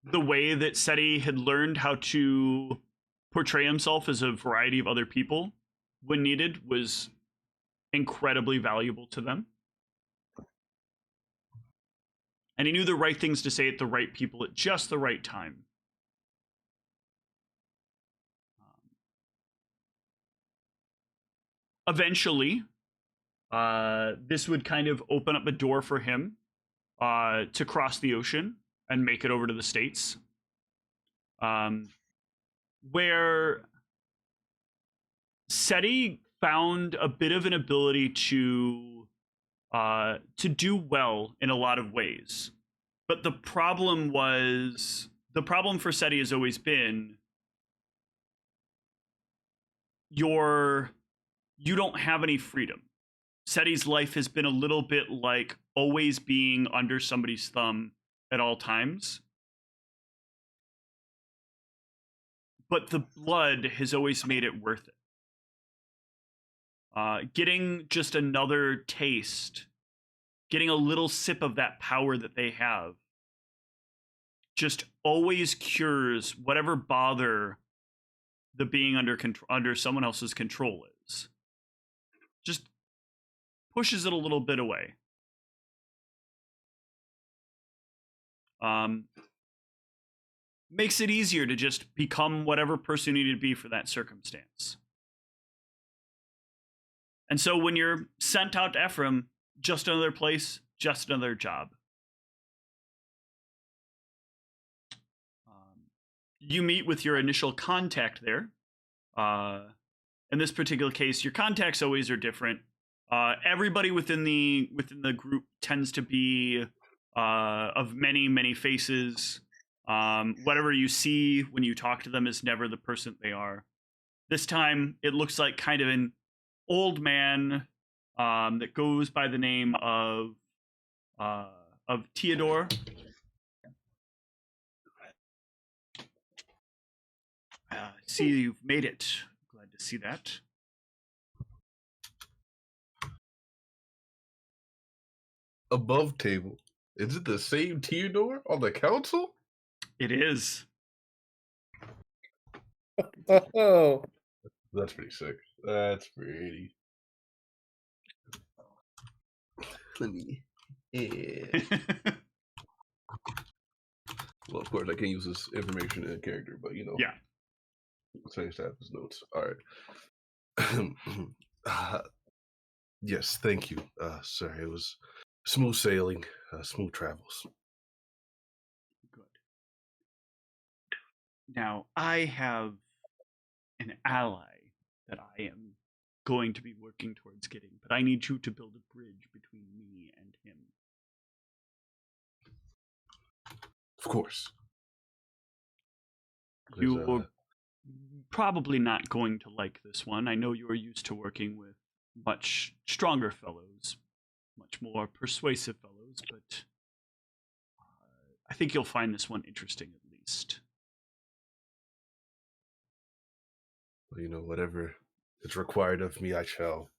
The way that Seti had learned how to portray himself as a variety of other people when needed was incredibly valuable to them. And he knew the right things to say at the right people at just the right time. Eventually, this would kind of open up a door for him to cross the ocean and make it over to the States, where Seti found a bit of an ability to do well in a lot of ways. But the problem for Seti has always been you don't have any freedom. Seti's life has been a little bit like always being under somebody's thumb at all times. But the blood has always made it worth it. Getting just another taste, getting a little sip of that power that they have, just always cures whatever bother the being under someone else's control is. Just pushes it a little bit away. Makes it easier to just become whatever person you need to be for that circumstance. And so when you're sent out to Ephraim, just another place, just another job. You meet with your initial contact there. In this particular case, your contacts always are different. Everybody within the group tends to be of many, many faces. Whatever you see when you talk to them is never the person they are. This time, it looks like kind of an old man that goes by the name of Theodore. See, you've made it. Glad to see that. Above table. Is it the same Theodore on the council? It is. Oh, That's pretty sick. That's pretty. Let me. Yeah. Well, of course, I can't use this information in a character, but you know. Yeah. Change that as notes. All right. Yes, thank you, sir. It was smooth sailing, smooth travels. Good. Now, I have an ally that I am going to be working towards getting, but I need you to build a bridge between me and him. Of course. You're probably not going to like this one. I know you're used to working with much stronger fellows, much more persuasive fellows, but I think you'll find this one interesting at least. Well, you know, whatever is required of me, I shall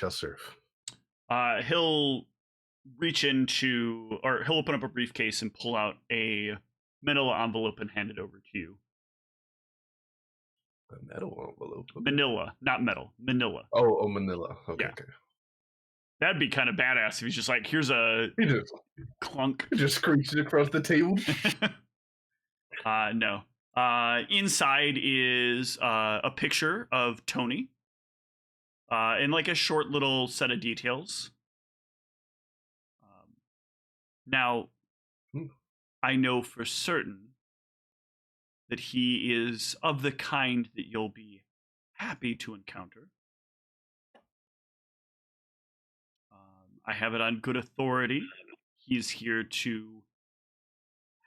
serve. He'll reach into, or he'll open up a briefcase and pull out a manila envelope and hand it over to you. A metal envelope? Manila, not metal. Manila. Oh, Manila. Okay, Yeah. okay. That'd be kind of badass if he's just like, here's a clunk. He just screeches across the table. No. Inside is a picture of Tony and like a short little set of details. Now, I know for certain that he is of the kind that you'll be happy to encounter. I have it on good authority. He's here to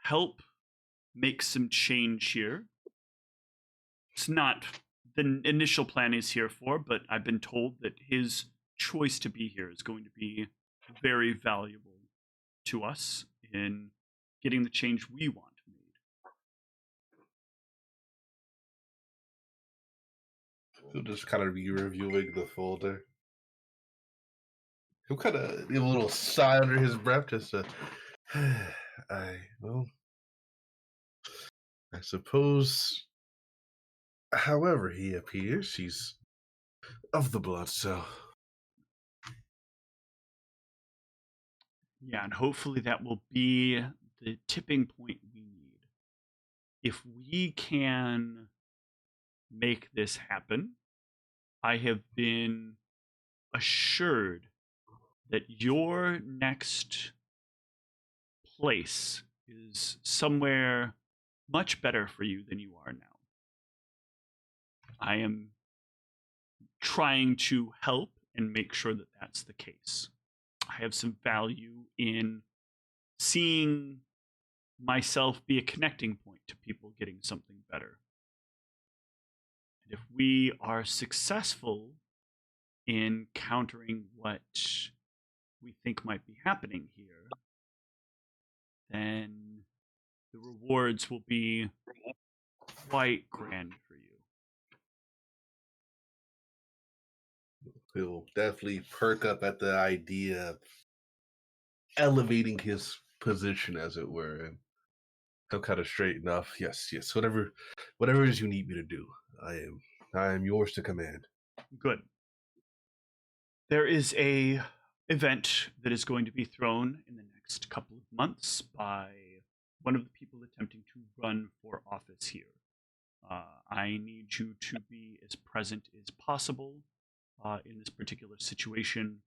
help make some change here. It's not the initial plan he's here for, but I've been told that his choice to be here is going to be very valuable to us in getting the change we want made. He'll just kind of be reviewing the folder. He'll kind of give a little sigh under his breath, just I suppose, however he appears, he's of the blood, so. Yeah, and hopefully that will be the tipping point we need. If we can make this happen, I have been assured that your next place is somewhere much better for you than you are now. I am trying to help and make sure that that's the case. I have some value in seeing myself be a connecting point to people getting something better. And if we are successful in countering what we think might be happening here, then the rewards will be quite grand for you. He'll definitely perk up at the idea of elevating his position, as it were, and he'll kind of straighten up. Yes, whatever it is you need me to do, I am yours to command. Good. There is a event that is going to be thrown in the next couple of months by one of the people attempting to run for office here. I need you to be as present as possible in this particular situation.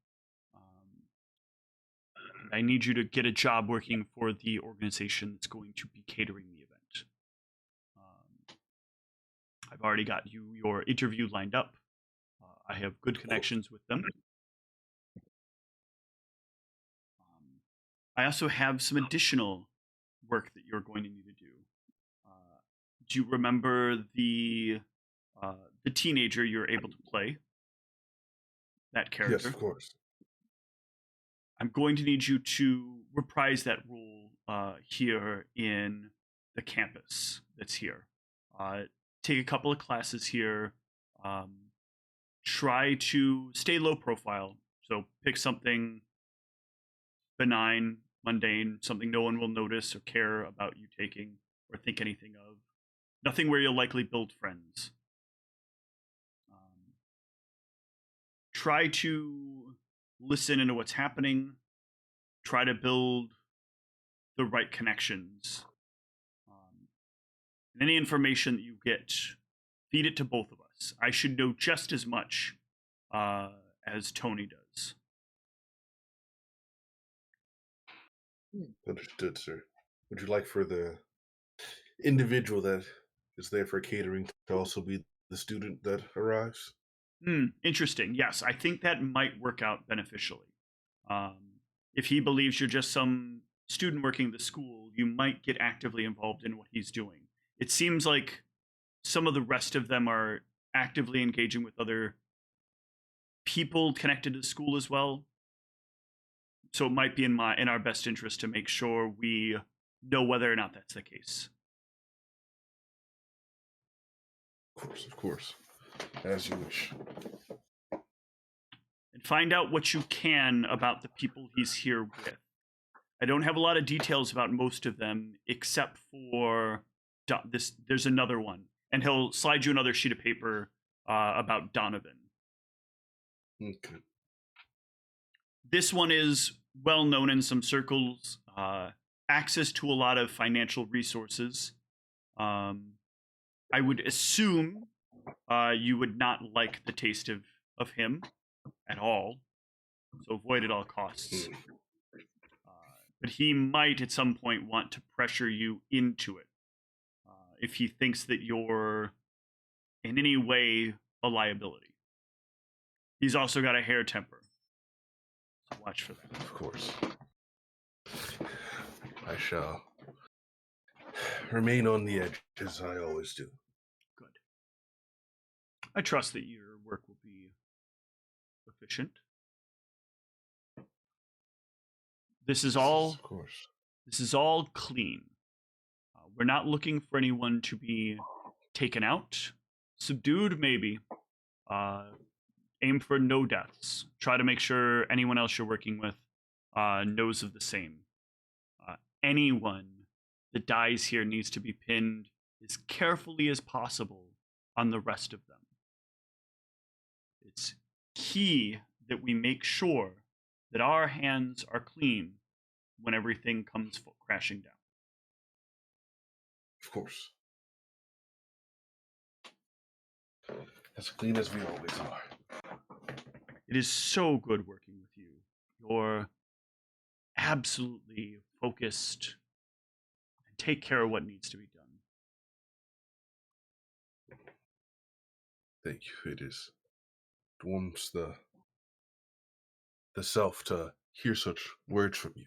I need you to get a job working for the organization that's going to be catering the event. I've already got your interview lined up. I have good connections with them. I also have some additional work that you're going to need to do. Do you remember the teenager you're able to play? That character? Yes, of course. I'm going to need you to reprise that role here in the campus that's here. Take a couple of classes here. Try to stay low profile. So pick something benign, mundane, something no one will notice or care about you taking or think anything of. Nothing where you'll likely build friends. Try to listen into what's happening. Try to build the right connections. And any information that you get, feed it to both of us. I should know just as much as Tony does. Understood, sir. Would you like for the individual that is there for catering to also be the student that arrives? Interesting. Yes, I think that might work out beneficially. If he believes you're just some student working at the school, you might get actively involved in what he's doing. It seems like some of the rest of them are actively engaging with other people connected to the school as well. So it might be in our best interest to make sure we know whether or not that's the case. Of course. As you wish. And find out what you can about the people he's here with. I don't have a lot of details about most of them, except for this. There's another one, and he'll slide you another sheet of paper about Donovan. Okay. This one is well known in some circles. Access to a lot of financial resources. I would assume you would not like the taste of him at all, so avoid at all costs. But he might at some point want to pressure you into it if he thinks that you're in any way a liability. He's also got a hair temper, so watch for that. Of course. I shall remain on the edge, as I always do. Good. I trust that your work will be efficient. This is all, of course. This is all clean. We're not looking for anyone to be taken out, subdued maybe, Aim for no deaths. Try to make sure anyone else you're working with knows of the same. Anyone that dies here needs to be pinned as carefully as possible on the rest of them. It's key that we make sure that our hands are clean when everything comes crashing down. Of course. As clean as we always are. It is so good working with you. You're absolutely focused and take care of what needs to be done. Thank you. It warms the self to hear such words from you.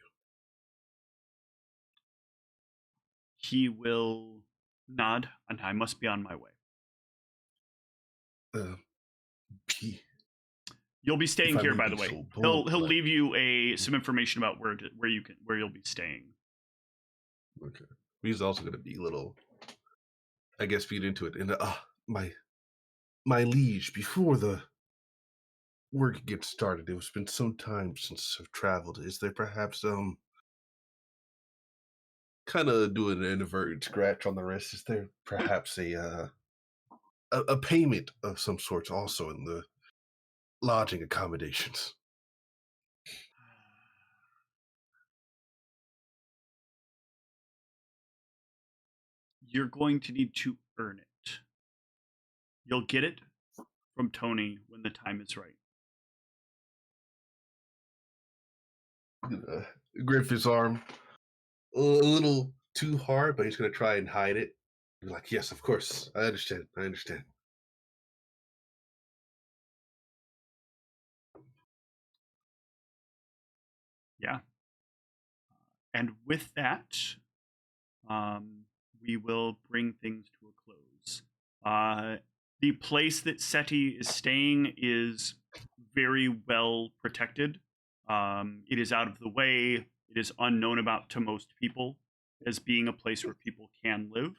He will nod, and I must be on my way. You'll be staying here, by the way. So He'll leave you some information about where you'll be staying. Okay. He's also going to be a little, I guess, feed into it. And my liege, before the work gets started, it's been some time since I've traveled. Is there perhaps kind of doing an inadvertent scratch on the wrist? Is there perhaps a payment of some sort also in the lodging accommodations? You're going to need to earn it. You'll get it from Tony when the time is right. Grip his arm a little too hard, but he's going to try and hide it. Be like, yes, of course. I understand. Yeah. And with that, we will bring things to a close. The place that Seti is staying is very well protected. It is out of the way. It is unknown about to most people as being a place where people can live.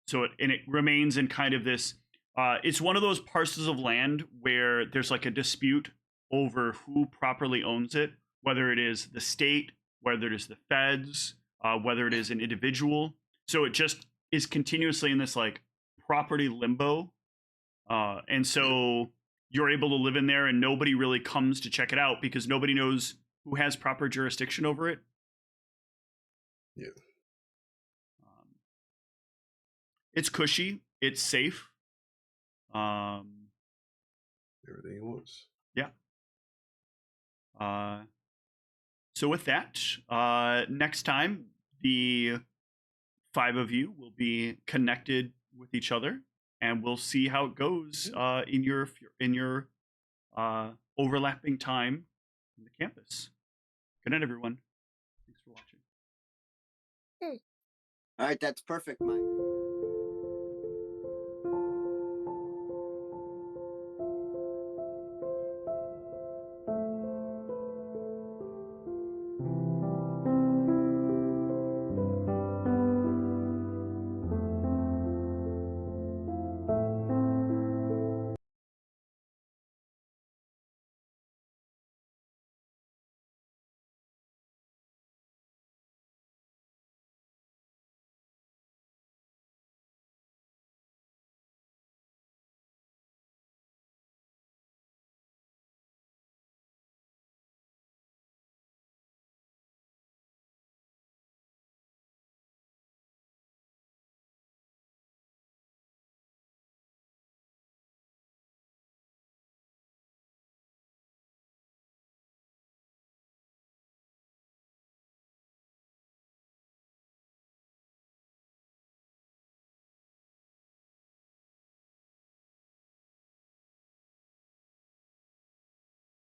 So it remains in kind of this. It's one of those parcels of land where there's like a dispute over who properly owns it, whether it is the state, whether it is the feds, whether it is an individual. So it just is continuously in this like property limbo. And so you're able to live in there and nobody really comes to check it out because nobody knows who has proper jurisdiction over it. Yeah. It's cushy. It's safe. Everything he wants. Yeah. So with that, next time the 5 of you will be connected with each other, and we'll see how it goes in your overlapping time in the campus. Good night, everyone. Thanks for watching. All right, that's perfect, Mike.